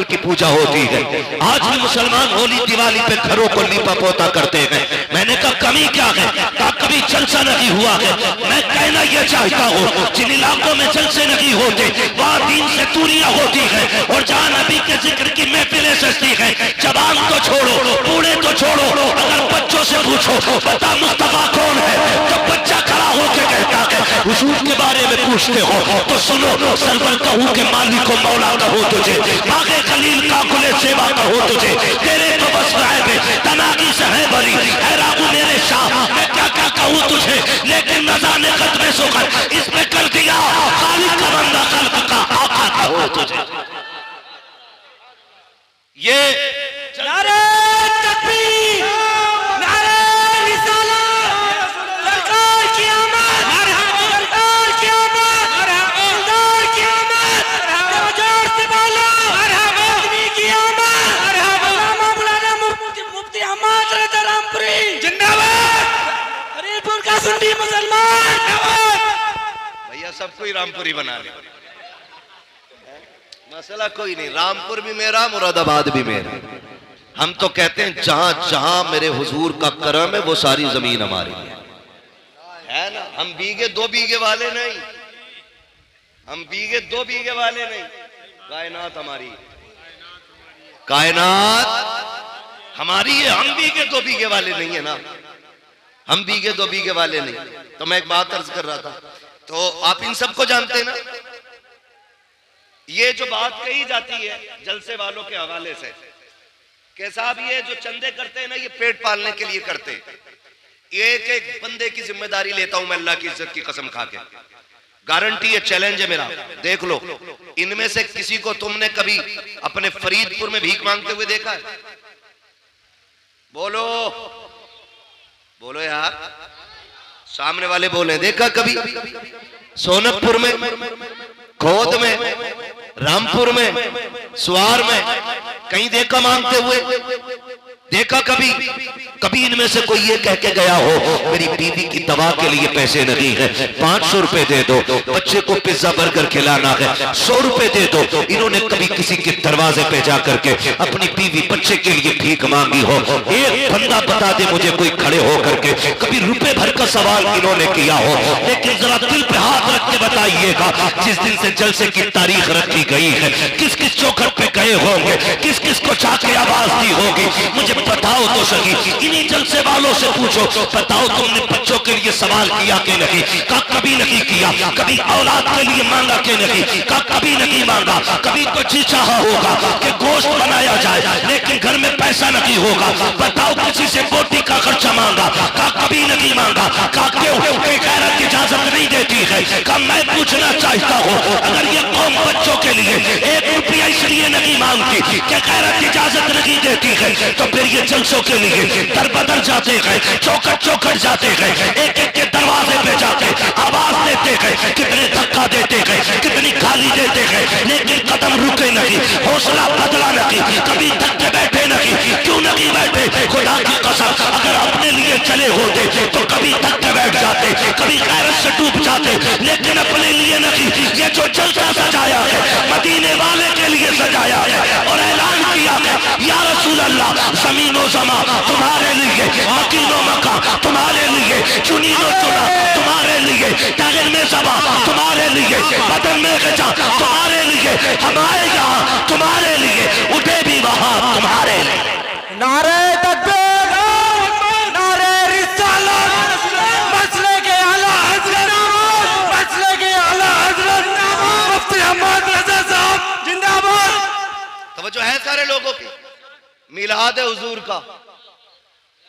की पूजा होती है। आज भी मुसलमान होली दिवाली पे घरों को लीपा पोता करते हैं। मैंने कहा कमी क्या है? कहा कभी जलसा नहीं हुआ है। मैं कहना यह चाहता हूँ जिन इलाकों में जलसे नहीं होते वहाँ दीन से दूरियां होती है, और जहाँ नबी के जिक्र की महफिलें सजती है, जवान तो छोड़ो बूढ़े तो छोड़ो, अगर बच्चों से पूछो बता मुस्तफा कौन है, तो बच्चा खड़ा होकर कहता है हुजूर के बारे में पूछते हो तो सुनो, सरवर कहूँ के मालिक को मौला कहो तुझे, बागे खलील का कुले सेवा कहो तुझे, तेरे तो बस राय तनागी से है बरी है रागू मेरे शाह, मैं क्या क्या कहूँ तुझे, लेकिन नजा ने खत्म सुखर इसमें कर दिया खालिक का बंदा खल्क का आका कहो तुझे। ये नारे तकबीर, नारे रिसालत, सरकार की आमद, सरकार की आमद, सरकार की आमद, जोर से बोलो आदमी की आमद, मौलाना मुफ्ती अहमद रज़ा रामपुरी जिंदाबाद, हरीपुर का सुन्नी मुसलमान भैया सबको ही रामपुरी बना ले, मसला कोई नहीं, रामपुर भी मेरा मुरादाबाद भी मेरा। हम तो कहते हैं जहां जहां मेरे हुजूर का करम है वो सारी जमीन हमारी है ना। हम बीघे दो बीघे वाले नहीं, हम बीघे दो बीघे वाले नहीं, कायनात हमारी, कायनात हमारी है। हम बीघे दो बीघे वाले नहीं है ना, हम बीघे दो बीघे वाले नहीं। तो मैं एक बात अर्ज कर रहा था, तो आप इन सबको जानते हैं ना, ये जो बात कही जाती है जलसे वालों के हवाले से कि साहब ये जो चंदे करते हैं ना ये पेट पालने के लिए करते हैं, एक एक बंदे की जिम्मेदारी लेता हूं मैं अल्लाह की इज्जत की कसम खा के, गारंटी है, चैलेंज है मेरा, देख लो इनमें से किसी को तुमने कभी अपने फरीदपुर में भीख मांगते हुए देखा है? बोलो बोलो यार, सामने वाले बोले देखा कभी? सोनकपुर में, खोद में, रामपुर में, सुवार में कहीं देखा मांगते हुए? देखा कभी? कभी इनमें से कोई ये कह के गया हो मेरी बीवी की दवा के लिए पैसे नहीं है, 500 रुपए दे दो, बच्चे को पिज्जा बर्गर खिलाना है 100 रुपए दे दो? इन्होंने कभी किसी के दरवाजे पे जा करके अपनी बीवी बच्चे के लिए भीख मांगी हो? एक बंदा बता दे मुझे कोई खड़े हो करके कभी रुपए भर का सवाल इन्होंने किया हो? लेकिन जरा दिल पे हाथ रख के बताइएगा, जिस दिन से जलसे की तारीख रखी गई है किस किस चौखट पे गए होंगे, किस किस को जाके आवाज दी होगी, मुझे बताओ तो सही। इन्हीं जलसे वालों से पूछो, बताओ तुमने बच्चों के लिए सवाल किया कि नहीं? का कभी नहीं किया। कभी औलाद के लिए मांगा कि नहीं? का कभी नहीं मांगा। कभी तो जी चाहा होगा कि गोश्त बनाया जाए, लेकिन घर में पैसा नहीं होगा, बताओ किसी से बोटी का खर्चा मांगा? का कभी नहीं मांगा। का क्यों? गैरत इजाजत नहीं देती है। का मैं पूछना चाहता हूँ, अगर ये कौम बच्चों के लिए 1 रुपया इसलिए नहीं मांगती कि गैरत इजाजत नहीं देती है, तो फिर ये जलसों के लिए दर बदर जाते हैं, चौकट चौकट जाते हैं, एक एक के दरवाजे पे जाते आवाज देते हैं, कितने धक्का देते हैं, कितनी गाली देते हैं, लेकिन कदम रुके नहीं, हौसला बदला नहीं, कभी धक्के बैठे नहीं। क्यों नहीं बैठे? खुदा की कसम अगर अपने लिए चले होते तो कभी धक्के बैठ जाते, कभी गैरत से डूब जाते, लेकिन अपने लिए नहीं। ये जो जलसा सजाया है मदीने वाले के लिए सजाया है, और ऐलान किया है या रसूल अल्लाह जमीनो जमा तुम्हारे लिए, मकीनो मका तुम्हारे लिए, चुनीनो चुना तुम्हारे लिए, टागर में सभा तुम्हारे लिए, बदन में गजा तुम्हारे लिए, हमारे यहाँ तुम्हारे लिए, उठे भी वहां तुम्हारे लिए। नारे तकबीर, नारे रिसालत, मसले के आला हज़रत, मसले के आला हज़रत मुफ्ती अहमद रज़ा साहब जिंदाबाद। तवज्जो है सारे लोगों की। मिलाद हुजूर का,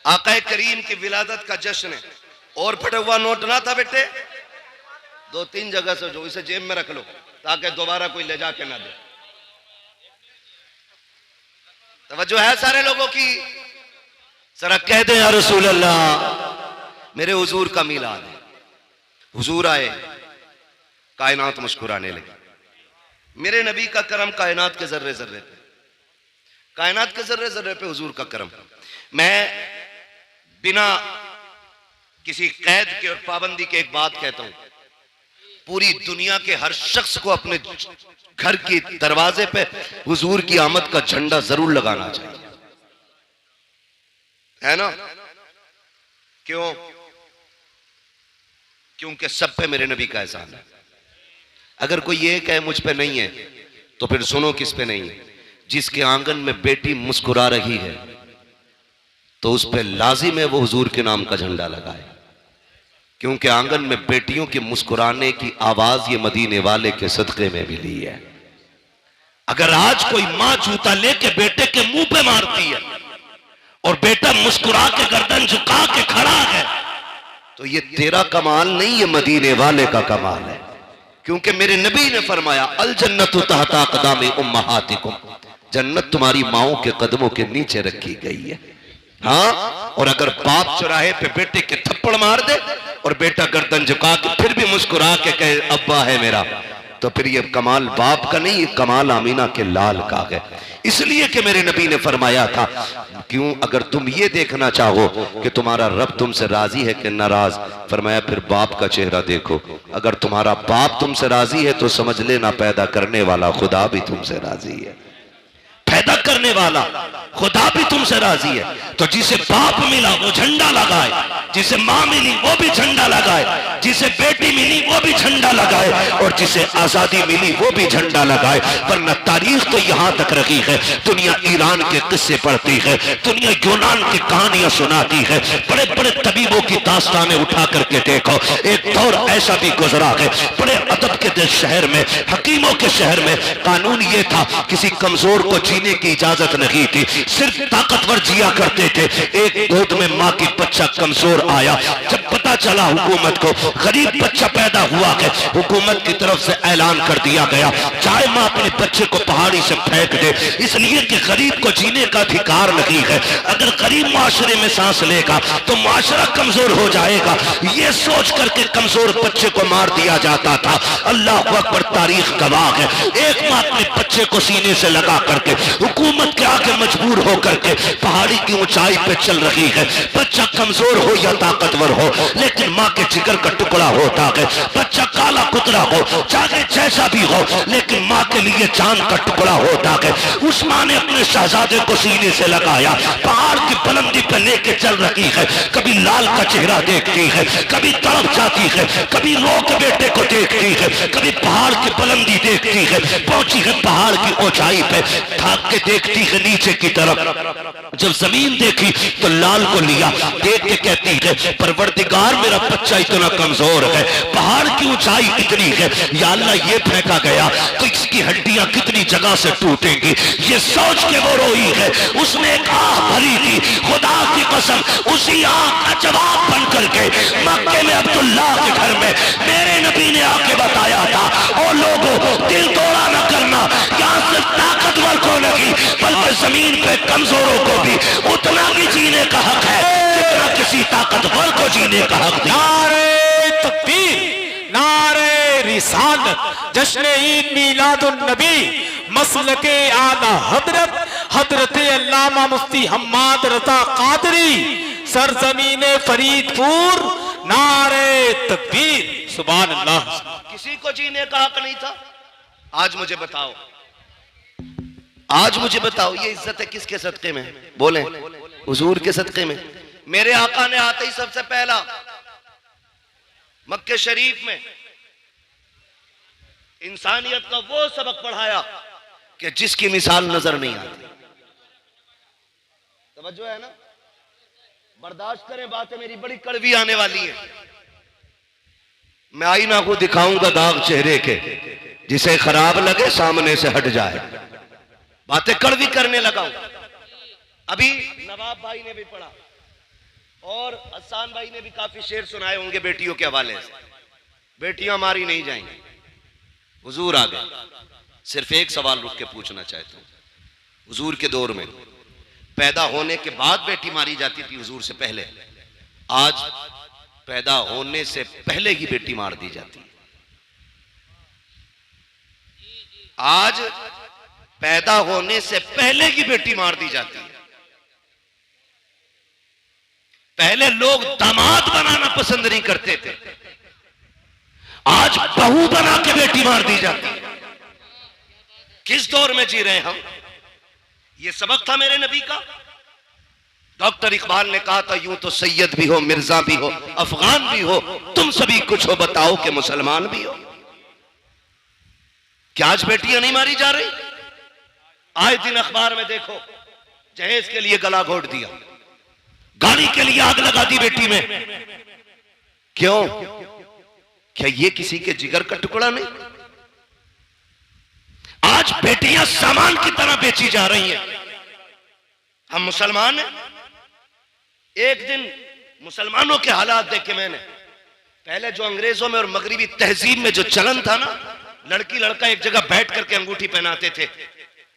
आका करीम की विलादत का जश्न है, और फटा हुआ नोट ना था बेटे, 2-3 जगह से जो इसे जेब में रख लो ताकि दोबारा कोई ले जाके ना दे। तवज्जो है सारे लोगों की। जरा कह दे या रसूल अल्लाह मेरे हुजूर का मिलाद है। हुजूर आए, कायनात मुस्कुराने लगी। मेरे नबी का करम कायनात के जर्रे जर्रे पे, कायनात के जर्रे जर्रे पे हुजूर का करम। मैं बिना किसी कैद के और पाबंदी के एक बात कहता हूं, पूरी दुनिया के हर शख्स को अपने घर के दरवाजे पे हुजूर की आमद का झंडा जरूर लगाना चाहिए, है ना? क्यों? क्योंकि सब पे मेरे नबी का एहसान है। अगर कोई ये कहे मुझ पे नहीं है, तो फिर सुनो किस पे नहीं है। जिसके आंगन में बेटी मुस्कुरा रही है तो उस पे लाजिम है वो हुजूर के नाम का झंडा लगाए, क्योंकि आंगन में बेटियों के मुस्कुराने की आवाज ये मदीने वाले के सदके में मिली है। अगर आज कोई मां जूता लेके बेटे के मुंह पे मारती है और बेटा मुस्कुरा के गर्दन झुका के खड़ा है, तो ये तेरा कमाल नहीं, ये मदीने वाले का कमाल है। क्योंकि मेरे नबी ने फरमाया अल जन्नतु तहता क़दामी उम्महातिकुम, जन्नत तुम्हारी माओं के कदमों के नीचे रखी गई है। हाँ, और अगर बाप चौराहे पे बेटे के थप्पड़ मार दे और बेटा गर्दन झुका के फिर भी मुस्कुरा के कहे अब्बा है मेरा, तो फिर ये कमाल बाप का नहीं, ये कमाल आमीना के लाल का है। इसलिए कि मेरे नबी ने फरमाया था, क्यों अगर तुम ये देखना चाहो कि तुम्हारा रब तुमसे राजी है कि नाराज, फरमाया फिर बाप का चेहरा देखो। अगर तुम्हारा बाप तुमसे राजी है तो समझ लेना पैदा करने वाला खुदा भी तुमसे राजी है, पैदा करने वाला खुदा भी तुमसे राजी है। तो जिसे बाप मिला वो झंडा लगाए, जिसे मां मिली वो भी झंडा लगाए, जिसे बेटी मिली वो भी झंडा लगाए, और जिसे आजादी मिली वो भी झंडा लगाए। वरना तारीख तो यहां तक रखी है, दुनिया ईरान के किस्से पढ़ती है, दुनिया यूनान की कहानियां सुनाती है, बड़े बड़े तबीबों की दास्तानें उठा करके देखो। एक दौर ऐसा भी गुजरा है, बड़े अदब के शहर में, हकीमों के शहर में कानून ये था, किसी कमजोर को जीने की इजाजत नहीं थी, सिर्फ ताकतवर जिया करते थे। एक गोद में मां की बच्चा कमजोर आया, जब पता चला हुकूमत को गरीब बच्चा पैदा हुआ है, हुकूमत की तरफ से ऐलान कर दिया गया चाहे मां अपने बच्चे को पहाड़ी से फेंक दे, इसलिए कि गरीब को जीने का अधिकार नहीं है। अगर गरीब माशरे में सांस लेगा तो माशरा कमजोर हो जाएगा, ये सोच करके कमजोर बच्चे को मार दिया जाता था। अल्लाह अकबर, तारीख गवाह है, एक मां अपने बच्चे को सीने से लगा करके हुकूमत के आगे मजबूर होकर के पहाड़ी की ऊंचाई पे चल रही है। बच्चा कमजोर हो या ताकतवर हो, लेकिन मां के जिगर का टुकड़ा होता है। बच्चा काला कुतरा हो, चाहे जैसा भी हो, लेकिन मां के लिए चांद का टुकड़ा होता है। उस मां ने अपने शहजादे को सीने से लगाया, पहाड़ की बुलंदी पर लेके चल रही है। कभी लाल का चेहरा देखती है, कभी तड़प जाती है, कभी रो के बेटे को देखती है, कभी पहाड़ की बुलंदी देखती है। पहुंची है पहाड़ की ऊंचाई पे, भाग के देखती है नीचे की तरफ। जब जमीन देखी तो लाल को लिया, देख के कहती है परवरदिगार मेरा बच्चा इतना कमजोर है, पहाड़ की ऊंचाई इतनी है, या अल्लाह ये फेंका गया तो इसकी हड्डियां कितनी जगह से टूटेंगी। ये सोच के वो रोई है, उसने एक आह भरी थी। खुदा की कसम, उसी आह का जवाब बन करके मक्के में अब्दुल्लाह के घर में मेरे नबी ने आके बताया था, ओ लोगों दिल तोड़ा न करना, यहाँ सिर्फ ताकतवर को नहीं बल्कि जमीन पे कमजोरों को भी उतना ही जीने का हक है जितना किसी ताकतवर को जीने का हक है। नारे तकबीर, नारे रिसालत, जश्न ईद मीलादुन नबी, मसलके आला हजरत हजरत अल्लामा मुफ्ती हम्माद रजा कादरी, सरजमीने फरीदपुर, नारे तकबीर, सुभान अल्लाह। किसी को जीने का हक नहीं था। आज मुझे बताओ, आज मुझे बताओ, ये इज्जत है किसके सदके में? बोले हुजूर के सदके में। मेरे आका ने आते ही सबसे पहला मक्के शरीफ में इंसानियत का वो सबक पढ़ाया कि जिसकी मिसाल नजर नहीं आती। तवज्जो है ना? बर्दाश्त करें, बातें मेरी बड़ी कड़वी आने वाली है। मैं आईना को दिखाऊंगा दाग चेहरे के, जिसे खराब लगे सामने से हट जाए। बातें कड़वी करने लगा हूं। अभी नवाब भाई ने भी पढ़ा और हसन भाई ने भी काफी शेर सुनाए होंगे बेटियों के हवाले से। बेटियां मारी नहीं जाएंगी। हुजूर आ गए। सिर्फ एक सवाल रुक के पूछना चाहता हूं, हुजूर के दौर में पैदा होने के बाद बेटी मारी जाती थी, हुजूर से पहले? आज पैदा होने से पहले ही बेटी मार दी जाती है। आज पैदा होने से पहले ही बेटी मार दी जाती है। पहले लोग दामाद बनाना पसंद नहीं करते थे, आज बहू बना के बेटी मार दी जाती है। किस दौर में जी रहे हैं हम? यह सबक था मेरे नबी का। डॉक्टर इकबाल ने कहा था, यूं तो सैयद भी हो, मिर्जा भी हो, अफगान भी हो, तुम सभी कुछ हो, बताओ कि मुसलमान भी हो। क्या आज बेटियां नहीं मारी जा रही? आए दिन अखबार में देखो, जहेज के लिए गला घोट दिया, गाड़ी के लिए आग लगा दी बेटी में। क्यों? क्या ये किसी के जिगर का टुकड़ा नहीं? आज बेटियां सामान की तरह बेची जा रही हैं। हम मुसलमान हैं। एक दिन मुसलमानों के हालात देखे मैंने। पहले जो अंग्रेजों में और मगरिबी तहजीब में जो चलन था ना, लड़की लड़का एक जगह बैठ करके अंगूठी पहनाते थे।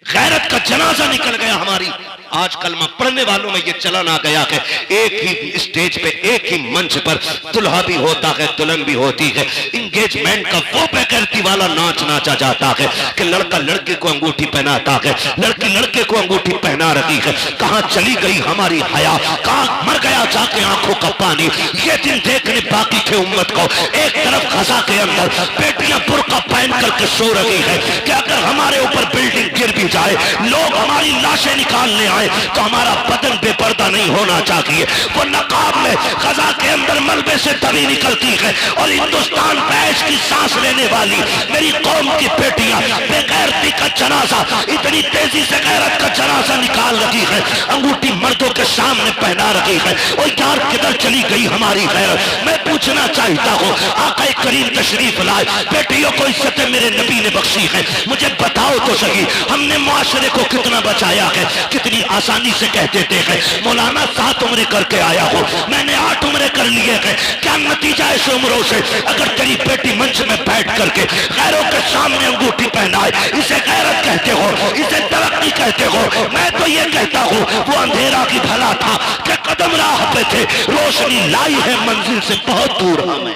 गैरत का जनाजा निकल गया हमारी। आज कलमा पढ़ने वालों में यह चलन आ गया है, एक ही स्टेज पे, एक ही मंच पर दुल्हा भी होता है, दुल्हन भी होती है। इंगेजमेंट का वो बेगैरती वाला नाच नाचा जाता है कि लड़का लड़के को अंगूठी पहनाता है, लड़की लड़के को अंगूठी पहना रही है। कहां चली गई हमारी हया, कहां मर गया जाके आंखों का पानी। ये दिन देखने बाकी थे उम्मत को। एक तरफ खजा के अंदर बेटियां बुर्का पहन करके सो रही है कि अगर हमारे ऊपर बिल्डिंग गिर भी जाए, लोग हमारी लाशें निकालने आए, तो हमारा बदन बेपर्दा नहीं होना चाहिए। वो नकाब में खजा के अंदर मलबे से तभी निकलती है और हिंदुस्तान बैश की सांस लेने वाली मेरी कौम की बेटियां बेगैरती का जनाजा, इतनी तेजी से गैरत का जनाजा निकाल रही है, अंगूठी मर्दों के सामने पहना रही है। और यार किधर चली गई हमारी गैरत? मैं पूछना चाहता हूँ, आका करीम तशरीफ लाए, बेटियों को इज्जत मेरे नबी ने बख्शी है। मुझे बताओ तो सही, हमने मुआशरे को कितना बचाया है? कितनी आसानी से कह देते हैं, मौलाना 7 उम्रें करके आया हो, मैंने 8 उम्रें कर लिए हैं। क्या नतीजा है इस उम्रों से? अगर तेरी बेटी मंच में बैठ करके गैरों के सामने अंगूठी पहनाए, इसे गैरत कहते हो, इसे तरक्की कहते हो? मैं तो ये कहता हूँ, वो अंधेरा की भला था कि कदम राह पे थे, रोशनी लाई है मंजिल से बहुत दूर हमें।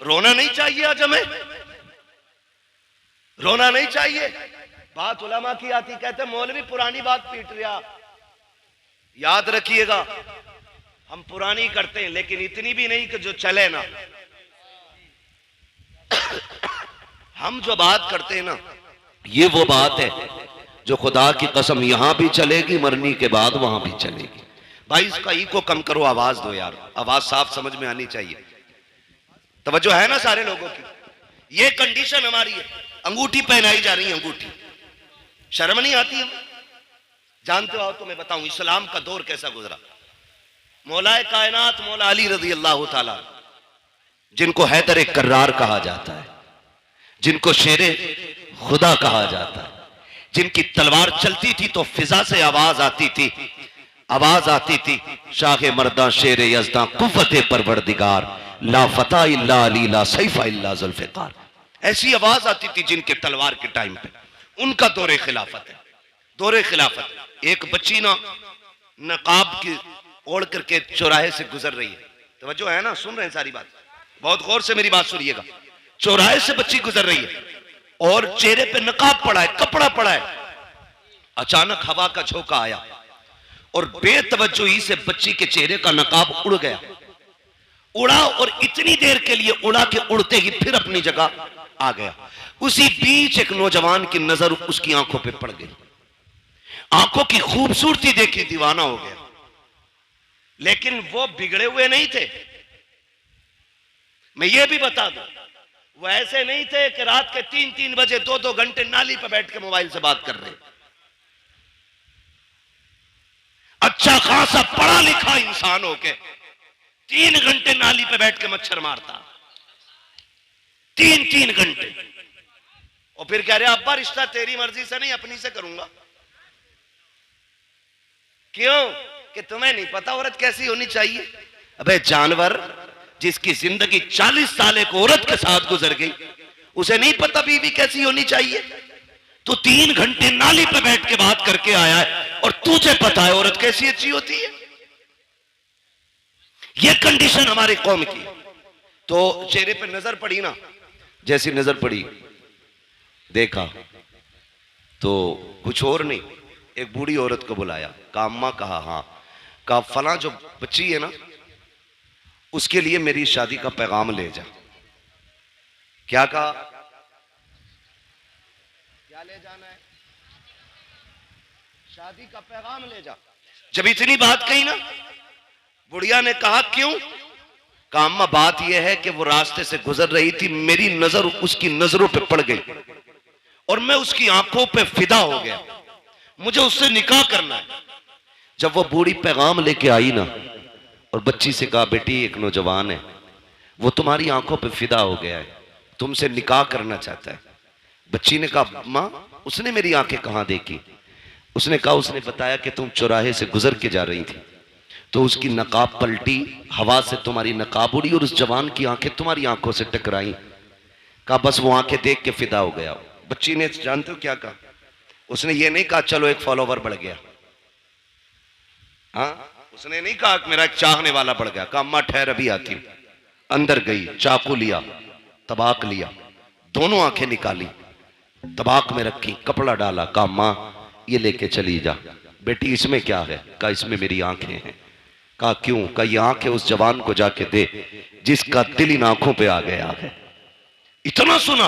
रोना नहीं चाहिए आज हमें, रोना नहीं चाहिए। बात उलमा की आती, कहते मौलवी पुरानी बात पीट रहा। याद रखिएगा, हम पुरानी करते हैं लेकिन इतनी भी नहीं कि जो चले ना। हम जो बात करते हैं ना, ये वो बात है जो खुदा की कसम यहां भी चलेगी, मरने के बाद वहां भी चलेगी। भाई इसका ई को कम करो, आवाज दो यार, आवाज साफ समझ में आनी चाहिए। तवज्जो है ना सारे लोगों की? ये कंडीशन हमारी है, अंगूठी पहनाई जा रही है, अंगूठी। शर्म नहीं आती हम? जानते हो तो मैं बताऊं इस्लाम का दौर कैसा गुजरा। मौलाए कायनात मौला अली रजी अल्लाह ताला, जिनको हैदर कर्रार कहा जाता है, जिनको शेरे खुदा कहा जाता है, जिनकी तलवार चलती थी तो फिजा से आवाज आती थी, आवाज आती थी, शाह मर्दा शेर यज़दा कुव्वत परवरदिगार, ला फता इल्ला अली ला सैफा इल्ला जुल्फ़िकार। ऐसी आवाज आती थी जिनके तलवार के टाइम पे। उनका दौरे खिलाफत है, दौरे खिलाफत। एक बच्ची ना नकाब की ओढ़ करके चौराहे से गुजर रही है। तवज्जो है ना? सुन रहे हैं सारी बात? बहुत गौर से मेरी बात सुनिएगा। चौराहे से बच्ची गुजर रही है और चेहरे पे नकाब पड़ा है, कपड़ा पड़ा है। अचानक हवा का झोंका आया और बेतवज्जोही से बच्ची के चेहरे का नकाब उड़ गया। उड़ा और इतनी देर के लिए उड़ा के उड़ते ही फिर अपनी जगह आ गया। उसी बीच एक नौजवान की नजर उसकी आंखों पे पड़ गई। आंखों की खूबसूरती देखी, दीवाना हो गया। लेकिन वो बिगड़े हुए नहीं थे। मैं ये भी बता दूं, वो ऐसे नहीं थे कि रात के 3-3 बजे 2-2 घंटे नाली पे बैठ के मोबाइल से बात कर रहे। अच्छा खासा पढ़ा लिखा इंसान हो के 3 घंटे नाली पे बैठ के मच्छर मारता, 3-3 घंटे। और फिर कह रहे अब्बा रिश्ता तेरी मर्जी से नहीं अपनी से करूंगा। क्यों? कि तुम्हें नहीं पता औरत कैसी होनी चाहिए। अबे जानवर, जिसकी जिंदगी 40 साल एक औरत के साथ गुजर गई, उसे नहीं पता बीवी कैसी होनी चाहिए? तू 3 घंटे नाली पे बैठ के बात करके आया है और तुझे पता है औरत कैसी अच्छी होती है। ये कंडीशन हमारी कौम की। तो चेहरे पे नजर पड़ी ना, जैसी नजर पड़ी देखा तो कुछ और नहीं, एक बूढ़ी औरत को बुलाया, कहा अम्मा, कहा हाँ, कहा फला जो बच्ची है ना उसके लिए मेरी शादी का पैगाम ले जा। क्या कहा? क्या ले जाना है? शादी का पैगाम ले जा। जब इतनी बात कही ना, बुढ़िया ने कहा क्यों? कहा अम्मा बात यह है कि वो रास्ते से गुजर रही थी, मेरी नजर उसकी नजरों पे पड़ गई और मैं उसकी आंखों पे फिदा हो गया, मुझे उससे निकाह करना है। जब वो बूढ़ी पैगाम लेके आई ना और बच्ची से कहा बेटी एक नौजवान है, वो तुम्हारी आंखों पे फिदा हो गया है, तुमसे निकाह करना चाहता है। बच्ची ने कहा माँ उसने मेरी आंखें कहां देखी? उसने कहा उसने बताया कि तुम चौराहे से गुजर के जा रही थी तो उसकी नकाब पलटी, हवा से तुम्हारी नकाब उड़ी और उस जवान की आंखें तुम्हारी आंखों से टकराई। कहा बस वो आंखें देख के फिदा हो गया। बच्ची ने जानते हो क्या कहा? उसने ये नहीं कहा चलो एक फॉलोवर बढ़ गया, हाँ उसने नहीं कहा मेरा एक चाहने वाला बढ़ गया। कहा अम्मा ठहर अभी आती हूं। अंदर गई, चाकू लिया, तबाक लिया, दोनों आंखें निकाली, तबाक में रखी, कपड़ा डाला, कहा मां ये लेके चली जा। बेटी इसमें क्या है? कहा इसमें मेरी आंखें हैं। कहा क्यों? कहा ये आंखें उस जवान को जाके दे जिसका दिल इन आंखों पे आ गया है। इतना सुना,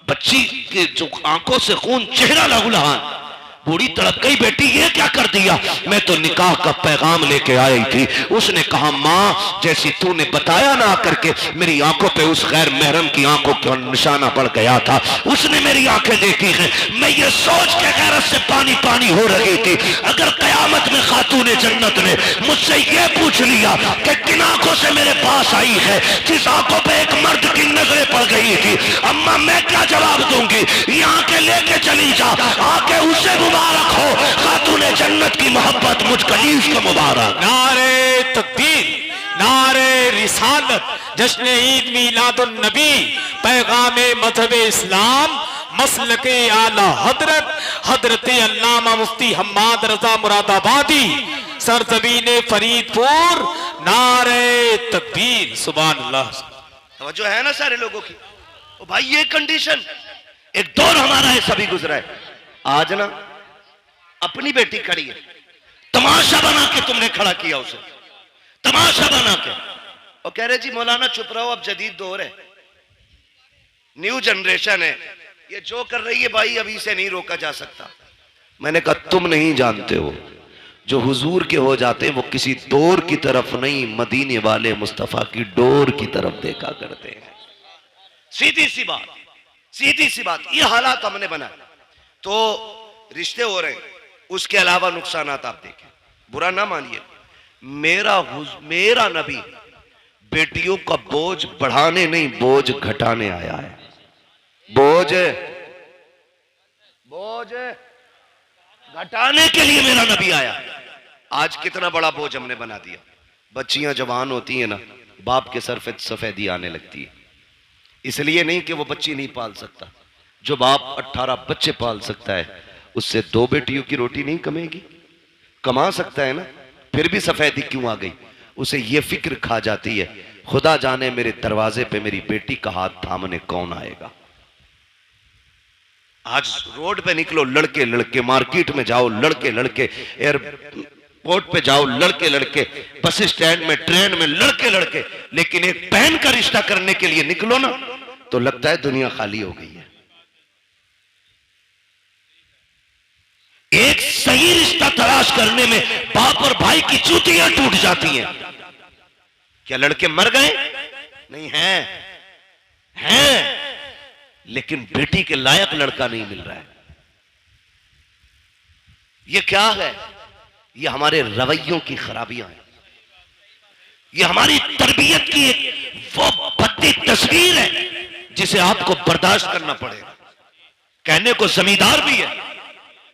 बच्ची के जो आंखों से खून, चेहरा लहूलुहान। बूढ़ी तड़प गई, बेटी ये क्या कर दिया? मैं तो निकाह का पैगाम लेके आई थी। उसने कहा माँ जैसी तूने बताया ना करके मेरी आंखों पे उस गैर महरम की आंखों का निशाना पड़ गया था, उसने मेरी आंखें देखी हैं। मैं ये सोच के गैरत से पानी पानी हो रही थी, अगर कयामत में खातूने जन्नत ने मुझसे ये पूछ लिया कि किन आंखों से मेरे पास आई है जिस आंखों पे एक मर्द की नजरें पड़ गई थी, अम्मा मैं क्या जवाब दूंगी? ये आंखें लेके चली जा, आंखें उससे मुबारक हो, खातूने जन्नत की मोहब्बत मुझ कलीफ को मुबारक। नारे तकबीर, नारे रिसालत, जश्न ईद मीलादुन नबी, पैगाम मजहब इस्लाम, मसलके आला हजरत हजरत अल्लामा मुफ्ती हम्माद रजा मुरादाबादी, सरजमीन फरीदपुर। नारे तकबीर, सुभान अल्लाह। तवज्जो है ना सारे लोगों की? ओ भाई ये कंडीशन, एक दौर हमारा है सभी गुजरा है। आज ना अपनी बेटी खड़ी है, तमाशा बना के तुमने खड़ा किया उसे, तमाशा बना के, और कह रहे जी मौलाना चुप रहो अब जदीद दौर है, न्यू जनरेशन है, ये जो कर रही है भाई अभी से नहीं रोका जा सकता। मैंने कहा तुम नहीं जानते हो, जो हुजूर के हो जाते हैं वो किसी दौर की तरफ नहीं, मदीने वाले मुस्तफा की डोर की तरफ देखा करते हैं। सीधी सी बात, सीधी सी बात। ये हालात हमने बनाए तो रिश्ते हो रहे हैं, उसके अलावा नुकसानात आप देखें, बुरा ना मानिए। मेरा नबी बेटियों का बोझ बढ़ाने नहीं, बोझ घटाने आया है। बोझ घटाने के लिए मेरा नबी आया। आज कितना बड़ा बोझ हमने बना दिया। बच्चियां जवान होती हैं ना, बाप के सर पे सफेदी आने लगती है। इसलिए नहीं कि वो बच्ची नहीं पाल सकता, जो बाप 18 बच्चे पाल सकता है उससे 2 बेटियों की रोटी नहीं कमेगी? कमा सकता है ना, फिर भी सफेदी क्यों आ गई? उसे ये फिक्र खा जाती है खुदा जाने मेरे दरवाजे पे मेरी बेटी का हाथ थामने कौन आएगा। आज रोड पे निकलो लड़के लड़के, मार्केट में जाओ लड़के लड़के, एयरपोर्ट पे जाओ लड़के लड़के, बस स्टैंड में, ट्रेन में लड़के लड़के, लेकिन एक बहन का रिश्ता करने के लिए निकलो ना तो लगता है दुनिया खाली हो गई है। एक सही रिश्ता तलाश करने में बाप और भाई की चूतियां टूट जाती हैं। क्या लड़के मर गए? नहीं हैं, लेकिन बेटी के लायक लड़का नहीं मिल रहा है। ये क्या है? ये हमारे रवैयों की खराबियां हैं, ये हमारी तरबियत की एक वो भद्दी तस्वीर है जिसे आपको बर्दाश्त करना पड़ेगा। कहने को जमींदार भी है,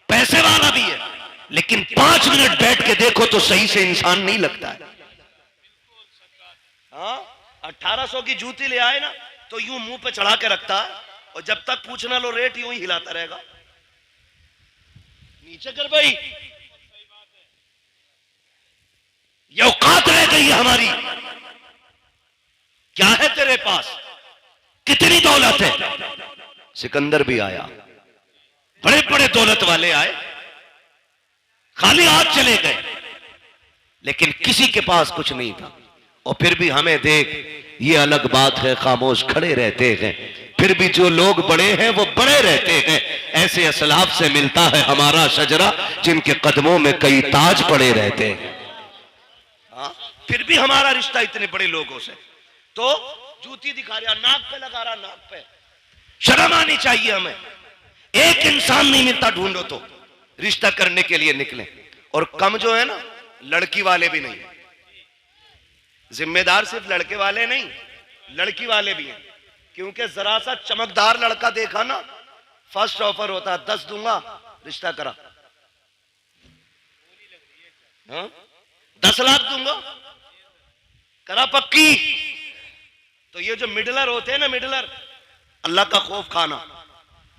पैसे वाला भी है, लेकिन 5 मिनट बैठ के देखो तो सही से इंसान नहीं लगता है। हाँ, 1800 की जूती ले आए ना तो यूं मुंह पे चढ़ा के रखता है, और जब तक पूछना लो रेट यूं ही हिलाता रहेगा। नीचे कर भाई, ये औकात रह गई है हमारी। क्या है तेरे पास? कितनी दौलत है? सिकंदर भी आया, बड़े बड़े दौलत वाले आए, खाली हाथ चले गए, लेकिन किसी के पास कुछ नहीं था। और फिर भी हमें देख, ये अलग बात है, खामोश खड़े रहते हैं, फिर भी जो लोग बड़े हैं वो बड़े रहते हैं। ऐसे असलाफ से मिलता है हमारा शजरा, जिनके कदमों में कई ताज पड़े रहते हैं। फिर भी हमारा रिश्ता इतने बड़े लोगों से। तो जूती दिखा रहा, नाक पे लगा रहा, नाक पे, शर्म आनी चाहिए हमें। एक इंसान नहीं मिलता, ढूंढो तो रिश्ता करने के लिए निकले। और कम जो है ना, लड़की वाले भी नहीं, जिम्मेदार सिर्फ लड़के वाले नहीं, लड़की वाले भी हैं। क्योंकि जरा सा चमकदार लड़का देखा ना, फर्स्ट ऑफर होता है, 10 दूंगा, रिश्ता करा। 10 लाख दूंगा, करा पक्की। तो ये जो मिडलर होते हैं ना, मिडलर, अल्लाह का खौफ खाना,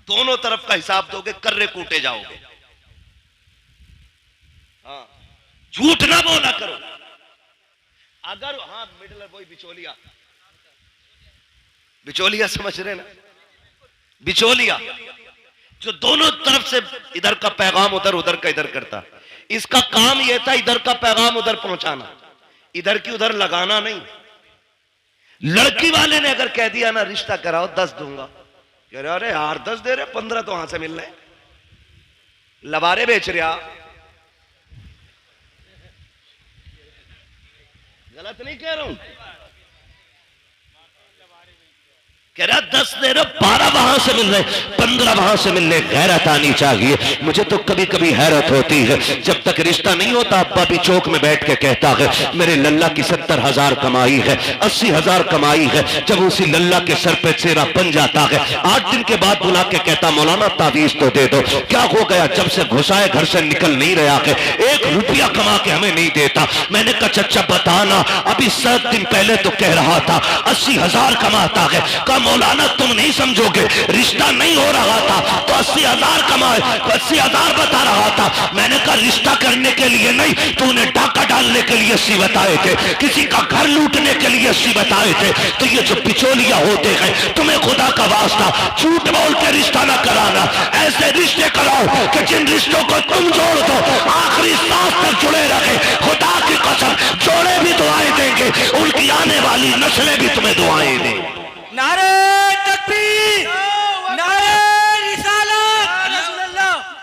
दोनों तरफ का हिसाब दोगे, कर्रे कूटे जाओगे। हाँ, झूठ ना बोला करो। अगर मिडलर वही बिचौलिया, बिचौलिया समझ रहे ना, बिचौलिया जो दोनों तरफ से इधर का पैगाम उधर, उधर का इधर करता। इसका काम यह था इधर का पैगाम उधर पहुंचाना, इधर की उधर लगाना नहीं। लड़की वाले ने अगर कह दिया ना रिश्ता कराओ, 10 दूंगा, कह रहे अरे यार 10 दे रहे, 15 तो वहां से मिल रहे, लबारे बेच रहा। गलत नहीं कह रहा हूं, कह रहा 10 दे रहे, 12 वहां से मिल रहे, 15 वहां से मिलने। गैरत आनी चाहिए। मुझे तो कभी कभी हैरत होती है, जब तक रिश्ता नहीं होता, अब्बा भी चौक में बैठ के कहता है मेरे लल्ला की 70,000 कमाई है, 80,000 कमाई है। जब उसी लल्ला के सर पे चेहरा बन जाता है, 8 दिन के बाद बुला के कहता मौलाना तावीज तो दे दो। क्या हो गया? जब से घुसाए घर से निकल नहीं रहा है, 1 रुपया कमा के हमें नहीं देता। मैंने कहा चचा बताना, अभी 7 दिन पहले तो कह रहा था 80,000 कमाता है। मौलाना तुम नहीं समझोगे, रिश्ता नहीं हो रहा था तो 80,000 कमाए, 80,000 बता रहा था। मैंने कहा रिश्ता करने के लिए नहीं, तूने डाका डालने के लिए 80 बताए थे, किसी का घर लूटने के लिए 80 बताए थे। तो ये जो बिचौलिया होते हैं, तुम्हें खुदा का वास्ता झूठ बोल के रिश्ता ना कराना। ऐसे रिश्ते कराओ कि जिन रिश्तों को तुम जोड़ दो, आखिरी सांस तक जुड़े रहे। खुदा की कसम, जोड़े भी दुआएं देंगे, उनकी आने वाली नस्लें भी तुम्हें दुआएं देंगी। नारे तकबीर, नारे रिसालत,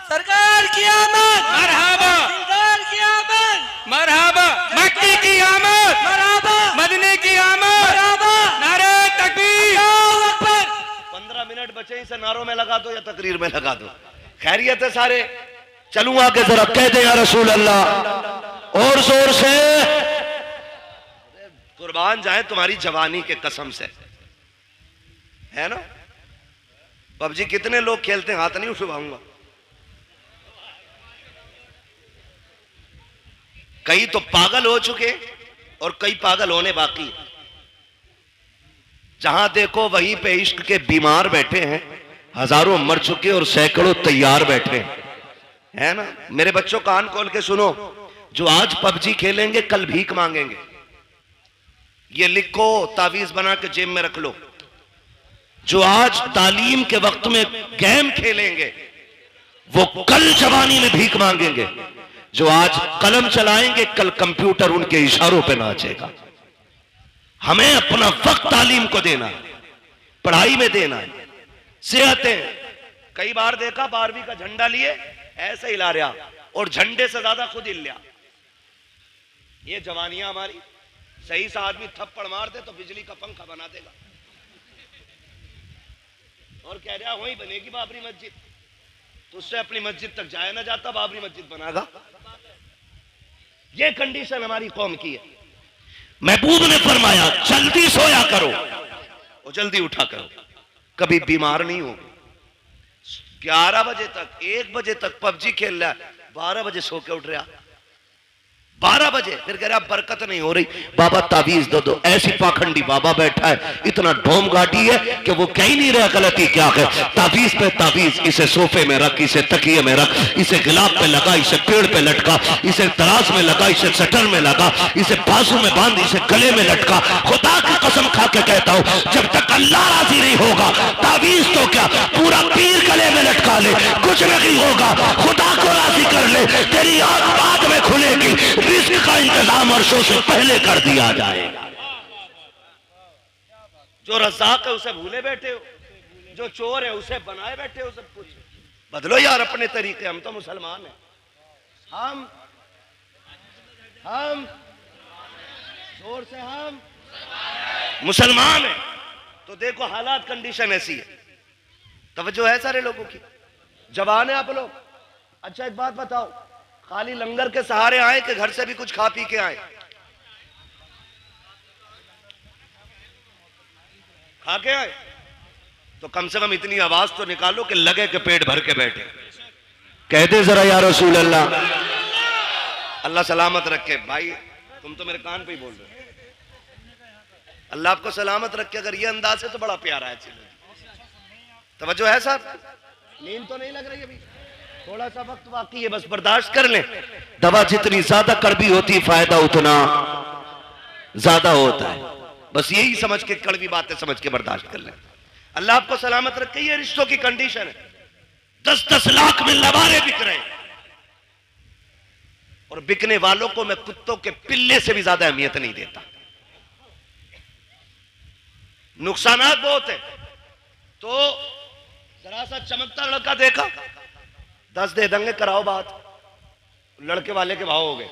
सरकार की आमद, मरहबा, सरकार की आमद, मरहबा, मक्की की आमद, मरहबा, मदीने की आमद, मरहबा, नारे तकबीर। अल्लाहू अकबर। 15 मिनट बचे, इसे नारों में लगा दो या तकरीर में लगा दो। खैरियत है सारे? चलूं आगे, जरा कह दे या रसूल अल्लाह और जोर से। कुर्बान जाए तुम्हारी जवानी के कसम से, है ना? पबजी कितने लोग खेलते हैं? हाथ नहीं उठवाऊंगा। कई तो पागल हो चुके और कई पागल होने बाकी। जहां देखो वहीं पे इश्क के बीमार बैठे हैं, हजारों मर चुके और सैकड़ों तैयार बैठे हैं, है ना? मेरे बच्चों कान खोल के सुनो, जो आज पबजी खेलेंगे कल भीख मांगेंगे। ये लिखो, तावीज बना के जेब में रख लो। जो आज तालीम के वक्त में गेम खेलेंगे वो कल जवानी में भीख मांगेंगे। जो आज कलम चलाएंगे कल कंप्यूटर उनके इशारों पे नाचेगा। हमें अपना वक्त तालीम को देना है, पढ़ाई में देना है। सेहतें, कई बार देखा 12वीं का झंडा लिए ऐसे हिला रहा और झंडे से ज्यादा खुद हिल लिया। ये जवानियां हमारी। सही सा आदमी थप्पड़ मार दे तो बिजली का पंखा बना देगा और कह रहा वहीं बनेगी बाबरी मस्जिद, तो उससे अपनी मस्जिद तक जाया ना जाता, बाबरी मस्जिद बनागा। ये कंडीशन हमारी कौम की है। महबूब ने फरमाया जल्दी सोया करो और जल्दी उठा करो, कभी बीमार नहीं हो। 11 बजे तक 1 बजे तक पबजी खेल रहा है, 12 बजे सो के उठ रहा, 12 बजे फिर कह रहा बरकत नहीं हो रही, बाबा तावीज दो दो। ऐसी पाखंडी बाबा बैठा है, इतना ढोम गाटी है कि वो कह ही नहीं रहा गलती क्या है। तावीज पे तावीज, इसे सोफे में रख, इसे तकिए में रख, इसे गिलाब पे लगा, इसे पेड़ पे लटका, इसे तराज में लगा, इसे सटर में लगा, इसे बाजू में बांध, इसे गले में लटका। खुदा की कसम खा के कहता हूं, जब तक अल्लाह राजी नहीं होगा तावीज तो क्या पूरा पीर गले में लटका ले, कुछ नहीं होगा। खुदा को राजी कर ले, तेरी आंख बाद में खुलेगी। रिस्क का इंतजाम अर्शों से पहले कर दिया जाएगा। जो रज़ाक है उसे भूले बैठे हो, जो चोर है उसे बनाए बैठे हो सब कुछ। बदलो यार अपने तरीके, हम तो मुसलमान हैं। हम जोर से हम मुसलमान हैं। तो देखो हालात कंडीशन ऐसी है, तवज्जो है सारे लोगों की, जवान है आप लोग। अच्छा एक बात बताओ, खाली लंगर के सहारे आए कि घर से भी कुछ खा पी के आए? खा के आए तो कम से कम इतनी आवाज तो निकालो कि लगे कि पेट भर के बैठे। कहते जरा या रसूल अल्लाह। अल्लाह सलामत रखे। भाई तुम तो मेरे कान पे ही बोल रहे हो। अल्लाह आपको सलामत रखे। अगर ये अंदाज है तो बड़ा प्यारा है। तवज्जो है साहब? नींद तो नहीं लग रही अभी? थोड़ा सा वक्त बाकी है, बस बर्दाश्त कर लें। दवा जितनी ज्यादा कड़वी होती है फायदा उतना ज्यादा होता है। बस यही समझ के, कड़वी बातें समझ के बर्दाश्त कर लें। अल्लाह आपको सलामत रखे। ये रिश्तों की कंडीशन है। 10-10 लाख में लबारे बिक रहे हैं और बिकने वालों को मैं कुत्तों के पिल्ले से भी ज्यादा अहमियत नहीं देता। नुकसानात बहुत है। तो जरा सा चमकता लड़का देखा, 10 दे देंगे, कराओ बात। लड़के वाले के भाव हो गए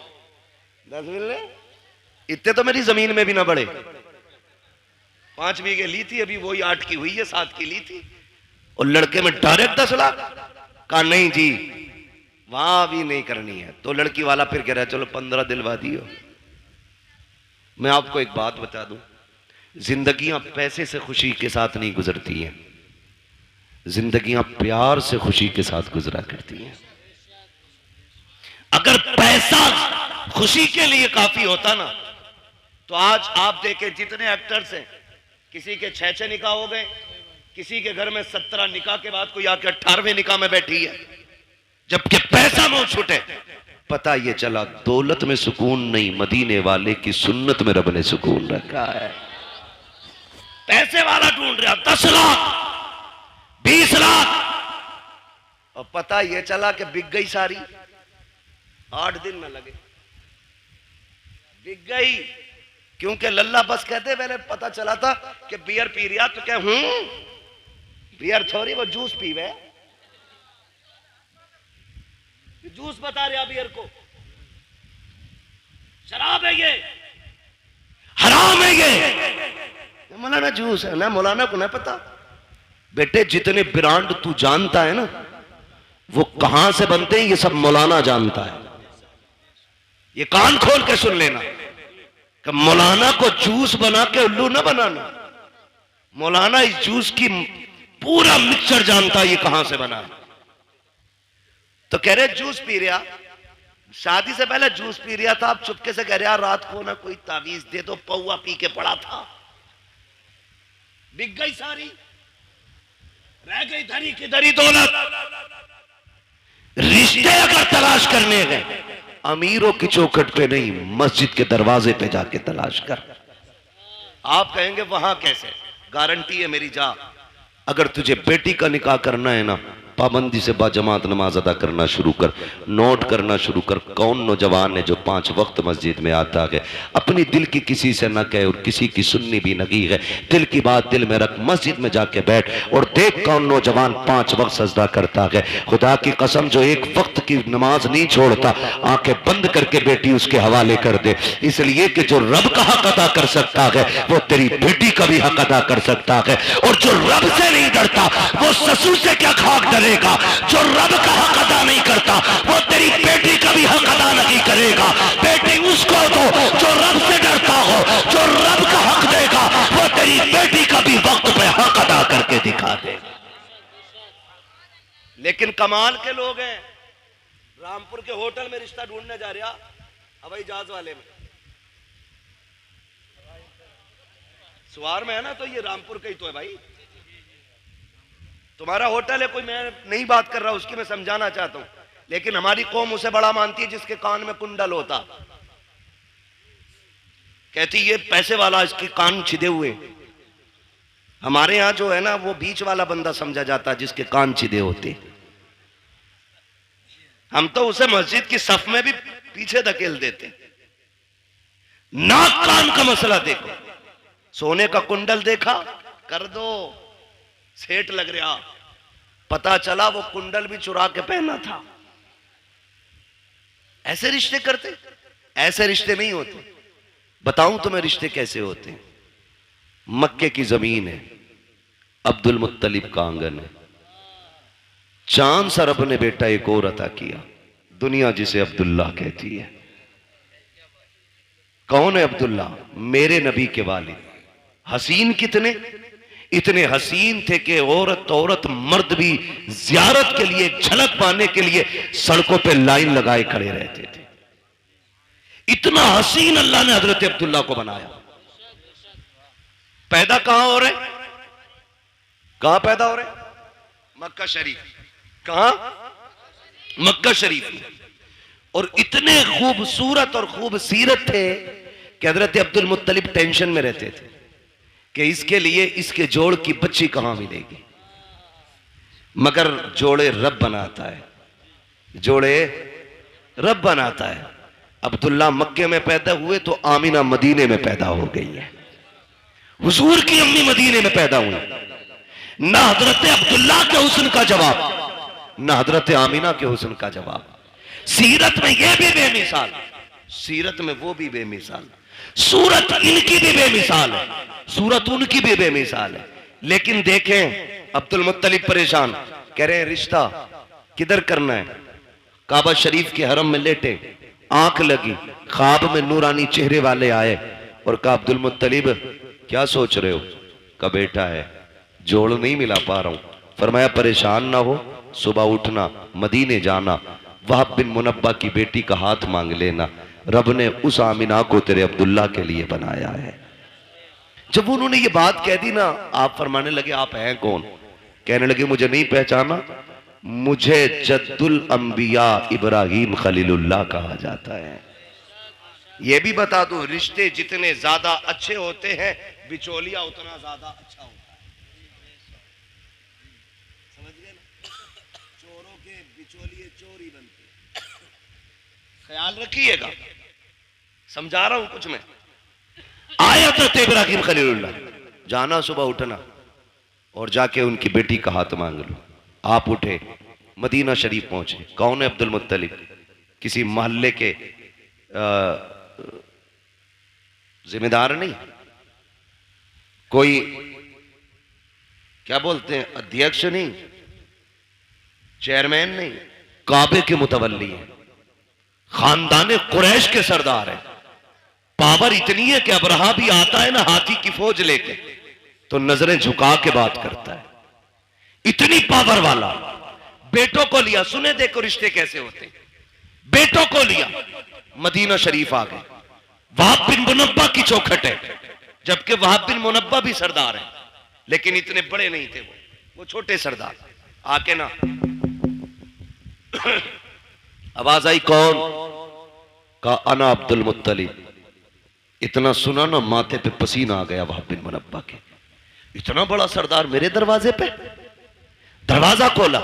10 मिलने। इतने तो मेरी जमीन में भी ना बढ़े। 5 बीघे ली थी, अभी वही 8 की हुई है, 7 की ली थी। और लड़के में डायरेक्ट 10 लाख। कहा नहीं जी वहां भी नहीं करनी है। तो लड़की वाला फिर कह रहा है चलो 15 दिलवा दियो। मैं आपको एक बात बता दूं, जिंदगियां पैसे से खुशी के साथ नहीं गुजरती हैं, जिंदगियां प्यार से खुशी के साथ गुजरा करती हैं। अगर पैसा खुशी के लिए काफी होता ना तो आज आप देखें जितने एक्टर्स हैं, किसी के 6 निकाह हो गए, किसी के घर में 17 निकाह के बाद कोई आके 18वें निकाह में बैठी है। जबकि पैसा मुंह छूटे, पता ये चला दौलत में सुकून नहीं, मदीने वाले की सुन्नत में रब ने सुकून रखा है। पैसे वाला ढूंढ रहा 10 लाख 20 लाख, और पता ये चला कि बिक गई सारी। 8 दिन न लगे, बिक गई। क्योंकि लल्ला बस कहते, मैंने पता चला था कि बियर पी रिया, तो क्या बियर थोड़ी, वो जूस पीवे। जूस बता रहा बियर को, शराब है ये, हराम है ये। मौलाना जूस है ना, मौलाना को ना पता। बेटे जितने ब्रांड तू जानता है ना वो कहां से बनते हैं ये सब मौलाना जानता है। ये कान खोल के सुन लेना कि मौलाना को जूस बना के उल्लू ना बनाना। मौलाना इस जूस की पूरा मिक्सचर जानता है ये कहां से बना है। तो कह रहे जूस पी रहा, शादी से पहले जूस पी रहा था, अब चुपके से कह रहा रात को ना कोई तावीज दे दो, पौवा पी के पड़ा था। बिक गई सारी, रह गई धरी की धरी दौलत। रिश्ते अगर तलाश करने गए अमीरों की चौखट पे नहीं, मस्जिद के दरवाजे पे जाके तलाश कर। आप कहेंगे वहां कैसे? गारंटी है मेरी, जा। अगर तुझे बेटी का निकाह करना है ना, पाबंदी से बाजमात नमाज अदा करना शुरू कर। नोट करना शुरू कर, कौन नौजवान है जो 5 वक्त मस्जिद में आता है, अपनी दिल की किसी से न कहे और किसी की सुननी भी नहीं है, दिल की बात दिल में रख, मस्जिद में जाके बैठ और देख कौन नौजवान 5 वक्त सजदा करता है। खुदा की कसम जो 1 वक्त की नमाज नहीं छोड़ता, आंखें बंद करके बेटी उसके हवाले कर दे। इसलिए कि जो रब का हक अदा कर सकता है वो तेरी बेटी का भी हक अदा कर सकता है। और जो रब से नहीं डरता वो ससुर से क्या खाक डरेगा। जो रब का हक अदा नहीं करता वो तेरी बेटी का भी हक अदा नहीं करेगा। बेटी उसको दो जो रब से डरता हो, जो रब का हक देगा वो तेरी बेटी का भी वक्त पे हक अदा करके दिखा दे। लेकिन कमाल के लोग हैं, रामपुर के होटल में रिश्ता ढूंढने जा रहा, हवाई जहाज वाले में, सवार में है ना, तो ये रामपुर का ही तो है भाई। तुम्हारा होटल है, कोई मैं नहीं बात कर रहा उसकी, मैं समझाना चाहता हूं। लेकिन हमारी कौम उसे बड़ा मानती है जिसके कान में कुंडल होता। कहती ये पैसे वाला, इसके कान छिदे हुए। हमारे यहां जो है ना वो बीच वाला बंदा समझा जाता जिसके कान छिदे होते। हम तो उसे मस्जिद की सफ में भी पीछे धकेल देते। नाक कान का मसला देखो, सोने का कुंडल देखा, कर दो, सेठ लग रहा। पता चला वो कुंडल भी चुरा के पहना था। ऐसे रिश्ते करते? ऐसे रिश्ते नहीं होते। बताऊं तुम्हें रिश्ते कैसे होते हैं। मक्के की जमीन है, अब्दुल मुत्तलिब का आंगन है, चांद सा रब ने बेटा एक और अता किया, दुनिया जिसे अब्दुल्ला कहती है। कौन है अब्दुल्ला? मेरे नबी के वालिद। हसीन कितने? इतने हसीन थे कि औरत मर्द भी जियारत के लिए, झलक पाने के लिए सड़कों पे लाइन लगाए खड़े रहते थे। इतना हसीन अल्लाह ने हजरत अब्दुल्ला को बनाया। पैदा कहां हो रहे? कहां पैदा हो रहे? मक्का शरीफ। कहां? मक्का शरीफ में। और इतने खूबसूरत और खूबसीरत थे कि हजरत अब्दुल मुत्तलिब टेंशन में रहते थे कि इसके लिए इसके जोड़ की बच्ची कहां मिलेगी। मगर जोड़े रब बनाता है, जोड़े रब बनाता है। अब्दुल्ला मक्के में पैदा हुए तो आमिना मदीने में पैदा हो गई है। हुजूर की अम्मी मदीने में पैदा हुई। ना हजरत अब्दुल्ला के हुस्न का जवाब, ना हजरत आमिना के हुस्न का जवाब। सीरत में ये भी बेमिसाल, सीरत में वो भी बेमिसाल, सूरत इनकी भी बेमिसाल है, सूरत उनकी भी बेमिसाल है। लेकिन देखें अब्दुल मुत्तलिब परेशान, कह रहे हैं रिश्ता किधर करना है। काबा शरीफ के हरम में लेटे, आंख लगी, ख्वाब में नूरानी चेहरे वाले आए और कहा अब्दुल मुत्तलिब क्या सोच रहे हो? का बेटा है, जोड़ नहीं मिला पा रहा हूं। फरमाया परेशान ना हो, सुबह उठना, मदीने जाना, वहाब बिन मुनब्बा की बेटी का हाथ मांग लेना, रब ने उस आमिना को तेरे अब्दुल्ला के लिए बनाया है। जब उन्होंने ये बात कह दी ना, आप फरमाने लगे आप हैं कौन? कहने लगे मुझे नहीं पहचाना, मुझे जद्दुल अंबिया इब्राहिम खलीलुल्लाह कहा जाता है। यह भी बता दूं, रिश्ते जितने ज्यादा अच्छे होते हैं बिचौलिया उतना ज्यादा अच्छा होता है। समझ गए ना? चोरों के बिचौलिए चोर ही बनते। ख्याल रखिएगा, समझा रहा हूं कुछ मैं। आया तो इब्राहिम खलीलुल्लाह, जाना सुबह उठना और जाके उनकी बेटी का हाथ मांग लो। आप उठे, मदीना शरीफ पहुंचे। कौन है? अब्दुल मुत्तलिब। किसी मोहल्ले के जिम्मेदार नहीं, कोई क्या बोलते हैं अध्यक्ष नहीं, चेयरमैन नहीं, काबे के मुतवल्ली है, खानदाने कुरैश के सरदार है। पावर इतनी है कि अबरहा भी आता है ना हाथी की फौज लेके तो नजरें झुका के बात करता है। इतनी पावर वाला। बेटों को लिया, सुने देखो रिश्ते कैसे होते। बेटों को लिया, मदीना शरीफ आ गए। वहाब बिन मुनब्बा की चौखट है, जबकि वहाब बिन मुनब्बा भी सरदार है, लेकिन इतने बड़े नहीं थे वो छोटे सरदार। आके ना आवाज आई, कौन? का अना अब्दुल मुत्तलिब। इतना सुना ना माथे पे पसीना आ गया वहाब बिन मुनब्बा के। इतना बड़ा सरदार मेरे दरवाजे पे। दरवाजा खोला,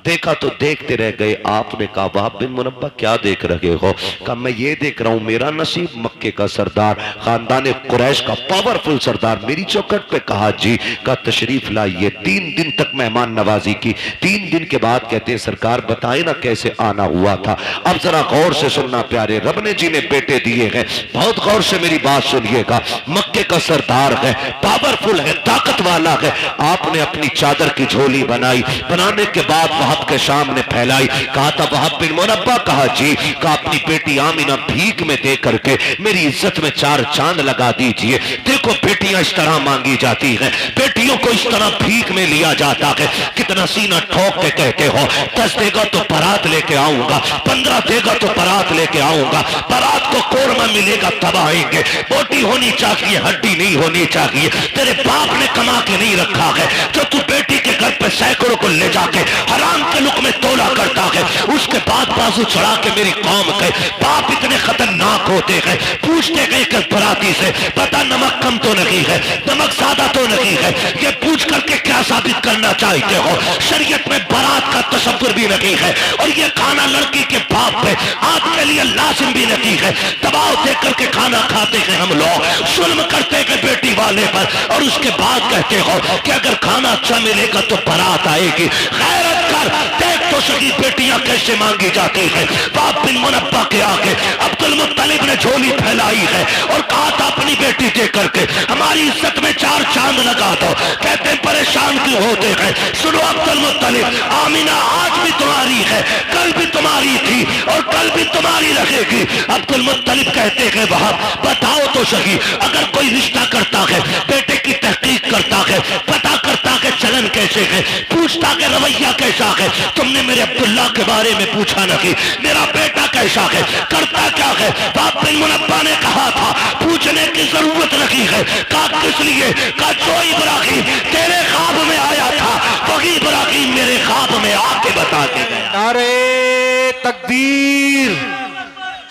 देखा तो देखते रह गए। आपने कहा वहाब बिन मुनब्बा क्या देख रहे हो? कहा मैं ये देख रहा हूं मेरा नसीब मक्के का सरदार, खानदान कुरैश का पावरफुल सरदार मेरी चौखट पे। कहा जी। का तशरीफ लाइए। 3 दिन तक मेहमान नवाजी की। 3 दिन के बाद कहते हैं सरकार बताए ना कैसे आना हुआ था। अब जरा गौर से सुनना प्यारे, रब ने जिन्हें बेटे दिए हैं बहुत गौर से मेरी बात सुनिएगा। मक्के का सरदार है, पावरफुल है, ताकत वाला है। आपने अपनी चादर की झोली बनाई, बनाने के बाद वहाब के सामने फैलाई। कहा था वहाब बिन मुनब्बा। कहा जी। कहा अपनी बेटी आमिना भीख में दे करके मेरी इज्जत में 4 चांद लगा दीजिए। देखो बेटियां इस तरह मांगी जाती हैं, बेटियों को इस तरह भीख में लिया जाता है। कितना सीना ठोक के कहते हो 10 देगा तो बारात लेके आऊंगा, 15 देगा तो बारात लेके आऊंगा। बारात को कोरमा मिलेगा तब आएंगे। बोटी होनी चाहिए, हड्डी नहीं होनी चाहिए। तेरे बाप ने कमा के नहीं रखा है जो तू बेटी के घर पे सैकड़ों को ले जाके हराम के लुक में तोला करता है, उसके बाद बाजू चढ़ा के मेरी कौम के बाप इतने खतरनाक होते हैं, पूछते गए कि बराती से पता नमक कम तो नहीं है, नमक ज्यादा तो नहीं है, ये पूछ करके क्या साबित करना चाहते हो? शरीयत में बारात का तसव्वुर भी नहीं है और ये खाना लड़की के बाप पे आपके लिए लाजिम भी नहीं है। दबाव देकर के खाना खाते हैं हम लोग, जुल्म करते हैं बेटी वाले पर, और उसके बाद कहते हो कि अगर खाना अच्छा मिलेगा तो बारात आएगी। गैरत कर, देख तो सही बेटियां कैसे मांगी जाती हैं। बाप बिन मुनब्बा के आगे अब्दुल मुत्तलिब ने झोली फैलाई है और कहा था अपनी बेटी दे करके हमारी इज्जत में 4 चांद लगा दो। कहते हैं परेशान क्यों होते हैं? सुनो अब्दुल मुत्तलिब, आमीना आज भी तुम्हारी है, कल भी तुम्हारी थी और कल भी तुम्हारी रहेगी। अब्दुल मुत्तलिब कहते हैं वहां बताओ तो सही, अगर कोई रिश्ता करता है, बेटे की तहकीक करता है, पता करता है चलन कैसे है, पूछता है रवैया कैसा है, तुमने मेरे अब्दुल्ला के बारे में पूछा नहीं, मेरा बेटा कैसा है, करता क्या है? बाप बिन मुनब्बा ने कहा था पूछने की जरूरत नहीं है। कहा किस लिए? कहा जो इब्राहिम तेरे ख्वाब में आया था वही इब्राहिम मेरे ख्वाब में आके बता के गया। नारे तकबीर,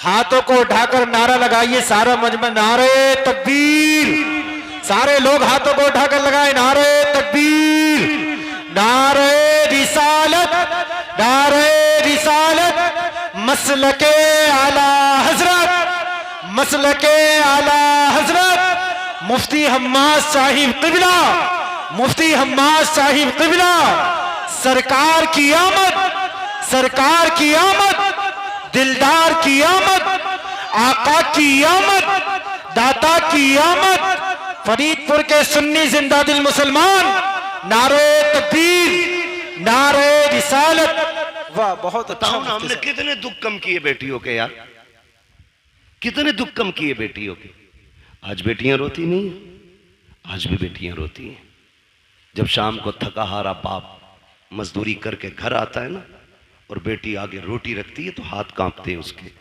हाथों को उठाकर नारा लगाइए सारा मजमा, नारे तकबीर। सारे लोग हाथों को उठाकर लगाए नारे तकबीर, नारे रिसालत, नारे रिसालत। मसलके आला हजरत, मसलके आला हजरत मुफ्ती हम्माद साहिब क़िबला, मुफ्ती हम्माद साहिब क़िबला। सरकार की आमद, सरकार की आमद, दिलदार की आमद, आका की आमद, दाता की आमद। फरीदपुर के सुन्नी जिंदा दिल मुसलमान, नारे तकबीर, नारे रिसालत। वाह, बहुत अच्छा। बताओ ना, हमने कितने दुख कम किए बेटियों के यार, कितने दुख कम किए बेटियों के। आज बेटियां रोती नहीं है, आज भी बेटियां रोती हैं। जब शाम को थका हारा बाप मजदूरी करके घर आता है ना और बेटी आगे रोटी रखती है तो हाथ कांपते हैं उसके,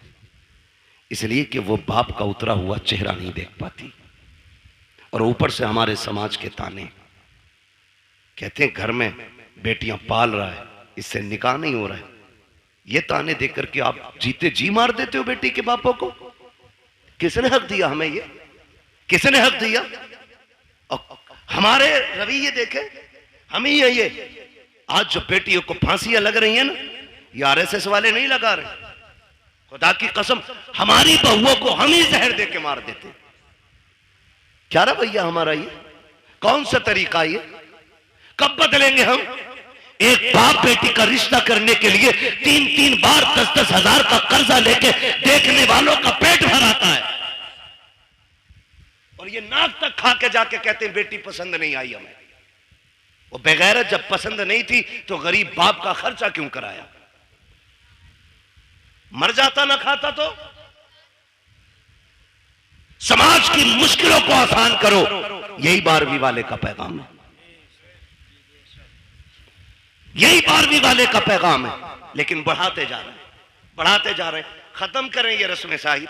इसलिए कि वो बाप का उतरा हुआ चेहरा नहीं देख पाती। और ऊपर से हमारे समाज के ताने, कहते हैं घर में बेटियां पाल रहा है, इससे निकाह नहीं हो रहा है। ये ताने देकर के आप जीते जी मार देते हो बेटी के बापों को। किसने हक दिया हमें? ये किसने हक दिया? और हमारे रवैये देखे हम ही है। ये आज जो बेटियों को फांसियां लग रही हैं ना, ये आरएसएस वाले नहीं लगा रहे, खुदा की कसम हमारी बहुओं को हम ही जहर दे के मार देते। क्या रवैया हमारा? ये कौन सा तरीका? ये कब बदलेंगे हम? एक बाप बेटी का रिश्ता करने के लिए 3-3 बार 10-10 हजार का कर्जा लेके देखने वालों का पेट भराता है, और ये नाक तक खा के जाके कहते हैं बेटी पसंद नहीं आई हमें। वो बेगैरत जब पसंद नहीं थी तो गरीब बाप का खर्चा क्यों कराया? मर जाता ना खाता तो। समाज की मुश्किलों को आसान करो, यही 12वीं वाले का पैगाम है, यही 12वीं वाले का पैगाम है। लेकिन बढ़ाते जा रहे हैं, बढ़ाते जा रहे हैं। खत्म करें ये रस्म साहिब,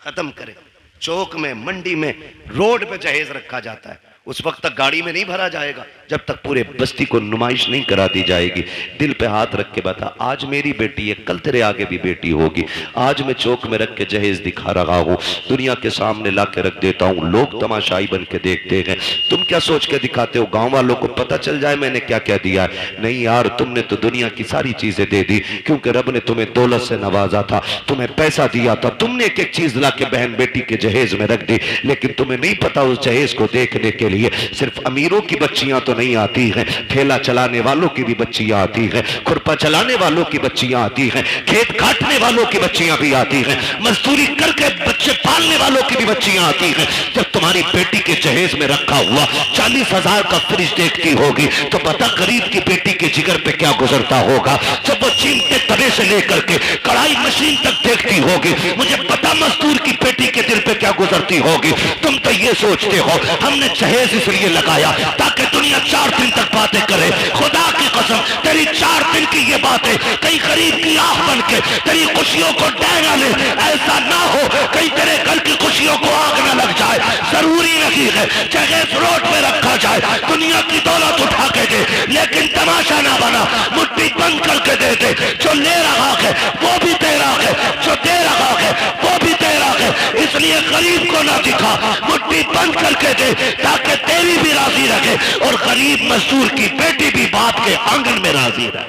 खत्म करें। चौक में, मंडी में, रोड पे जहेज रखा जाता है, उस वक्त तक गाड़ी में नहीं भरा जाएगा जब तक पूरे बस्ती को नुमाइश नहीं करा दी जाएगी। दिल पे हाथ रख के बता, आज मेरी बेटी है, कल तेरे आगे भी बेटी होगी। आज मैं चौक में रख के जहेज दिखा रहा हूँ, दुनिया के सामने ला के रख देता हूँ, लोग तमाशाई बन के देखते हैं। तुम क्या सोच के दिखाते हो? गाँव वालों को पता चल जाए मैंने क्या क्या दिया है? नहीं यार, तुमने तो दुनिया की सारी चीजें दे दी, क्योंकि रब ने तुम्हें दौलत से नवाजा था, तुम्हें पैसा दिया था, तुमने एक एक चीज ला के बहन बेटी के जहेज में रख दी। लेकिन तुम्हें नहीं पता उस जहेज को देखने के लिए सिर्फ अमीरों की बच्चियां तो नहीं आती हैं, ठेला चलाने वालों की भी बच्चियां आती हैं, खुरपा चलाने वालों की बच्चियां आती हैं, खेत काटने वालों की बच्चियां भी आती हैं, मजदूरी करके बच्चे पालने वालों की भी बच्चियां आती हैं। जब तुम्हारी बेटी के जहेज में रखा हुआ 40,000 का फ्रिज देखती होगी तो पता गरीब की बेटी के जिगर पे क्या गुजरता होगा। जब वो चीन के तवे से लेकर के कढ़ाई मशीन तक देखती होगी, मुझे पता मजदूर की बेटी के दिल पे क्या गुजरती होगी। तुम तो ये सोचते हो हमने जहेज इसलिए लगाया ताकि दुनिया 4 दिन तक बातें करे। खुदा की कसम तेरी 4 दिन की ये बातें कहीं गरीब की आंख बन के तेरी खुशियों को डैना ले, ऐसा ना हो कहीं तेरे घर की खुशियों को आग ना लग जाए। जरूरी नहीं है जहेज रोड पे रखा जाए, दुनिया की दौलत उठा के दे, लेकिन तमाशा ना बना, मुट्ठी बंद करके दे दे। जो ले रहा है वो भी तेरा है, जो दे रहा है वो भी तेरा है, इसलिए गरीब को ना दिखा, मुट्ठी बंद करके दे ताकि तेरी भी राजी रखे और गरीब मजदूर की बेटी भी बाप के आंगन में राजी रहे।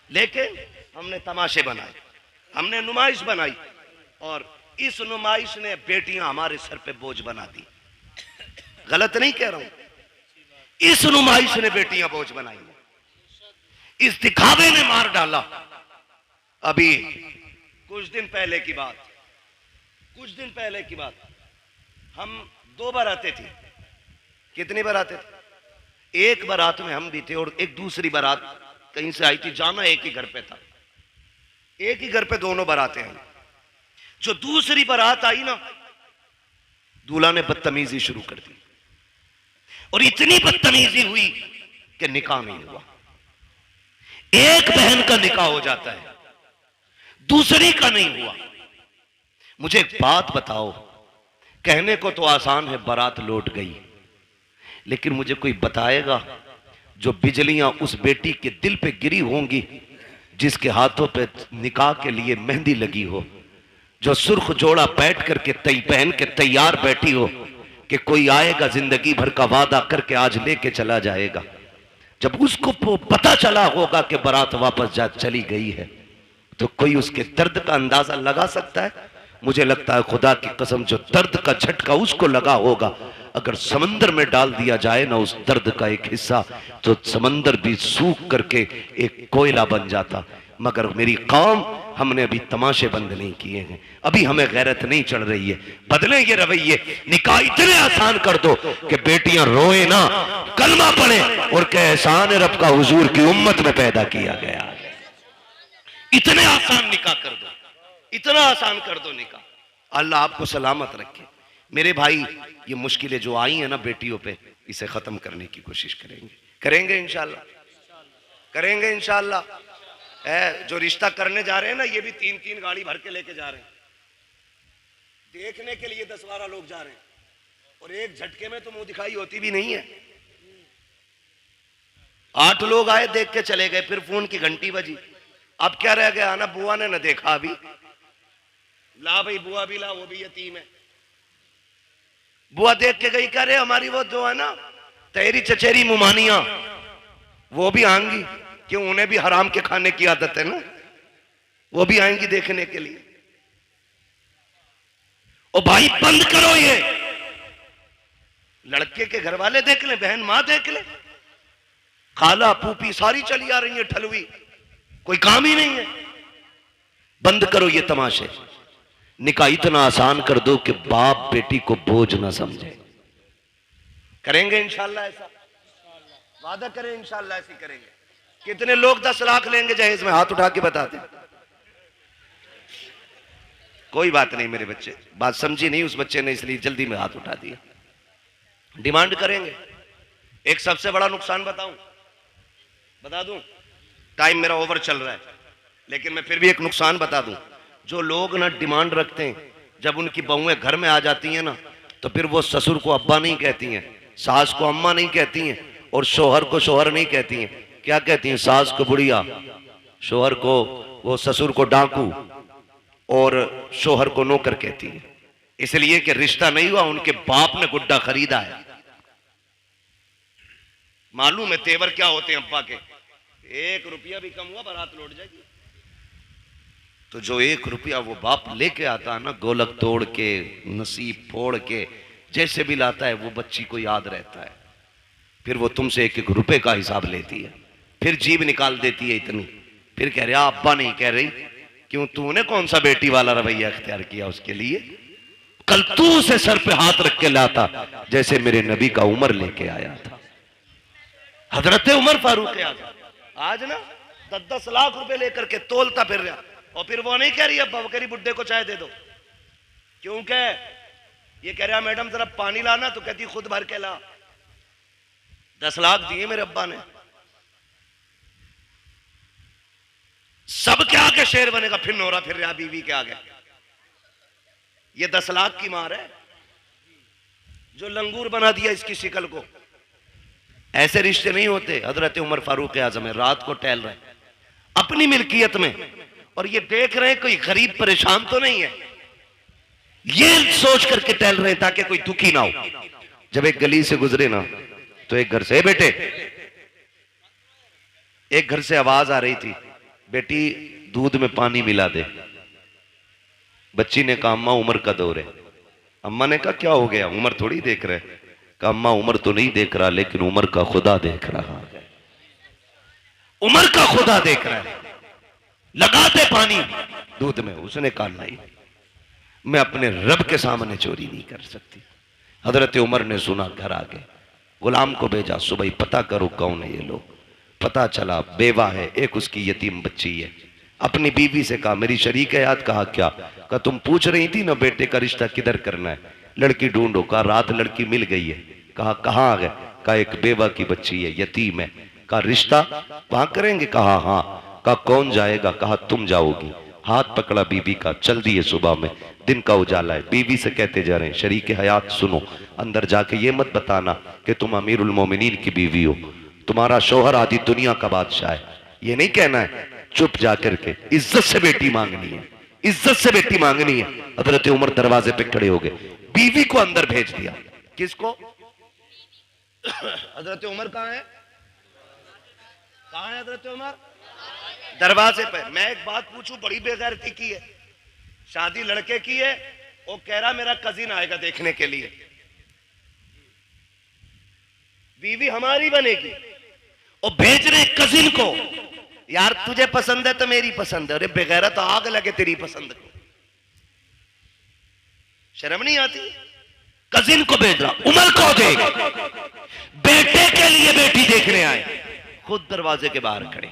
लेकिन हमने तमाशे बनाए, हमने नुमाइश बनाई और इस नुमाइश ने बेटियां हमारे सर पे बोझ बना दी। गलत नहीं कह रहा हूं, इस नुमाइश ने बेटियां बोझ बनाई, इस दिखावे ने मार डाला। अभी कुछ दिन पहले की बात, हम 2 बारातें थी। कितनी बारातें थी? एक बारात में हम भी थे और एक दूसरी बारात कहीं से आई थी, जाना एक ही घर पे था, एक ही घर पे दोनों बारातें आई। जो दूसरी बारात आई ना, दूल्हा ने बदतमीजी शुरू कर दी और इतनी बदतमीजी हुई कि निकाह नहीं हुआ। एक बहन का निकाह हो जाता है, दूसरी का नहीं हुआ। मुझे एक बात बताओ, कहने को तो आसान है बारात लौट गई, लेकिन मुझे कोई बताएगा जो बिजलियां उस बेटी के दिल पे गिरी होंगी जिसके हाथों पे निकाह के लिए मेहंदी लगी हो, जो सुर्ख जोड़ा बैठ करके पहन के तैयार बैठी हो कि कोई आएगा जिंदगी भर का वादा करके आज लेके चला जाएगा। जब उसको पता चला होगा कि बारात वापस चली गई है, तो कोई उसके दर्द का अंदाजा लगा सकता है? मुझे लगता है खुदा की कसम जो दर्द का झटका उसको लगा होगा, अगर समंदर में डाल दिया जाए ना उस दर्द का एक हिस्सा, तो समंदर भी सूख करके एक कोयला बन जाता। मगर मेरी कौम, हमने अभी तमाशे बंद नहीं किए हैं, अभी हमें गैरत नहीं चढ़ रही है। बदले ये रवैये, निकाह इतने आसान कर दो कि बेटियां रोए ना, कलमा पढ़े और कहे एहसान रब का हुजूर की उम्मत में पैदा किया गया। इतने आसान निकाह कर दो, इतना आसान कर दो निकाह। अल्लाह आपको सलामत रखे। मेरे भाई, ये मुश्किलें जो आई हैं ना बेटियों पे, इसे खत्म करने की कोशिश करेंगे इंशाल्लाह, करेंगे इंशाल्लाह। जो रिश्ता करने जा रहे हैं ना, ये भी 3-3 गाड़ी भर के लेके जा रहे हैं, देखने के लिए 10-12 लोग जा रहे हैं और एक झटके में तो मुंह दिखाई होती भी नहीं है। 8 लोग आए, देख के चले गए, फिर फोन की घंटी बजी, अब क्या रह गया ना, बुआ ने ना देखा अभी, ला भाई बुआ भी ला, वो भी यतीम है। बुआ देख के गई, कह रहे हमारी वो जो है ना तेरी चचेरी मुमानिया, वो भी आएंगी, क्यों उन्हें भी हराम के खाने की आदत है ना, वो भी आएंगी देखने के लिए। ओ भाई बंद करो ये, लड़के के घर वाले देख ले, बहन मां देख ले, खाला फूफी सारी चली आ रही है ठलवी, कोई काम ही नहीं है। बंद करो ये तमाशे, निकाह इतना आसान कर दो कि बाप बेटी को बोझ ना समझे। करेंगे इंशाल्लाह ऐसा, वादा करें इंशाल्लाह ऐसे करेंगे। कितने लोग 10 लाख लेंगे जहेज में? हाथ उठा के बताते। कोई बात नहीं मेरे बच्चे, बात समझी नहीं उस बच्चे ने, इसलिए जल्दी में हाथ उठा दिया। डिमांड करेंगे। एक सबसे बड़ा नुकसान बता दूं, टाइम मेरा ओवर चल रहा है, लेकिन मैं फिर भी एक नुकसान बता दूं। जो लोग ना डिमांड रखते हैं, जब उनकी बहुएं घर में आ जाती हैं ना, तो फिर वो ससुर को अब्बा नहीं कहती हैं, सास को अम्मा नहीं कहती हैं और शोहर को शोहर नहीं कहती हैं। क्या कहती हैं? सास को बुढ़िया, शोहर को, वो ससुर को डाकू और शोहर को नौकर कहती है। इसलिए कि रिश्ता नहीं हुआ, उनके बाप ने गुड्डा खरीदा है। मालूम है तेवर क्या होते हैं अब्बा के? 1 रुपया भी कम हुआ बारात लौट जाएगी। तो जो 1 रुपया वो बाप लेके आता है ना, गोलक तोड़ के, नसीब फोड़ के, जैसे भी लाता है, वो बच्ची को याद रहता है। फिर वो तुमसे 1-1 रुपए का हिसाब लेती है, फिर जीभ निकाल देती है इतनी, फिर कह रहे अब्बा नहीं कह रही, क्यों तूने कौन सा बेटी वाला रवैया इख्तियार किया उसके लिए? कल तू उसे सर पे हाथ रख के लाता जैसे मेरे नबी का उमर लेके आया था, हजरत उमर फारूक आजम। आज ना 10-10 लाख रुपए लेकर के तोलता फिर रहा, और फिर वो नहीं कह रही अब्बा, वो कह रही बुड्ढे को चाय दे दो। क्यों कह, ये कह रहा मैडम जरा पानी लाना, तो कहती खुद भर के ला। 10 लाख दिए मेरे अब्बा ने। सब के आगे शेर बनेगा, फिर नोरा फिर रहा बीवी के आगे। ये 10 लाख की मार है जो लंगूर बना दिया इसकी शिकल को। ऐसे रिश्ते नहीं होते। हजरत उमर फारूक आजम है, रात को टहल रहे अपनी मिल्कियत में, और ये देख रहे हैं कोई गरीब परेशान तो नहीं है, ये सोच करके टहल रहे हैं ताकि कोई दुखी ना हो। जब एक गली से गुजरे ना, तो एक घर से, बेटे, एक घर से आवाज आ रही थी, बेटी दूध में पानी मिला दे। बच्ची ने कहा अम्मा उमर का दौर है। अम्मा ने कहा क्या हो गया, उमर थोड़ी देख रहे। कहा अम्मा उमर तो नहीं देख रहा, लेकिन उमर का खुदा देख रहा है। उमर का खुदा देख रहा है, लगा दे पानी दूध में। उसने कहा नहीं, मैं अपने रब के सामने चोरी नहीं कर सकती। हजरत उमर ने सुना, घर आ गए, गुलाम को भेजा, सुबह पता करो कौन है ये लोग। पता चला बेवा है, एक उसकी यतीम बच्ची है। अपनी बीवी से कहा मेरी शरीक हयात। कहा क्या? कहा तुम पूछ रही थी ना बेटे का रिश्ता किधर करना है, लड़की ढूंढो। कहा रात लड़की मिल गई है। कहा कहाँ आ गए? कहा एक बेवा की बच्ची है, यतीम है। कहा रिश्ता वहां करेंगे? कहा हाँ। कहा कौन जाएगा? कहा तुम जाओगी। हाथ पकड़ा बीवी का, चल दिए। सुबह में दिन का उजाला है, बीवी से कहते जा रहे हैं शरीक हयात सुनो, अंदर जाके ये मत बताना कि तुम अमीरुल मोमिनीन की बीवी हो, तुम्हारा शौहर आधी दुनिया का बादशाह है, ये नहीं कहना है। चुप जाकर के इज्जत से बेटी मांगनी है, इज्जत से बेटी मांगनी है। हजरत उमर दरवाजे पे खड़े हो गए, बीवी को अंदर भेज दिया। किसको? हजरत उमर कहाँ है? कहाँ है हजरत उमर? दरवाजे पे। मैं एक बात पूछूं, बड़ी बेगैरती की है, शादी लड़के की है, वो कह रहा मेरा कजिन आएगा देखने के लिए, बीवी हमारी बनेगी, और भेज रहे कजिन को। यार तुझे पसंद है तो मेरी पसंद है, अरे बेगैरत आग लगे तेरी पसंद को, शर्म नहीं आती? कजिन को भेज रहा, उमर को देख, बेटे के लिए बेटी देखने आए, खुद दरवाजे के बाहर खड़े।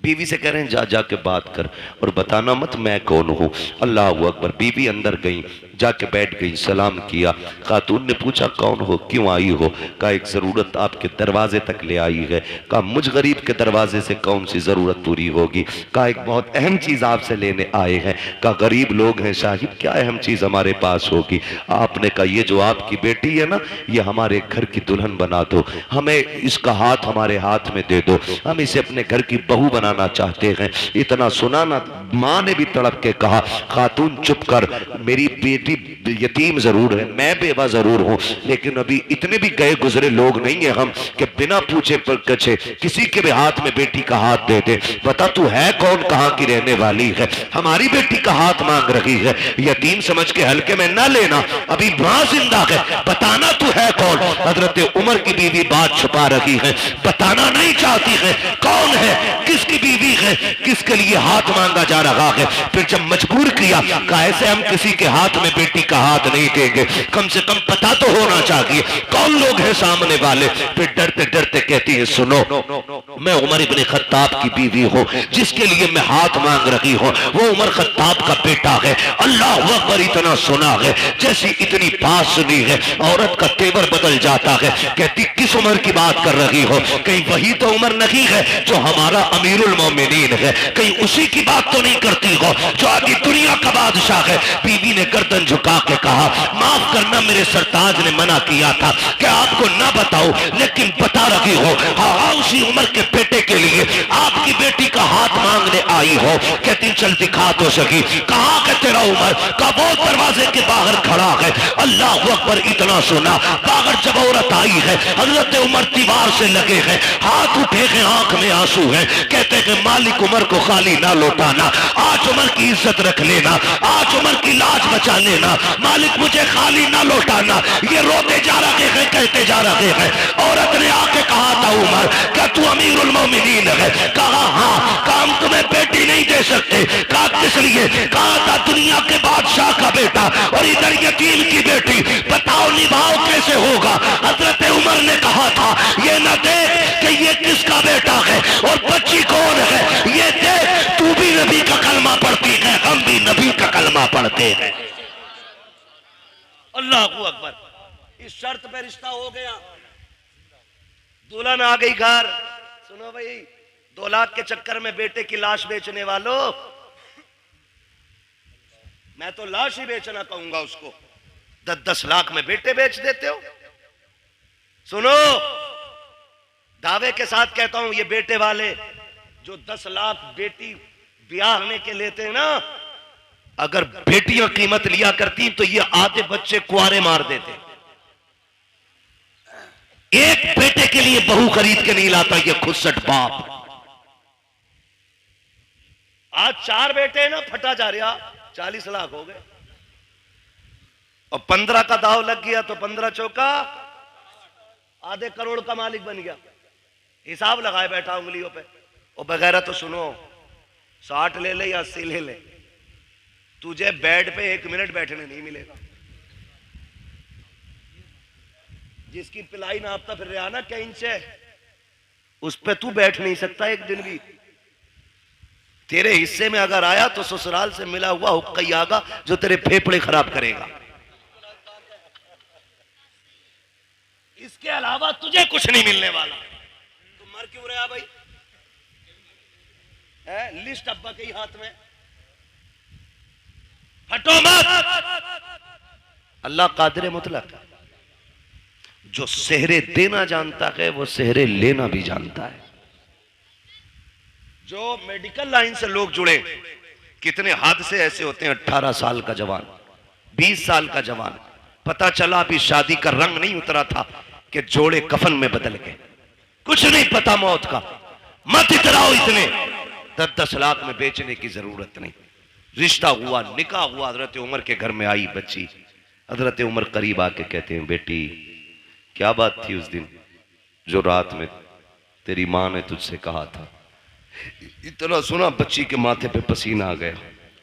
बीवी से कह रहे हैं जा जाके बात कर और बताना मत मैं कौन हूं। अल्लाह अकबर। बीवी अंदर गई, जाके बैठ गई, सलाम किया। खातून ने पूछा कौन हो, क्यों आई हो? कहा एक जरूरत आपके दरवाजे तक ले आई है। कहा मुझ गरीब के दरवाजे से कौन सी जरूरत पूरी होगी? कहा एक बहुत अहम चीज आपसे लेने आए हैं। कहा गरीब लोग हैं साहिब, क्या अहम चीज हमारे पास होगी? आपने कहा ये जो आपकी बेटी है ना, ये हमारे घर की दुल्हन बना दो, हमें इसका हाथ हमारे हाथ में दे दो, हम इसे अपने घर की बहू बनाना चाहते हैं। इतना सुना ना, मां ने भी तड़प के कहा खातून चुप कर, मेरी बेटी यतीम जरूर है, मैं बेवा जरूर हूं, लेकिन अभी इतने भी गए गुजरे लोग नहीं है हम कि बिना पूछे पछे किसी के भी हाथ में बेटी का हाथ दे दे। बता तू है कौन, कहां की रहने वाली है, हमारी बेटी का हाथ मांग रही है। यतीम समझ के हल्के में ना लेना, अभी मां जिंदा है, बताना तू है कौन। हजरत उमर की बीवी बात छुपा रही है, बताना नहीं चाहती है कौन है, किसकी बीवी है, किसके लिए हाथ मांगा जा रहा है। फिर जब मजबूर किया, कहा ऐसे हम किसी के हाथ में बेटी का हाथ नहीं देंगे, कम से कम पता तो होना चाहिए कौन लोग हैं सामने वाले। फिर डरते डरते कहती है सुनो, मैं उमर इब्ने खत्ताब की बीवी हूं, जिसके लिए मैं हाथ मांग रही हूं वो उमर खत्ताब का बेटा है। अल्लाह अकबर। इतना सुना है, जैसी इतनी बात सुनी है औरत का तेवर बदल जाता है। कहती किस उमर की बात कर रही हो? कहीं वही तो उमर नहीं है जो हमारा अमीरुल मोमिनीन है? कहीं उसी की बात तो नहीं करती हो जो आधी दुनिया का बादशाह है? बीवी ने गर्दन झुका के कहा माफ करना, मेरे सरताज ने मना किया था कि आपको ना बताओ, लेकिन बता रही हो। हाँ, उसी उम्र के बेटे के लिए आपकी बेटी का हाथ मांगने आई हो। कहती चल दिखा तो सकी, कहाँ है तेरा उमर? का वो दरवाजे के बाहर खड़ा है। अल्लाह अकबर। इतना सुना, बाहर जब औरत आई है, हजरत उमर दीवार से लगे हैं, हाथ उठे हैं, आंख में आंसू है। कहते हैं मालिक उमर को खाली ना लौटाना, आज उमर की इज्जत रख लेना, आज उमर की लाज बचा लेना, मालिक मुझे खाली ना लौटाना। ये रोते जा रहे हैं, कहते जा रहे हैं। औरत ने आके कहा था उमर क्या तू अमीरुल मोमिनीन है? कहा हाँ। काम तुम्हें बेटी नहीं दे सकते। कहा किस लिए? कहा था दुनिया के बादशाह का बेटा और इधर यतीम की बेटी, बताओ निभाओ कैसे होगा? हजरत उमर ने कहा था ये न देख कि ये किसका बेटा है और बच्ची कौन है, ये देख तू भी नबी का कलमा पढ़ती है, हम भी नबी का कलमा पढ़ते हैं। अल्लाह अकबर। इस शर्त पे रिश्ता हो गया, दुल्हन आ गई घर। सुनो भाई, 2 लाख के चक्कर में बेटे की लाश बेचने वालों, मैं तो लाश ही बेचना कहूंगा उसको। 10-10 लाख में बेटे बेच देते हो। सुनो, दावे के साथ कहता हूं, ये बेटे वाले जो 10 लाख बेटी ब्याहने के लेते हैं ना, अगर बेटियां कीमत लिया करती तो ये आधे बच्चे कुआरे मार देते। एक बेटे के लिए बहू खरीद के नहीं लाता ये खुदसट बाप। आज 4 बेटे हैं ना, फटा जा रहा, 40 लाख हो गए और 15 का दाव लग गया तो 15 चौका आधे करोड़ का मालिक बन गया। हिसाब लगाए बैठा उंगलियों पे। और बगैर तो सुनो, 60 ले ले या 80 ले ले, तुझे बेड पे 1 मिनट बैठने नहीं मिलेगा। जिसकी पिलाई नापता फिर रहा ना कहीं से, उस पे तू बैठ नहीं सकता एक दिन भी। तेरे हिस्से में अगर आया तो ससुराल से मिला हुआ हुक्का ही आगा जो तेरे फेफड़े खराब करेगा। इसके अलावा तुझे कुछ नहीं मिलने वाला। तुम मर क्यों रहा भाई? लिस्ट अब्बा के ही हाथ में, हटो मत। अल्लाह कादिर मुतलक, जो सेहरे देना जानता है वो सेहरे लेना भी जानता है। जो मेडिकल लाइन से लोग जुड़े, कितने हादसे ऐसे होते हैं। 18 साल का जवान, 20 साल का जवान, पता चला अभी शादी का रंग नहीं उतरा था कि जोड़े कफन में बदल गए। कुछ नहीं पता मौत का। मत इतराओ इतने। 10-10 लाख में बेचने की जरूरत नहीं। रिश्ता हुआ, निकाह हुआ, हजरत उमर के घर में आई बच्ची। हजरत उमर करीब आके कहते हैं, बेटी क्या बात थी उस दिन जो रात में तेरी मां ने तुझसे कहा था? इतना सुना बच्ची के माथे पे पसीना आ गया।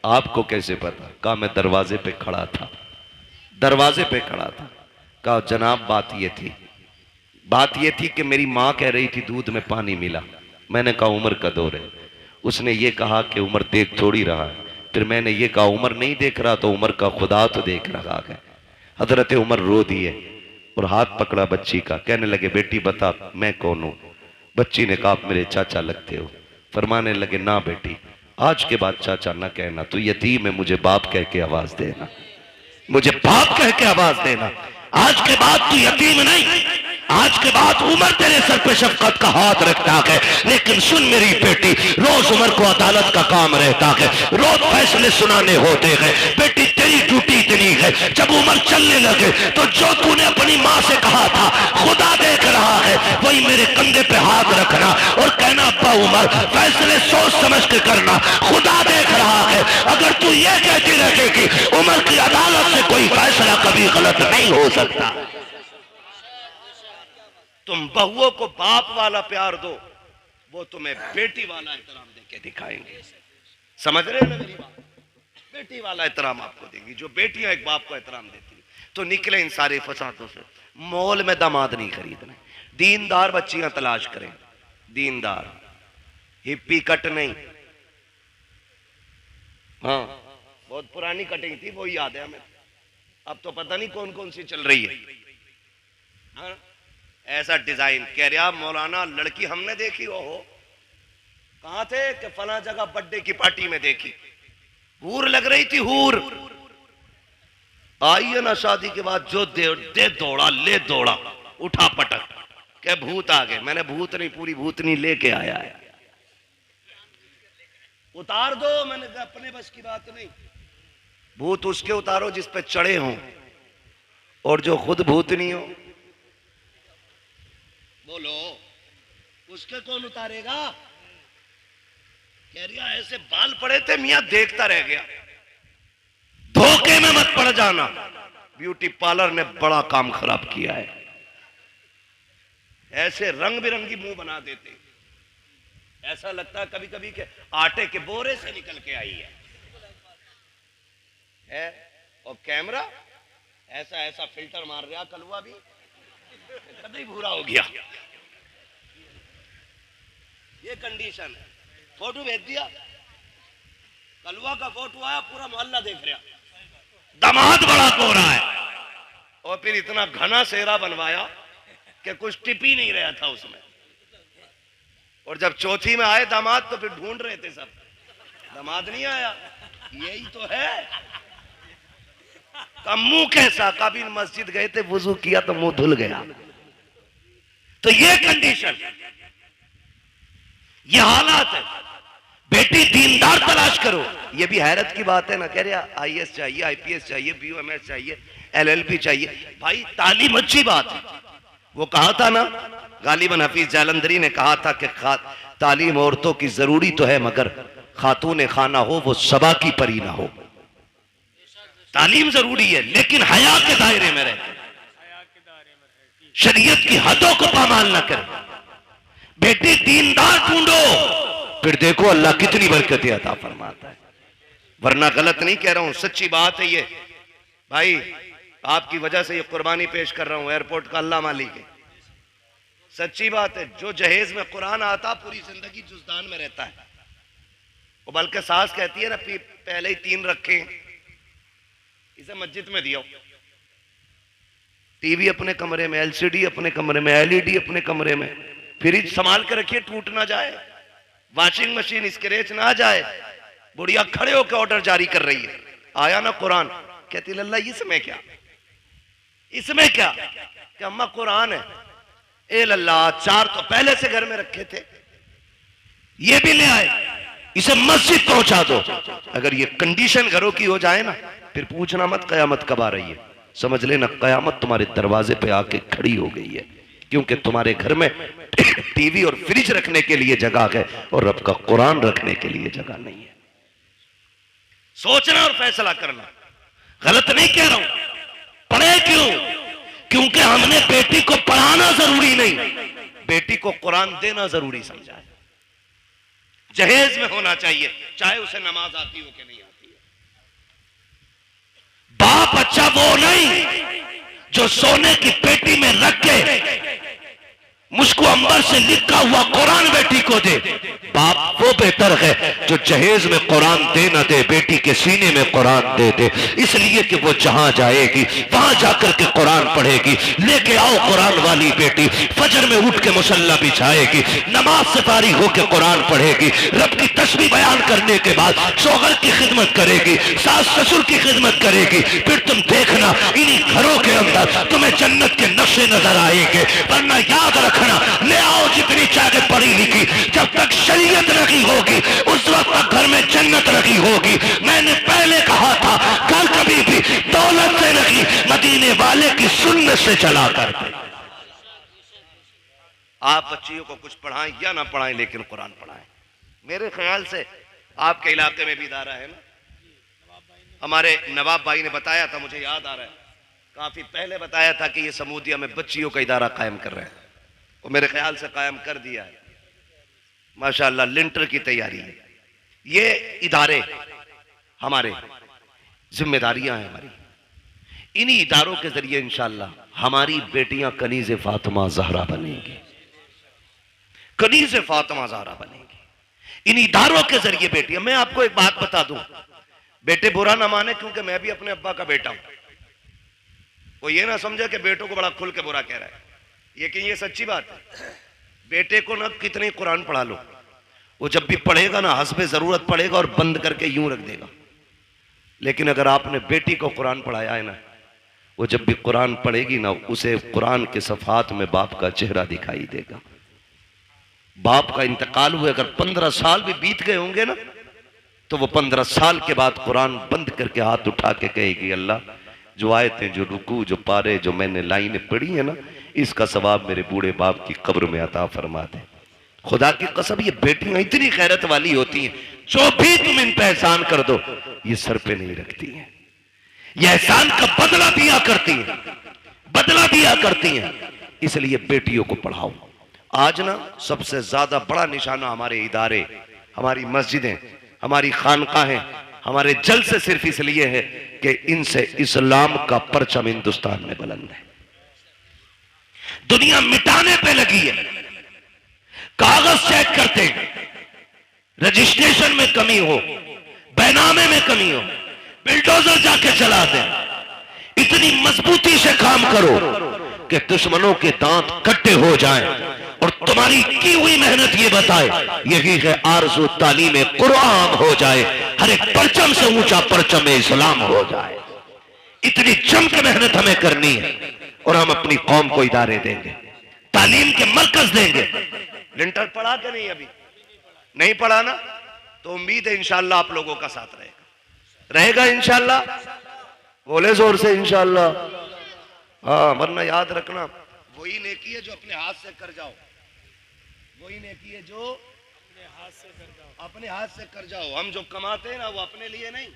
आपको कैसे पता? कहा मैं दरवाजे पे खड़ा था, दरवाजे पे खड़ा था। कहा जनाब बात ये थी कि मेरी मां कह रही थी दूध में पानी मिला। मैंने कहा उमर का दौर है। उसने ये कहा कि उमर देख थोड़ी रहा है। फिर मैंने ये कहा उमर नहीं देख रहा तो उमर का खुदा तो देख रहा है। हजरत उमर रो दिए और हाथ पकड़ा बच्ची का। कहने लगे बेटी बता मैं कौन हूं? बच्ची ने कहा आप मेरे चाचा लगते हो। फरमाने लगे ना बेटी, आज के बाद चाचा ना कहना, तू यतीम है, मुझे बाप कह के आवाज देना, मुझे बाप कह के आवाज देना। आज के बाद तू यतीम नहीं, आज के बाद उमर तेरे सर पे शफकत का हाथ रखता है। लेकिन सुन मेरी बेटी, रोज उमर को अदालत का काम रहता है, रोज फैसले सुनाने होते हैं। बेटी तेरी ड्यूटी इतनी है, जब उमर चलने लगे तो जो तूने अपनी माँ से कहा था खुदा देख रहा है, वही मेरे कंधे पे हाथ रखना और कहना अब्बा उमर फैसले सोच समझ के करना, खुदा देख रहा है। अगर तू ये कहती रहेगी उमर की अदालत से कोई फैसला कभी गलत नहीं हो सकता। तुम बहुओं को बाप वाला प्यार दो, वो तुम्हें बेटी वाला एहतराम देके दिखाएंगे। समझ रहे हो ना मेरी बात? बेटी वाला एहतराम आपको देंगी। जो बेटियां एक बाप को एहतराम देती हैं तो निकले इन सारे फसादों से। मॉल में दामाद नहीं खरीदना, दीनदार बच्चियां तलाश करें, दीनदार, हिप्पी कट नहीं। हाँ, बहुत पुरानी कटिंग थी वो याद है हमें, अब तो पता नहीं कौन कौन सी चल रही है। हाँ? ऐसा डिजाइन कह रहा मौलाना लड़की हमने देखी। ओहो, कहां थे? कि फला जगह बर्थडे की पार्टी में देखी, हूर लग रही थी, हूर। आई है ना शादी के बाद जो दे दौड़ा, ले दौड़ा, उठा पटक के भूत आ गए। मैंने भूत नहीं, पूरी भूतनी लेके आया है। उतार दो, मैंने कहा अपने बस की बात नहीं। भूत उसके उतारो जिस पे चढ़े हों, और जो खुद भूतनी हो। बोलो, उसके कौन उतारेगा? कह रहा ऐसे बाल पड़े थे मियां, देखता रह गया। धोखे में मत पड़ जाना, ब्यूटी पार्लर ने बड़ा काम खराब किया है। ऐसे रंग बिरंगी मुंह बना देते, ऐसा लगता है कभी कभी के आटे के बोरे से निकल के आई है। और कैमरा ऐसा ऐसा फिल्टर मार रहा, कलवा भी कभी भूरा हो गया। ये कंडीशन है। फोटो भेज दिया, कलवा का फोटो आया, पूरा मोहल्ला देख रहा, दामाद बड़ा गोरा है। और फिर इतना घना सेहरा बनवाया कि कुछ टिप ही नहीं रहा था उसमें। और जब चौथी में आए दामाद तो फिर ढूंढ रहे थे सब, दामाद नहीं आया, यही तो है। का मुंह कैसा, कभी मस्जिद गए थे, वुजू किया तो मुंह धुल गया। तो ये कंडीशन, ये हालात है। बेटी दीनदार तलाश करो। ये भी हैरत की बात है ना, कह रहे आईएएस चाहिए, आईपीएस चाहिए, बीयूएमएस चाहिए, एलएलबी चाहिए। भाई तालीम अच्छी बात है। वो कहा था ना, गालिबन हफीज जालंधरी ने कहा था कि तालीम औरतों की जरूरी तो है, मगर खातून खाना हो वो सबा की परी ना हो। तालीम जरूरी है लेकिन हया के दायरे में रहे, शरीयत की हदों को पामाल ना करे। बेटी दीनदार ढूंढो, फिर देखो अल्लाह कितनी बरकतें अता फरमाता है। वरना गलत नहीं कह रहा हूं, सच्ची बात है ये। भाई आपकी वजह से ये कुर्बानी पेश कर रहा हूं, एयरपोर्ट का अल्लाह मालिक है, सच्ची बात है। जो जहेज में कुरान आता पूरी जिंदगी जुजदान में रहता है। वो बल्कि सास कहती है ना, पहले ही 3 रखे, इसे मस्जिद में दिया। टीवी अपने कमरे में, एलसीडी अपने कमरे में, एलईडी अपने कमरे में, फ्रिज संभाल कर रखिए टूट ना जाए, वॉशिंग मशीन स्क्रैच ना जाए। बुढ़िया खड़े होकर ऑर्डर जारी कर रही है, आया ना कुरान, कहती लल्ला इसमें क्या, इसमें क्या, कि अम्मा कुरान है। ए लल्ला 4 तो पहले से घर में रखे थे, ये भी ले आए, इसे मस्जिद पहुंचा दो। अगर ये कंडीशन घरों की हो जाए ना, फिर पूछना मत कयामत कब आ रही है। समझ लेना कयामत तुम्हारे दरवाजे पे आके खड़ी हो गई है, क्योंकि तुम्हारे घर में टीवी और फ्रिज रखने के लिए जगह है और रब का कुरान रखने के लिए जगह नहीं है। सोचना और फैसला करना। गलत नहीं कह रहा हूं। पढ़े क्यों? क्योंकि हमने बेटी को पढ़ाना जरूरी नहीं, बेटी को कुरान देना जरूरी समझा है। जहेज में होना चाहिए, चाहे उसे नमाज आती हो कि नहीं आती है। बाप अच्छा वो नहीं जो सोने की पेटी में रख के मुझको अंबर से लिखा हुआ कुरान बेटी को दे। बाप वो बेहतर है जो जहेज में कुरान दे ना दे, बेटी के सीने में कुरान दे दे, इसलिए कि वो जहां जाएगी वहां जाकर के कुरान पढ़ेगी। लेके आओ कुरान वाली बेटी, फजर में उठ के मुसल्ला बिछाएगी, नमाज से फारिग होकर कुरान पढ़ेगी, रब की तस्बीह बयान करने के बाद शौहर की खिदमत करेगी, सास ससुर की खिदमत करेगी। फिर तुम देखना इन्हीं घरों के अंदर तुम्हें जन्नत के नक्शे नजर आएंगे। वरना याद रखना, ले आओ जितनी चाहे पढ़ी लिखी, जब तक शरीयत रखी होगी उस वक्त तक घर में जन्नत रखी होगी। मैंने पहले कहा था, घर कभी भी दौलत से रखी, मदीने वाले की सुन्नत से चला करते। आप बच्चियों को कुछ पढ़ाएं या ना पढ़ाएं, लेकिन कुरान पढ़ाएं। मेरे ख्याल से आपके इलाके में भी इदारा है ना, हमारे नवाब भाई ने बताया था, मुझे याद आ रहा है, काफी पहले बताया था कि ये समूदिया में बच्चियों का इदारा कायम कर रहे हैं। वो मेरे ख्याल से कायम कर दिया है, माशाअल्लाह। लिंटर की तैयारी है। ये इदारे हमारे जिम्मेदारियां हैं हमारी। इन्हीं इदारों के जरिए इंशाअल्लाह हमारी बेटियां कनीज़े फातिमा ज़हरा बनेंगी, कनीज़े फातिमा ज़हरा बनेंगी। इन इदारों के जरिए बेटियां, मैं आपको एक बात बता दूं, बेटे बुरा ना माने, क्योंकि मैं भी अपने अब्बा का बेटा हूं। वो ये ना समझे कि बेटों को बड़ा खुल के बुरा कह रहा है, लेकिन ये सच्ची बात है। बेटे को ना कितने कुरान पढ़ा लो, वो जब भी पढ़ेगा ना हस्बे जरूरत पढ़ेगा और बंद करके यूं रख देगा। लेकिन अगर आपने बेटी को कुरान पढ़ाया है ना, वो जब भी कुरान पढ़ेगी ना, उसे कुरान के सफात में बाप का चेहरा दिखाई देगा। बाप का इंतकाल हुए अगर 15 साल भी बीत गए होंगे ना, तो वो 15 साल के बाद कुरान बंद करके हाथ उठा के कहेगी, अल्लाह जो आयतें, जो रुकू, जो पारे, जो मैंने लाइनें पढ़ी है ना, इसका सवाब मेरे बूढ़े बाप की कब्र में अता फरमा दे। खुदा की कसम, ये बेटियां इतनी खैरत वाली होती हैं, जो भी तुम इन पे एहसान कर दो ये सर पे नहीं रखती हैं, ये एहसान का बदला दिया करती हैं, बदला दिया करती हैं। इसलिए बेटियों को पढ़ाओ। आज ना सबसे ज्यादा बड़ा निशाना हमारे इदारे, हमारी मस्जिदें, हमारी खानकाहें, हमारे जलसे सिर्फ इसलिए है कि इनसे इस्लाम का परचम हिंदुस्तान में बुलंद है। दुनिया मिटाने पे लगी है, कागज चेक करते हैं, रजिस्ट्रेशन में कमी हो, बैनामे में कमी हो, बिल्डोजर जाके चला दें। इतनी मजबूती से काम करो कि दुश्मनों के दांत कट्टे हो जाएं और तुम्हारी की हुई मेहनत ये बताए यही है आरज़ू तालीम कुरान हो जाए, हर एक परचम से ऊंचा परचम इस्लाम हो जाए। इतनी जम के मेहनत हमें करनी है और हम अपनी कौम को इदारे देंगे, तालीम के मरकज देंगे। लिंटर पढ़ा के नहीं, अभी नहीं पढ़ा ना, तो उम्मीद है इंशाअल्लाह आप लोगों का साथ रहेगा इंशाअल्लाह। बोले जोर से इंशाअल्लाह। हाँ, वरना याद रखना वही नेकी है जो अपने हाथ से कर जाओ, वही नेकी है जो अपने हाथ से कर जाओ। हम जो कमाते हैं ना वो अपने लिए नहीं,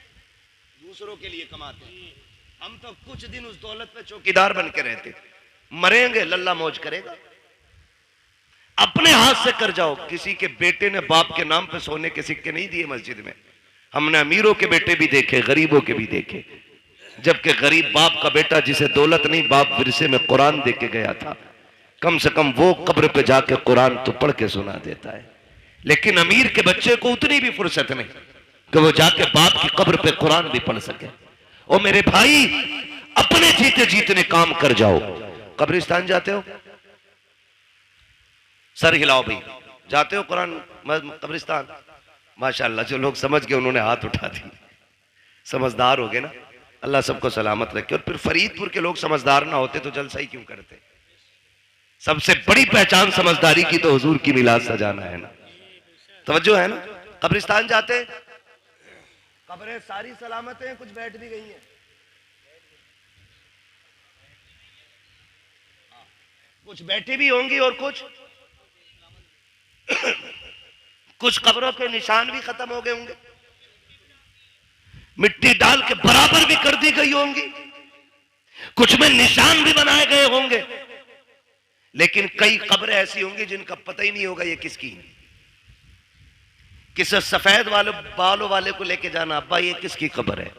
दूसरों के लिए कमाते हैं। हम तो कुछ दिन उस दौलत पे चौकीदार बन के रहते, मरेंगे लल्ला मौज करेगा। अपने हाथ से कर जाओ। किसी के बेटे ने बाप के नाम पे सोने के सिक्के नहीं दिए मस्जिद में। हमने अमीरों के बेटे भी देखे, गरीबों के भी देखे, जबकि गरीब बाप का बेटा जिसे दौलत नहीं, बाप विरसे में कुरान दे के गया था, कम से कम वो कब्र पे जाके कुरान तो पढ़ के सुना देता है। लेकिन अमीर के बच्चे को उतनी भी फुर्सत नहीं कि वो जाके बाप की कब्र पे कुरान भी पढ़ सके। ओ मेरे भाई, अपने जीते जीतने काम कर जाओ। कब्रिस्तान जाते हो? सर हिलाओ भाई, जाते हो कुरान कब्रिस्तान? माशाल्लाह, जो लोग समझ गए उन्होंने हाथ उठा दी, समझदार हो गए ना। अल्लाह सबको सलामत रखे। और फिर फरीदपुर के लोग समझदार ना होते तो जलसा ही क्यों करते? सबसे बड़ी पहचान समझदारी की तो हुजूर की मिलाद सजाना है ना। तवज्जो है ना? कब्रिस्तान जाते, कब्रें सारी सलामत हैं, कुछ बैठ भी गई हैं। कुछ बैठी भी होंगी और कुछ कब्रों के निशान भी खत्म हो गए होंगे, मिट्टी डाल के बराबर भी कर दी गई होंगी, कुछ में निशान भी बनाए गए होंगे। लेकिन कई कब्रें ऐसी होंगी जिनका पता ही नहीं होगा ये किसकी। किसी सफेद बालों वाले को लेके जाना, अब्बा ये किसकी कब्र है?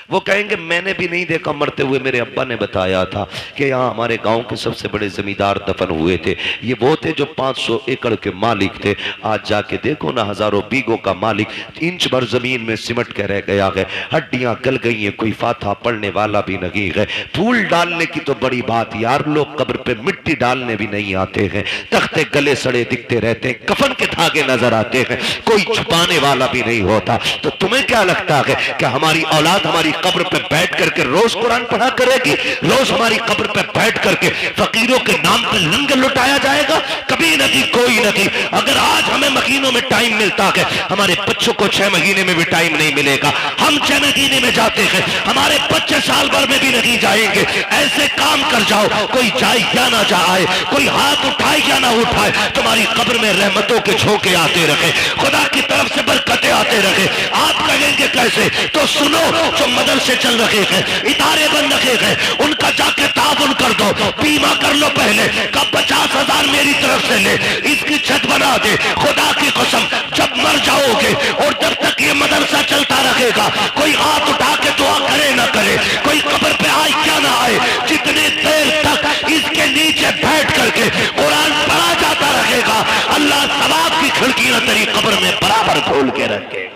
वो कहेंगे मैंने भी नहीं देखा मरते हुए, मेरे अब्बा ने बताया था कि यहाँ हमारे गांव के सबसे बड़े जमींदार दफन हुए थे। ये वो थे जो 500 एकड़ के मालिक थे। आज जाके देखो ना, हजारों बीघों का मालिक इंच भर जमीन में सिमट के रह गया है, हड्डियां गल गई हैं, कोई फाथा पड़ने वाला भी नहीं है। फूल डालने की तो बड़ी बात यार, लोग कब्र पे मिट्टी डालने भी नहीं आते हैं, तख्ते गले सड़े दिखते रहते हैं, कफन के धागे नजर आते हैं, कोई छुपाने वाला भी नहीं होता। तो तुम्हें क्या लगता है कि हमारी औलाद हमारी कब्र पे बैठ करके रोज कुरान पढ़ा करेगी? रोज हमारी कब्र पे बैठ करके फकीरों के नाम पे लंगर लुटाया जाएगा? कभी नहीं, कोई नहीं। अगर आज हमें महीनों में टाइम मिलता है, हमारे बच्चों को 6 महीने में भी टाइम नहीं मिलेगा। हम 6 महीने में जाते हैं, हमारे बच्चे साल भर में भी नहीं जाएंगे। ऐसे काम कर जाओ, कोई जाए या ना जाए, कोई हाथ उठाए या ना उठाए, तुम्हारी कब्र में रहमतों के झोंके आते रहे, खुदा की तरफ से बरकतें आते रहे। आप कहेंगे कैसे? तो सुनो, जो मदरसे चल रहे हैं, इदारे बन रहे हैं, उनका जाके ताउन कर दो, बीमा कर लो पहले का 50,000 मेरी तरफ से ले, इसकी छत बना दे। खुदा की कसम, जब मर जाओगे और जब तक ये मदरसा चलता रहेगा, कोई हाथ उठा के दुआ करे ना करे, कोई कब्र पे आए क्या ना आए, जितनी देर तक इसके नीचे बैठ करके कुरान पढ़ा जाता रहेगा, अल्लाह सवाब की खिड़कियां तेरी कब्र में बराबर खोल के रखेगा।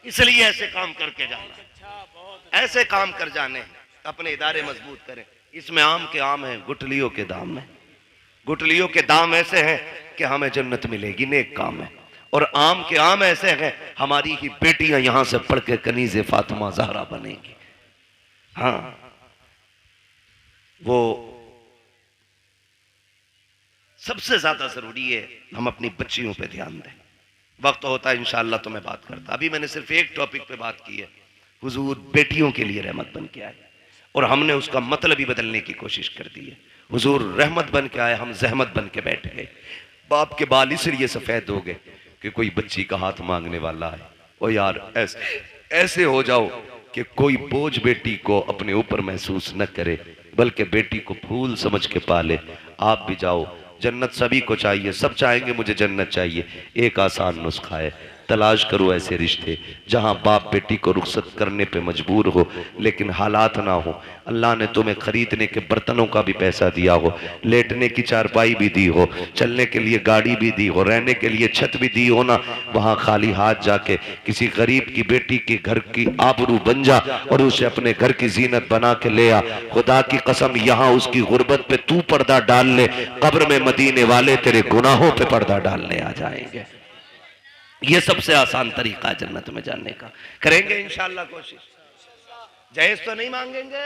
इसलिए ऐसे काम करके जाना, ऐसे काम कर जाने, अपने इदारे मजबूत करें। इसमें आम के आम हैं, गुठलियों के दाम है। गुठलियों के दाम ऐसे हैं कि हमें जन्नत मिलेगी, नेक काम है। और आम के आम ऐसे हैं, हमारी ही बेटियां यहां से पढ़ के कनीज़े फातिमा ज़हरा बनेगी। हाँ, वो सबसे ज्यादा जरूरी है हम अपनी बच्चियों पे ध्यान दें। वक्त होता है इंशाअल्लाह तो मैं बात करता, अभी मैंने सिर्फ एक टॉपिक पे बात की है। हुजूर बेटियों के लिए रहमत बन के आए और हमने उसका मतलब ही बदलने की कोशिश कर दी है। हुजूर रहमत बन के आए, हम जहमत बन के बैठ गए। बाप के बाल इसलिए सफेद हो गए कि कोई बच्ची का हाथ मांगने वाला है। ओ यार, ऐसे हो जाओ कि कोई बोझ बेटी को अपने ऊपर महसूस न करे। बल्कि बेटी को फूल समझ के पाले। आप भी जाओ, जन्नत सभी को चाहिए, सब चाहेंगे मुझे जन्नत चाहिए। एक आसान नुस्खा है, तलाश करो ऐसे रिश्ते जहां बाप बेटी को रुखसत करने पे मजबूर हो लेकिन हालात ना हो। अल्लाह ने तुम्हें खरीदने के बर्तनों का भी पैसा दिया हो, लेटने की चारपाई भी दी हो, चलने के लिए गाड़ी भी दी हो, रहने के लिए छत भी दी हो ना, वहां खाली हाथ जाके किसी गरीब की बेटी के घर की आबरू बन जा और उसे अपने घर की जीनत बना के ले आ। खुदा की कसम, यहाँ उसकी गुर्बत पे तू पर्दा डाल ले, कब्र में मदीने वाले तेरे गुनाहों पे पर्दा डालने आ जाएंगे। ये सबसे आसान तरीका है जन्नत में जाने का। करेंगे इंशाअल्लाह कोशिश। जहेज तो नहीं मांगेंगे,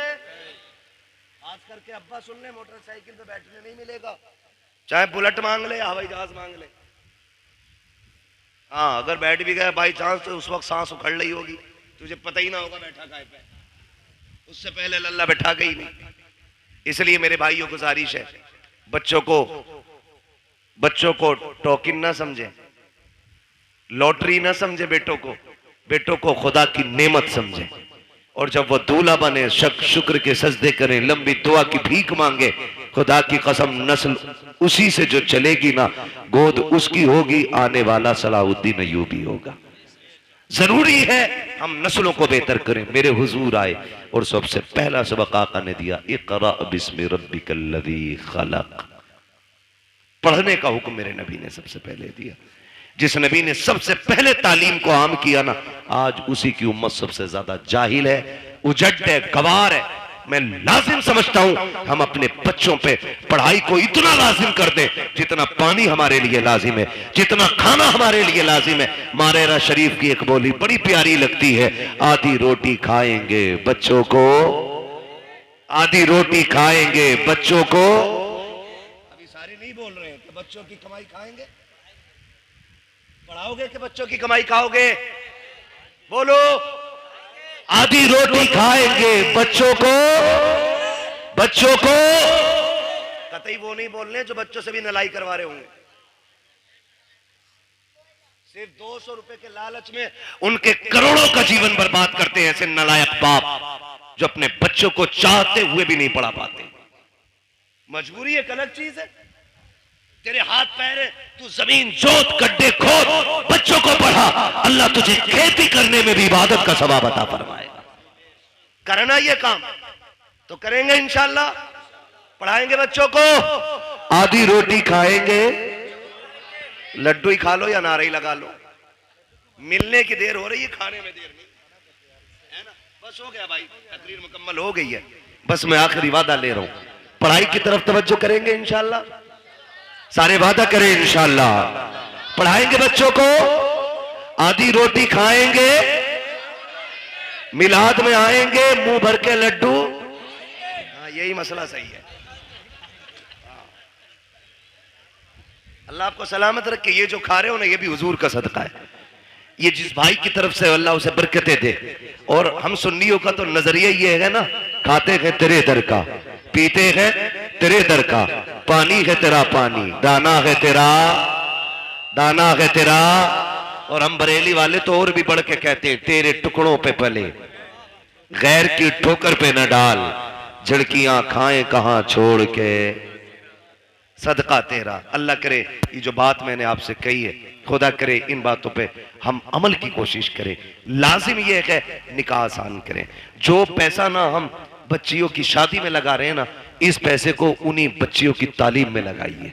खास करके अब्बा सुन ले, मोटरसाइकिल पे बैठने नहीं मिलेगा, चाहे बुलेट मांग ले हवाई जहाज मांग ले। हाँ, अगर बैठ भी गया बाई चांस तो उस वक्त सांस उखड़ रही होगी, तुझे पता ही ना होगा बैठा काय पे, उससे पहले लल्ला बैठा गई नहीं। इसलिए मेरे भाइयों गुजारिश है, बच्चों को टोकन ना समझे, लॉटरी ना समझे, बेटों को खुदा की नेमत समझे। और जब वो दूल्हा बने शुक्र के सजदे करें, लंबी दुआ की भीख मांगे। खुदा की कसम, नस्ल उसी से जो चलेगी ना, गोद उसकी होगी, आने वाला सलाहुद्दीन अय्यूबी होगा। जरूरी है हम नस्लों को बेहतर करें। मेरे हुजूर आए और सबसे पहला सबक आका ने दिया, इक़रा बिस्मि रब्बिकल्लज़ी खलक़। पढ़ने का हुक्म मेरे नबी ने सबसे पहले दिया। जिस नबी ने सबसे पहले तालीम को आम किया ना, आज उसी की उम्मत सबसे ज्यादा जाहिल है, उजट है, गवार है। मैं लाजिम समझता हूं हम अपने बच्चों पे पढ़ाई को इतना लाजिम कर दें जितना पानी हमारे लिए लाजिम है, जितना खाना हमारे लिए लाजिम है। मारेरा शरीफ की एक बोली बड़ी प्यारी लगती है, आधी रोटी खाएंगे बच्चों को, आधी रोटी खाएंगे बच्चों को। अभी सारे नहीं बोल रहे हैं कि बच्चों की कमाई खाएंगे, पढ़ाओगे कि बच्चों की कमाई खाओगे? बोलो, आधी रोटी खाएंगे बच्चों को, कतई वो नहीं बोल रहे जो बच्चों से भी नलाई करवा रहे होंगे। सिर्फ 200 रुपए के लालच में उनके करोड़ों का जीवन बर्बाद करते हैं ऐसे नलायक बाप जो अपने बच्चों को चाहते हुए भी नहीं पढ़ा पाते। मजबूरी एक अलग चीज है, तेरे हाथ पैर है, तू जमीन जोत गड्ढे खोद, बच्चों को पढ़ा, अल्लाह तुझे खेती करने में भी इबादत का सवाब अता फरमाएगा। करना ये काम तो करेंगे इंशाअल्लाह। पढ़ाएंगे बच्चों को, आधी रोटी खाएंगे, लड्डू ही खा लो या नारे ही लगा लो, मिलने की देर हो रही है, खाने में देर नहीं है ना। बस हो गया भाई, तकरीर मुकम्मल हो गई है, बस मैं आखिरी वादा ले रहा हूं, पढ़ाई की तरफ तवज्जो करेंगे इंशाअल्लाह। सारे वादा करें इंशाअल्लाह, पढ़ाएंगे बच्चों को, आधी रोटी खाएंगे, मिलाद में आएंगे, मुंह भर के लड्डू। हाँ, यही मसला सही है। अल्लाह आपको सलामत रखे। ये जो खा रहे हो ना, ये भी हुजूर का सदका है। ये जिस भाई की तरफ से अल्लाह उसे बरकतें दे। और हम सुन्नियों का तो नजरिया ये है ना, खाते हैं तेरे दर का, पीते हैं तेरे दर का, पानी है तेरा पानी, दाना है तेरा। और हम बरेली वाले तो और भी बढ़ के कहते हैं, तेरे टुकड़ों पे पले, गैर की ठोकर पे न डाल, झड़कियां खाएं कहां छोड़ के, सदका तेरा। अल्लाह करे ये जो बात मैंने आपसे कही है, खुदा करे इन बातों पे हम अमल की कोशिश करें। लाजिम ये है निकाह आसान करें। जो पैसा ना हम बच्चियों की शादी में लगा रहे हैं ना, इस पैसे को उन्हीं बच्चियों की तालीम में लगाइए,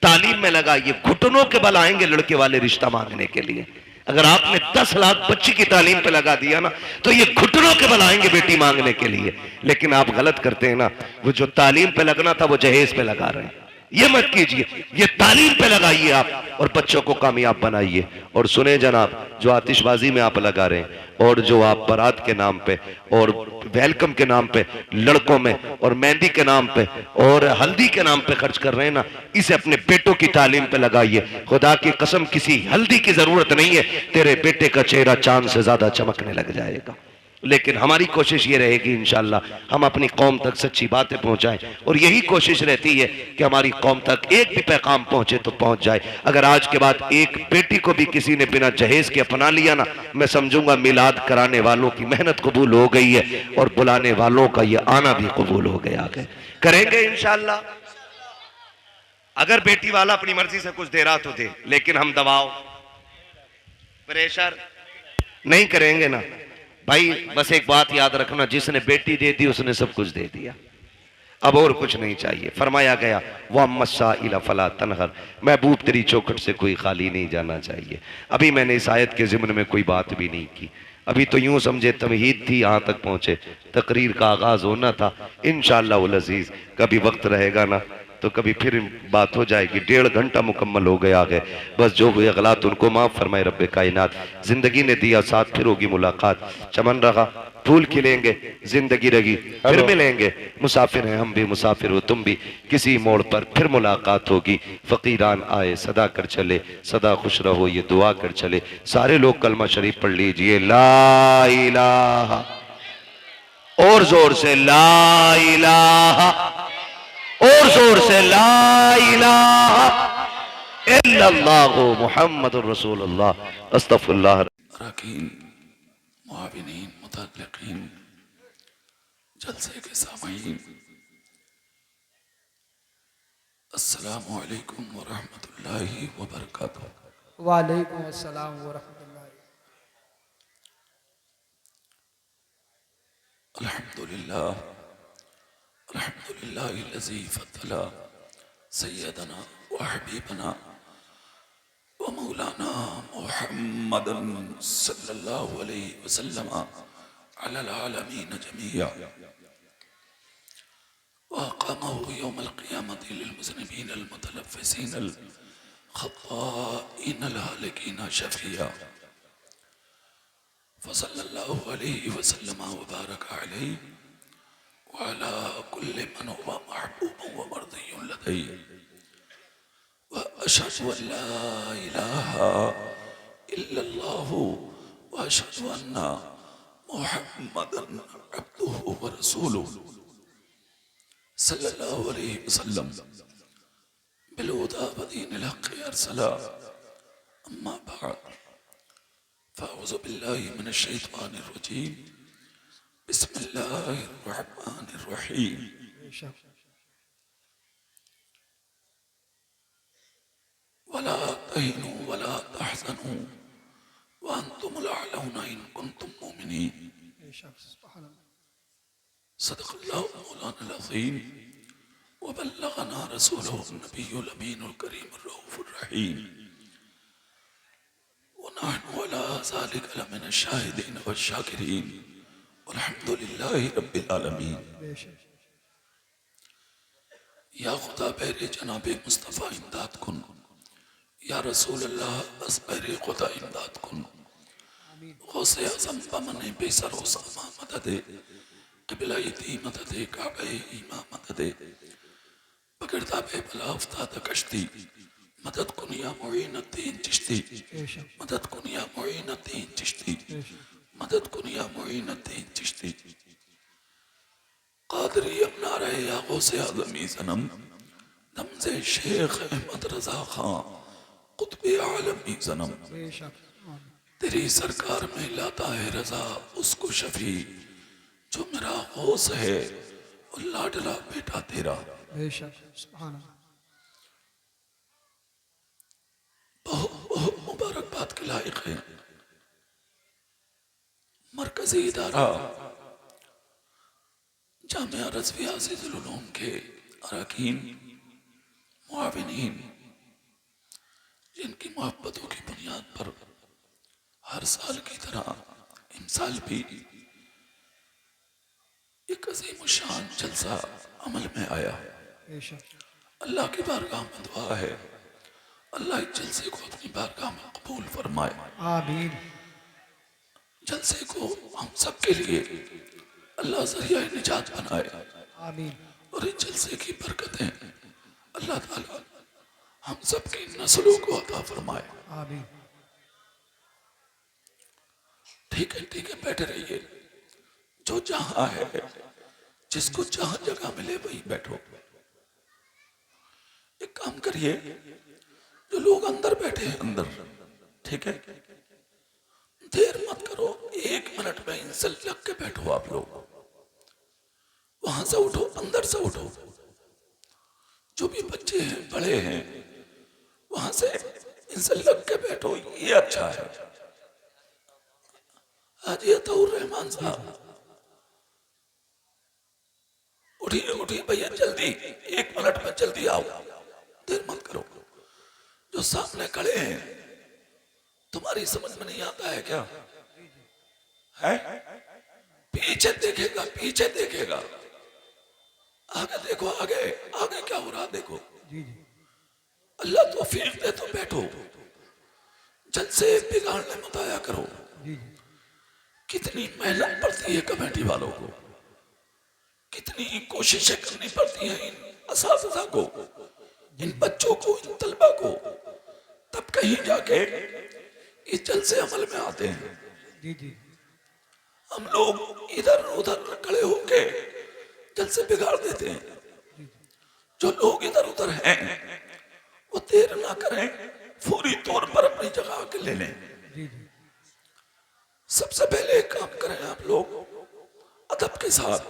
तालीम में लगाइए। घुटनों के बल आएंगे लड़के वाले रिश्ता मांगने के लिए। अगर आपने 10 लाख बच्ची की तालीम पे लगा दिया ना, तो ये घुटनों के बल आएंगे बेटी मांगने के लिए। लेकिन आप गलत करते हैं ना, वो जो तालीम पे लगना था वो जहेज पे लगा रहे हैं। ये मत कीजिए, ये तालीम पे लगाइए आप और बच्चों को कामयाब बनाइए। और सुने जनाब, जो आतिशबाजी में आप लगा रहे हैं और जो आप बारात के नाम पे और वेलकम के नाम पे लड़कों में और मेहंदी के नाम पे और हल्दी के नाम पे खर्च कर रहे हैं ना, इसे अपने बेटों की तालीम पे लगाइए। खुदा की कसम, किसी हल्दी की जरूरत नहीं है, तेरे बेटे का चेहरा चांद से ज्यादा चमकने लग जाएगा। लेकिन हमारी कोशिश ये रहेगी इंशाअल्लाह हम अपनी कौम तक सच्ची बातें पहुंचाएं, और यही कोशिश रहती है कि हमारी कौम तक एक भी पैगाम पहुंचे तो पहुंच जाए। अगर आज के बाद एक बेटी को भी किसी ने बिना जहेज के अपना लिया ना, मैं समझूंगा मिलाद कराने वालों की मेहनत कबूल हो गई है और बुलाने वालों का ये आना भी कबूल हो गया है। करेंगे इंशाअल्लाह। अगर बेटी वाला अपनी मर्जी से कुछ दे रहा तो दे, लेकिन हम दबाव प्रेशर नहीं करेंगे ना भाई। बस एक बात याद रखना, जिसने बेटी दे दी उसने सब कुछ दे दिया, अब और कुछ नहीं चाहिए। फरमाया गया वह मस्सा इला फला तनहर, महबूब तेरी चौखट से कोई खाली नहीं जाना चाहिए। अभी मैंने इस आयत के ज़िम्न में कोई बात भी नहीं की, अभी तो यूं समझे तमहीद थी, यहाँ तक पहुंचे, तकरीर का आगाज होना था। इंशाअल्लाह उल अज़ीज़ कभी वक्त रहेगा ना तो कभी फिर बात हो जाएगी। 1.5 घंटा मुकम्मल हो गया है, बस जो हुए गलत उनको माफ़ फरमाए रब्बे कायनात। जिंदगी ने दिया साथ, फिर होगी मुलाकात। चमन रहा फूल खिलेंगे, जिंदगी रही फिर मिलेंगे। मुसाफिर हैं हम भी, मुसाफिर हो तुम भी, किसी मोड़ पर फिर मुलाकात होगी। फकीरान आए सदा कर चले, सदा खुश रहो ये दुआ कर चले। सारे लोग कलमा शरीफ पढ़ लीजिए, ला इलाहा, और जोर से ला इलाहा, और जोर से ला इलाहा इल्लल्लाहु मुहम्मदुर रसूलुल्लाह अस्तगफिरुल्लाह। अरकान, मुआविनीन, मुतअल्लिकीन, जलसे के सामीन, अस्सलामु अलैकुम व रहमतुल्लाहि व बरकातुहू। वालेकुम अस्सलाम व रहमतुल्लाह। अल्हम्दुलिल्लाह, अल्हम्दुलिल्लाहिल्लज़ी फ़द्दला सय्यदना व हबीबना व मौलाना मुहम्मदन सल्लल्लाहु अलैहि वसल्लम अलल आलमीन जमीआ व अक़ामहु यौमल क़ियामति लिल मुज़निबीन अल मुतलफ़्फ़िसीन अल ख़त्ताईन अल हालिकीन शफ़िया फ़सल्लल्लाहु अलैहि वसल्लम व बारक अलैहि व अला कुल्लि मन हुवा महबूबुन व मर्दियुन लदैहि व अशहदु अन ला इलाहा इल्लल्लाहु व अशहदु अन्ना मुहम्मदन अब्दुहु व रसूलुहु सल्लल्लाहु अलैहि वसल्लम बिल हुदा व दीनिल हक़्क़ि अरसला। अम्मा बअद, फ़अऊज़ु बिल्लाहि मिनश शैतानिर रजीम, बिस्मिल्लाहिर रहमानिर रहीम। वला तहिनु वला तहज़नु व अंतुमुल अअलौना इन कुंतुम मुमिनीन। सदक़ल्लाहु मौलाना अज़ीम व बल्लगना रसूलुहु नबियुल अमीनुल करीमुर रऊफ़ुर रहीम व नहनु अला ज़ालिका लमिनश शाहिदीन वश शाकिरीन अल्हम्दुलिल्लाहि रब्बिल आलमीन। या खुदा बहरे जनाबे मुस्तफ़ा इमदाद कुन, या रसूल अल्लाह असबरे खुदा इमदाद कुन। गौसे आज़म बमने बेसर उसामा मददे, क़िबला यती मददे, काबे ईमा मददे, पकड़ता बे बला अफ्ताद कश्ती, मदद कुन या मुईनुद्दीन चिश्ती, मदद कुन या मुईनुद्दीन चिश्ती, मदद कुन या मुईनुद्दीन चिश्ती। कादरी अपना रहे या गौसे आज़मी सनम, दमज़े शेख अहमद रज़ा खां कुतुब आलमी सनम। तेरी सरकार में लाता है रजा उसको शफी, जो मेरा गौस है और लाडला बेटा तेरा। बहुत बहुत मुबारकबाद के लायक है मरकजी इदारा जामिया रज़विया अज़ीज़ुल उलूम के अरकान, मुआविनीन, जिनकी मोहब्बतों की बुनियाद पर हर साल की तरह इमसाल भी एक अज़ीम शान जलसा अमल में आया। अल्लाह की बारगाह में दुआ है, अल्लाह इस जलसे को अपनी बारगाह में कबूल फरमाए। आमीन। जलसे को हम सब के लिए अल्लाह ज़रिया निजात बनाए। आमीन। और इस जलसे की बरकतें अल्लाह ताला हम सब की नस्लों को अता फरमाए। आमीन। ठीक है बैठे रहिए। जो जहां है, जिसको जहां जगह मिले वहीं बैठो। एक काम करिए, जो लोग अंदर बैठे हैं अंदर, ठीक है, देर मत करो, 1 मिनट में इनसे लग के बैठो। आप लोग वहां से उठो, अंदर से उठो। जो भी बच्चे हैं, बड़े हैं, वहां से इनसे लग के बैठो, ये अच्छा है। हाजी अताउर रहमान साहब, उठिए उठिए भैया, जल्दी, 1 मिनट में जल्दी आओ, देर मत करो। जो सामने खड़े हैं, तुम्हारी समझ में नहीं आता है क्या? है? पीछे देखेगा, पीछे देखेगा, आगे देखो, आगे आगे क्या हो रहा देखो। अल्लाह तौफीक दे तो बैठो, जलसे बिगाड़ने मत आया करो। कितनी मेहनत पड़ती है कमेटी वालों को, कितनी कोशिशें करनी पड़ती हैं इन असातिज़ा को, इन बच्चों को, इन तलबा को, तब कहीं जाके ये जलसे अमल में आते हैं। हम लोग इधर उधर खड़े होके जलसे बिगाड़ देते हैं। जो लोग इधर उधर हैं वो देर ना करें, फौरी तौर पर अपनी जगह आके ले लें। सबसे पहले एक काम करें आप लोग, अदब के साथ,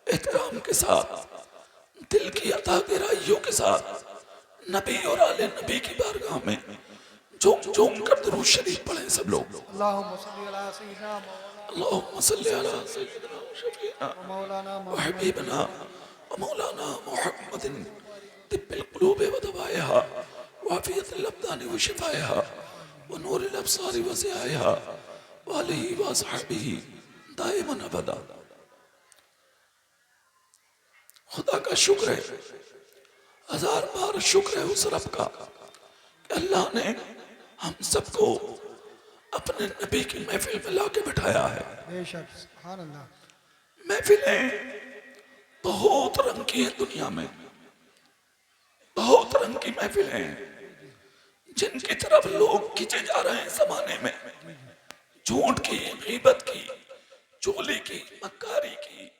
एहतराम के साथ, दिल की अता गहराइयों के साथ नबी और आले नबी की बारगाह में झूम झूम कर दुरूद शरीफ पढ़ें सब लोग। अल्लाहुम्मा सल्ली अला सय्यिदिना व शफीना व हबीबना व मौलाना मुहम्मदिन तिब्बिल क़ुलूब व दवाइहा व आफ़ियतिल अब्दान व शिफ़ाइहा व नूरिल अब्सार व ज़ियाइहा व आलिहि व अस्हाबिही दाइमन अबदा। खुदा का शुक्र है, 1000 बार शुक्र है उस रब का कि अल्लाह ने हम सबको अपने नबी की महफिल में लाके बिठाया है। बेशक, सुभान अल्लाह। महफिलें बहुत रंग की हैं दुनिया में, बहुत रंग की महफिलें हैं जिनकी तरफ लोग खींचे जा रहे हैं जमाने में। झूठ की, गीबत की, चोली की, मक्कारी की,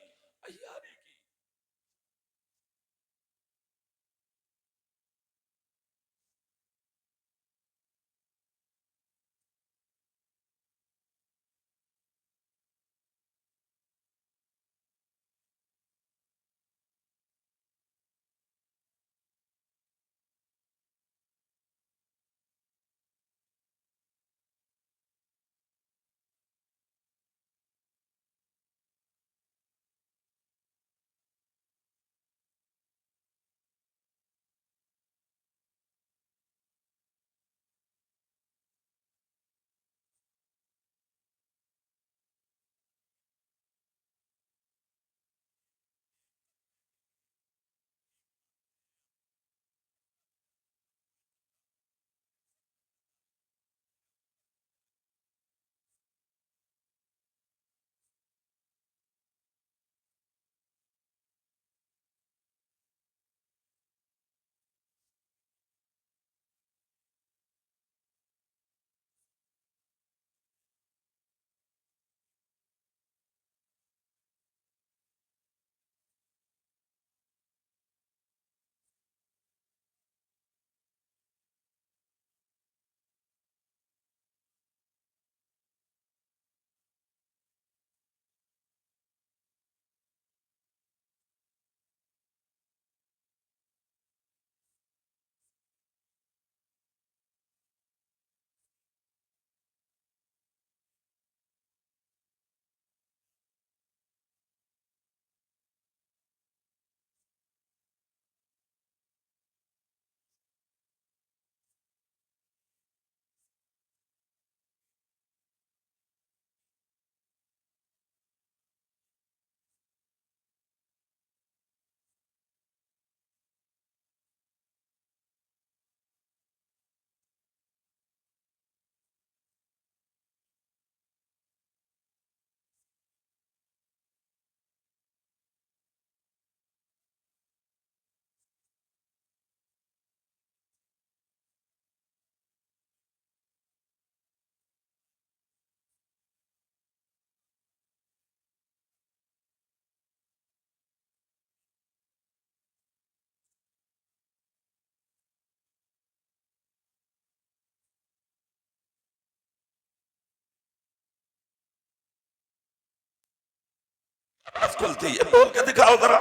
खुलती है? बोल के दिखाओ जरा।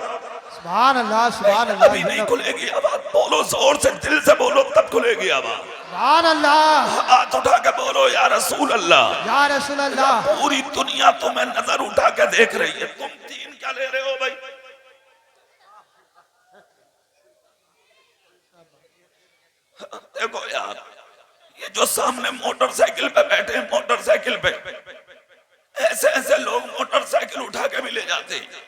सुभान अल्लाह, सुभान अभी नहीं अल्लाह, खुलेगी आवाज, बोलो जोर से, दिल से बोलो, तब खुलेगी आवाज। सुभान अल्लाह, हाथ उठा के बोलो या रसूल अल्लाह। या रसूल अल्लाह। पूरी दुनिया तुम्हें नजर उठा के देख रही है, तुम तीन क्या ले रहे हो भाई? देखो यार, ये जो सामने मोटरसाइकिल पे बैठे हैं, मोटरसाइकिल पे ऐसे ऐसे लोग मोटरसाइकिल उठा के भी ले जाते हैं।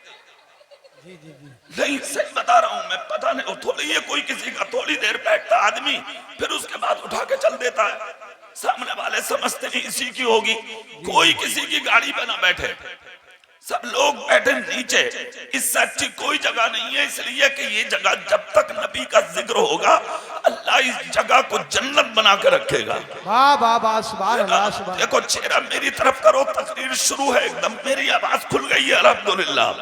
नहीं, सच बता रहा हूं मैं, पता नहीं थोड़ी ये कोई किसी का थोड़ी देर बैठता आदमी, फिर उसके बाद उठा के चल देता है। सामने वाले समझते नहीं इसी की होगी, कोई किसी की गाड़ी पे ना बैठे, सब लोग बैठे नीचे। इससे अच्छी कोई जगह नहीं है, इसलिए कि ये जगह जब तक नबी का जिक्र होगा, अल्लाह इस जगह को जन्नत बना के रखेगा। वाह वाह वाह, सुभान अल्लाह, सुभान। देखो चेहरा मेरी तरफ करो, तकरीर शुरू है एकदम, मेरी आवाज खुल गई है अल्हम्दुलिल्लाह,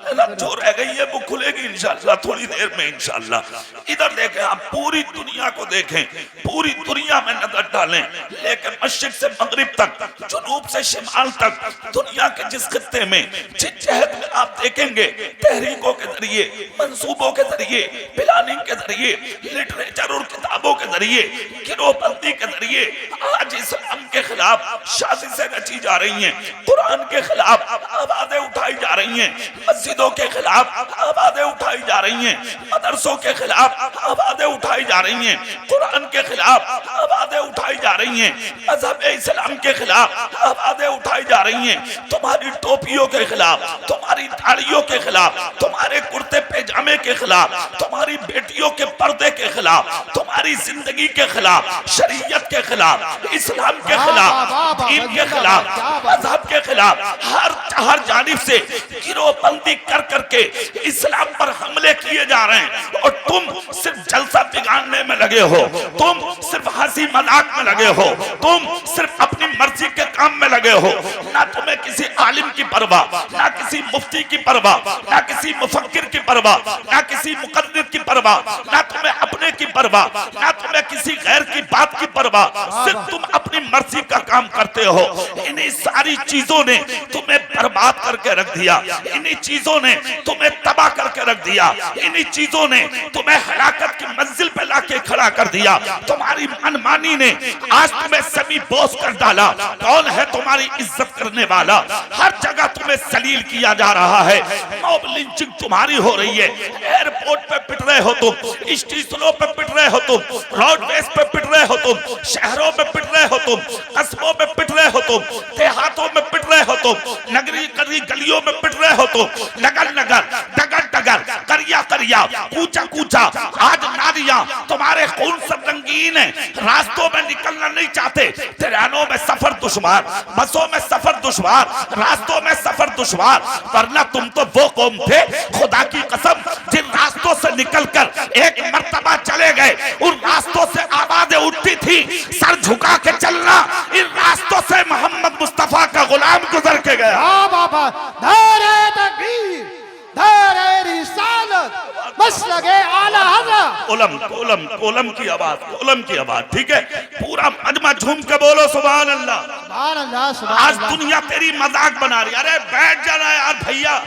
है ना? जो रह गई है वो खुलेगी इंशाअल्लाह थोड़ी देर में इंशाअल्लाह। इधर देखें आप, पूरी दुनिया को देखें, पूरी दुनिया में नजर डालें, लेकिन मशरिक से मगरिब तक, जुनूब से शिमाल तक, दुनिया के जिस खित्ते में, जिस जहत में आप देखेंगे, तहरीकों के जरिए, मंसूबों के जरिए, प्लानिंग के जरिए, लिटरेचर और किताबों के जरिए, गिरोहबंदी के जरिए आज इस्लाम के खिलाफ साजिशें रची जा रही हैं, कुरान के खिलाफ आवाजें उठाई जा रही हैं, मस्जिदों के खिलाफ आवाजें उठाई जा रही हैं, मदरसों के खिलाफ आवाजें उठाई जा रही हैं, कुरान के खिलाफ आवाजें उठाई जा रही हैं, मजहब इस्लाम के खिलाफ आवाजें उठाई जा रही हैं, तुम्हारी टोपियों के खिलाफ, तुम्हारी दाढ़ियों के खिलाफ, तुम्हारे कुर्ते पैजामे के खिलाफ, तुम्हारी बेटियों के पर्दे के खिलाफ, तुम्हारी जिंदगी के खिलाफ, शरीयत के खिलाफ, इस्लाम के खिलाफ, दीन के खिलाफ, मजहब के खिलाफ, हर जानिब से गिरोहबंदी कर करके इस्लाम पर हमले किए जा रहे हैं, और तुम सिर्फ जलसा बिगाड़ने में लगे हो, तुम सिर्फ हंसी मजाक में लगे हो, तुम सिर्फ अपनी मर्जी के काम में लगे हो, ना तुम्हें किसी आलिम की परवाह, ना किसी मुफ्ती की परवाह, ना किसी मुफक्किर की परवाह, ना किसी मुकद्दिर की परवाह, ना तुम्हें अपने की परवाह, ना तुम्हें किसी गैर की बात की परवाह, सिर्फ तुम अपनी मर्जी का काम करते हो। इन्हीं सारी चीजों ने तुम्हें बर्बाद करके रख दिया, इन्हीं चीजों ने तुम्हें तबाह करके रख दिया, इन्हीं चीजों ने तुम्हें हलाकत की मंजिल पे लाके खड़ा कर दिया। तुम्हारी मनमानी ने आज तुम्हें समी बोस कर डाला। कौन है तुम्हारी इज्जत करने वाला? हर जगह तुम्हें सलील किया जा रहा है, मॉब लिंचिंग तुम्हारी हो रही है, एयरपोर्ट पे पिट रहे हो तुम, स्टेशनों पे पिट रहे हो तुम, रोडवेज पे पिट रहे हो तुम, शहरों में पिट रहे हो तुम, कस्बों में पिट रहे हो तुम, देहातों में पिट रहे हो तुम, नगरी करी गलियों में पिट रहे हो तुम, नगर नगर, डगर डगर, करिया करिया, कूचा कूचा। आज नारियां तुम्हारे खून से रंगीन है, रास्तों में निकलना नहीं चाहते, ट्रेनों में सफर दुश्वार, बसों में सफर दुश्वार, रास्तों में सफर दुश्वार, वरना तुम तो वो कौम थे खुदा की कसम जिन रास्तों से निकलकर एक मर्तबा चले गए, उन रास्तों से आवाजें उठती थी, सर झुका के चलना, इन रास्तों से मोहम्मद मुस्तफा का गुलाम गुजर के गया। बाबा, नारे तकबीर, नारे रिसालत, मसलके आला हज़रत। कोलम कोलम कोलम की आवाज, कोलम की आवाज, ठीक है? पूरा मजमा झूम के बोलो सुभान अल्लाह। सुभान अल्लाह, सुभान आज अल्लाह। दुनिया तेरी मजाक बना रही है। अरे बैठ जाना यार भैया,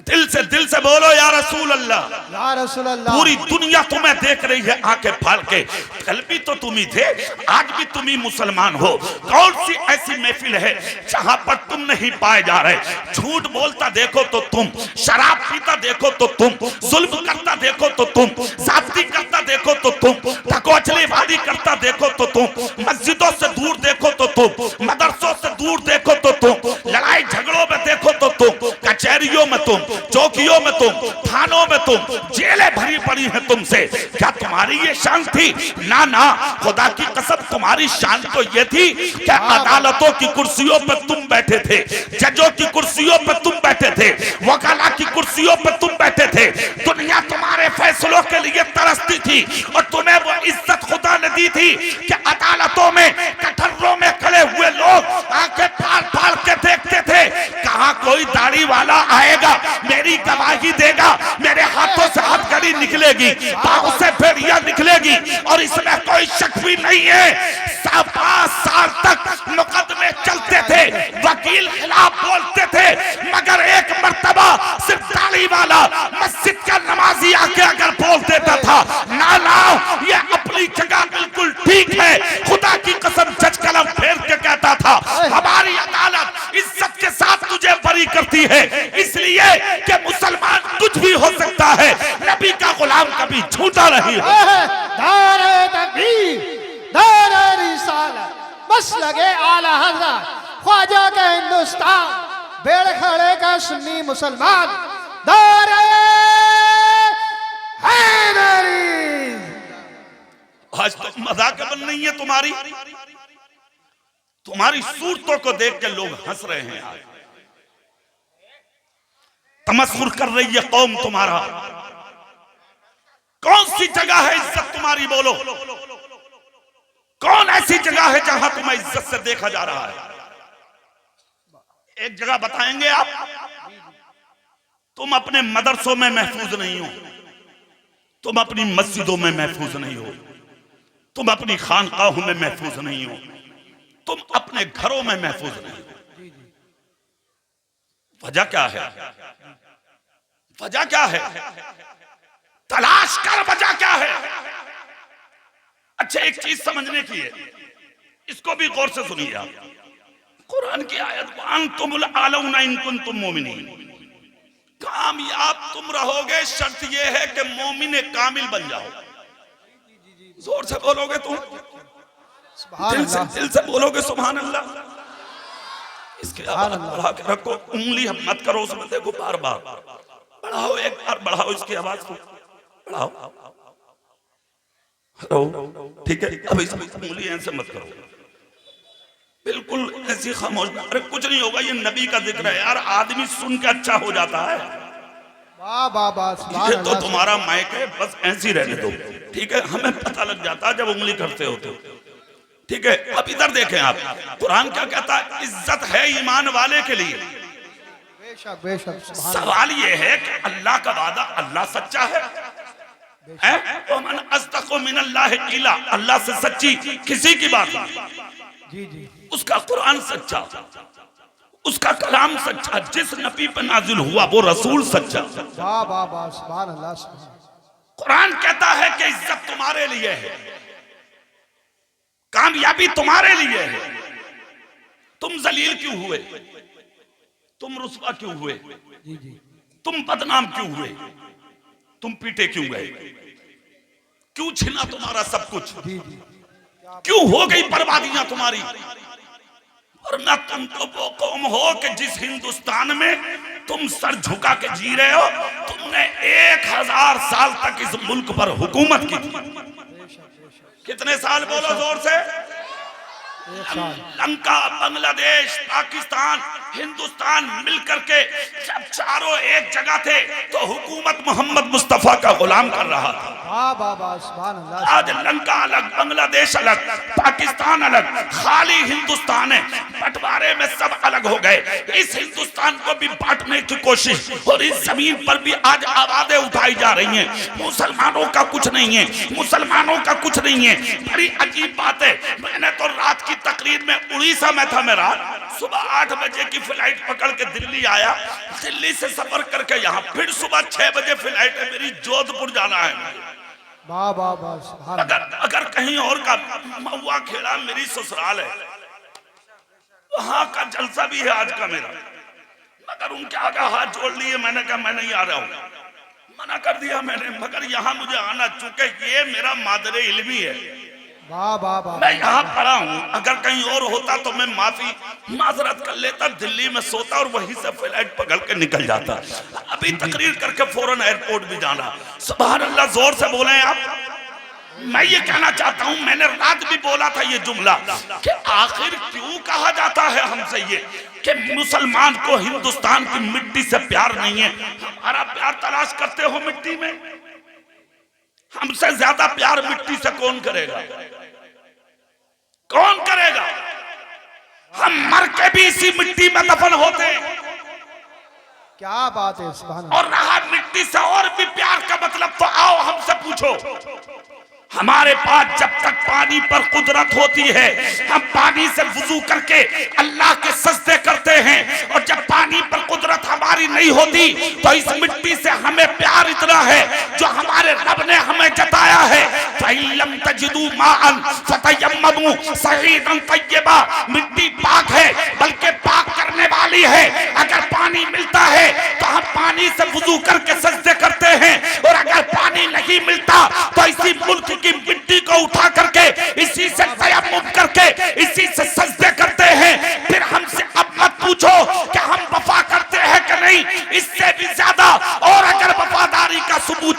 दिल से बोलो या रसूल अल्लाह। या रसूल अल्लाह। पूरी दुनिया तुम्हें देख रही है आंखें फाड़ के। कल भी तो तुम ही थे, आज भी तुम ही मुसलमान हो। कौन सी ऐसी महफिल है जहां पर तुम नहीं पाए जा रहे? झूठ बोलता देखो तो तुम, शराब पीता देखो तो तुम, जुल्म करता देखो तो तुम, ज्यादती करता देखो तो तुम, धकोचलेबाजी करता देखो तो तुम, मस्जिदों से दूर देखो तो तुम, मदरसों से दूर देखो तो तुम, लड़ाई झगड़ों में देखो तो तुम, कचहरियों में तुम, चौकियों में तुम, थानों में तुम, जेलें भरी पड़ी हैं तुमसे। क्या तुम्हारी ये शान थी? ना ना, खुदा की कसम तुम्हारी शान तो ये थी कि अदालतों की कुर्सियों पर तुम बैठे थे, जजों की कुर्सियों पर तुम बैठे थे, वकाला की कुर्सियों पर तुम बैठे थे। दुनिया तुम्हारे फैसलों के लिए तरसती थी और तुम्हें वो इज्जत खुदा ने दी थी कि अदालतों में कटहरों में खड़े हुए लोग आंखें फाड़ फाड़ के देखते थे, कहां कोई दाढ़ी वाला आएगा, मेरी गवाही देगा, मेरे हाथों से हथकड़ी निकलेगी, पांव से भेड़िया निकलेगी, और इसमें कोई शक भी नहीं है। 5 साल तक मुकदमे चलते थे, वकील खिलाफ बोलते थे, होती है, इसलिए कि मुसलमान कुछ भी हो सकता है, नबी का गुलाम कभी झूठा नहीं हो। नारे तकबीर, नारे रिसालत, मसलगे आला हज़रत, ख्वाजा का हिंदुस्तान, बेड़खड़े का सुन्नी मुसलमान, नारे हैदरी। आज तो मजाक बन नहीं है तुम्हारी, तुम्हारी सूरतों को देख के लोग हंस रहे हैं। आज तमस्खुर कर रही है कौम तुम्हारा। कौन सी जगह है इज्जत तुम्हारी, बोलो? कौन ऐसी जगह है जहां तुम्हें इज्जत से देखा जा रहा है? एक जगह बताएंगे आप? तुम अपने मदरसों में महफूज नहीं हो, तुम अपनी मस्जिदों में महफूज नहीं हो, तुम अपनी खानकाहों में महफूज नहीं हो, तुम अपने घरों में महफूज नहीं हो। वजह क्या है? वजह क्या है? तलाश कर वजह क्या है। अच्छा, एक चीज समझने की है, इसको भी गौर से सुनिए आप। कुरान की आयत, अंतुमुल आलौना इन कुंतुम मोमिनीन, कामयाब तुम रहोगे, शर्त यह है कि मोमिन कामिल बन जाओ। जोर से बोलोगे तुम, दिल से बोलोगे सुभान अल्लाह। इसके आवाज बढ़ा के रखो, उंगली हम मत करो उसमें, देखो बार बार बढ़ाओ, एक बार बढ़ाओ इसकी आवाज को, बढ़ाओ, ठीक है? अब इसमें उंगली ऐसे मत करो, बिल्कुल ऐसी खामोश। अरे कुछ नहीं होगा, ये नबी का जिक्र है यार, आदमी सुन के अच्छा हो जाता है। वाह वाह वाह, ये तो तुम्हारा माइक है, बस ऐसी रहने दो, ठीक है? हमें पता लग जाता है जब उंगली करते होते हो, ठीक है? अब इधर देखें आप, कुरान क्या कहता है? इज्जत है ईमान वाले के लिए। बेशक बेशक, सवाल ये है कि अल्लाह का वादा, अल्लाह सच्चा है? अस्दक़ु मिनल्लाहि क़ीला, अल्लाह से सच्ची किसी की बात नहीं। जी जी, उसका कुरान सच्चा, उसका कलाम सच्चा, जिस नबी पर नाजिल हुआ वो रसूल सच्चा। वाह वाह वाह, सुभान अल्लाह, सुभान। कुरान कहता है कि इज्जत तुम्हारे लिए है, कामयाबी तुम्हारे लिए है। तुम जलील क्यों हुए? तुम रुसवा क्यों हुए? जी जी, तुम बदनाम क्यों हुए? तुम पीटे क्यों गए? क्यों छिना तुम्हारा सब कुछ? जी जी, क्यों हो गई बर्बादियां तुम्हारी? वरना तुम तो वो कौम हो कि जिस हिंदुस्तान में तुम सर झुका के जी रहे हो, तुमने 1000 साल तक इस मुल्क पर हुकूमत की थी। कितने साल बोलो जोर से? लंका, बांग्लादेश, पाकिस्तान, हिंदुस्तान मिलकर के जब चारों एक जगह थे तो हुकूमत मोहम्मद मुस्तफा का गुलाम कर रहा था। वाह वाह वाह, सुभान अल्लाह। आज लंका अलग, बांग्लादेश अलग, पाकिस्तान अलग, खाली हिंदुस्तान है, बंटवारे में सब अलग हो गए। इस हिंदुस्तान को भी बांटने की कोशिश, और इस जमीन पर भी आज आवाजें उठाई जा रही हैं, मुसलमानों का कुछ नहीं है, मुसलमानों का कुछ नहीं है। बड़ी अजीब बात है, मैंने तो रात की तकरीर में उड़ीसा में था, मेरा सुबह 8 बजे की फ्लाइट पकड़ के दिल्ली आया, दिल्ली से सफर करके यहाँ, फिर सुबह 6 बजे फ्लाइट है मेरी, जोधपुर जाना है। वाह वाह वाह, सुभान अल्लाह। अगर कहीं और का, महुआ खेड़ा मेरी ससुराल है, वहां का जलसा भी है आज का मेरा, मगर उनके आगे हाथ जोड़ लिए, मैंने कहा मैं नहीं आ रहा हूँ, मना कर दिया मैंने। मगर यहाँ मुझे आना, चूंकि ये मेरा मादरे इल्मी है, वाह वाह वाह, मैं यहाँ पढ़ा हूँ। अगर कहीं और होता तो मैं माजरत कर लेता, दिल्ली में सोता और वहीं से फ्लाइट पकड़ के निकल जाता। अभी तकरीर करके फौरन एयरपोर्ट भी जाना। सुभान अल्लाह, जोर से बोले आप। मैं ये कहना चाहता हूँ, मैंने रात भी बोला था ये जुमला कि आखिर क्यों कहा जाता है हमसे ये कि मुसलमान को हिंदुस्तान की मिट्टी से प्यार नहीं है। हमारा प्यार तलाश करते हो मिट्टी में? हमसे ज्यादा प्यार मिट्टी से कौन करेगा? कौन करेगा? हम मर के भी इसी मिट्टी में दफन होते हैं। क्या बात है, सुभान अल्लाह। और रहा मिट्टी से और भी प्यार का मतलब, तो आओ हमसे पूछो। हमारे पास जब तक पानी पर कुदरत होती है, हम पानी से वुजू करके अल्लाह के सजदे करते हैं, और जब पानी पर कुदरत हमारी नहीं होती तो इस मिट्टी से हमें प्यार इतना है जो हमारे रब ने हमें जताया है। फइल्लम तजिदू माअन फतयम्ममू सईदन तय्यबा, मिट्टी पाक है बल्कि पाक करने वाली है। अगर पानी मिलता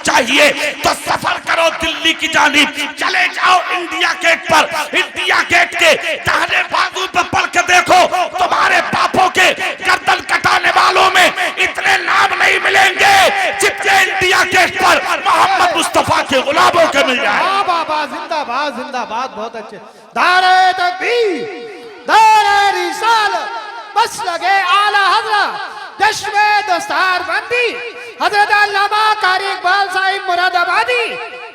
चाहिए तो सफर करो दिल्ली की जानिब, चले जाओ इंडिया गेट पर। इंडिया गेट के दाहिने बाजू पर पढ़ के देखो, तुम्हारे बापों के गर्दन कटाने वालों में इतने नाम नहीं मिलेंगे जितने इंडिया गेट पर मोहम्मद मुस्तफा के गुलामों के मिल जाए। वाह बाबा, जिंदाबाद जिंदाबाद, बहुत अच्छे। दारे तकबीर, दारे रिसालत, बस लगे आला हजरत, जश्न दस्तार बंदी हजरत अल्लामा कारी इकबाल साहिब मुरादाबादी।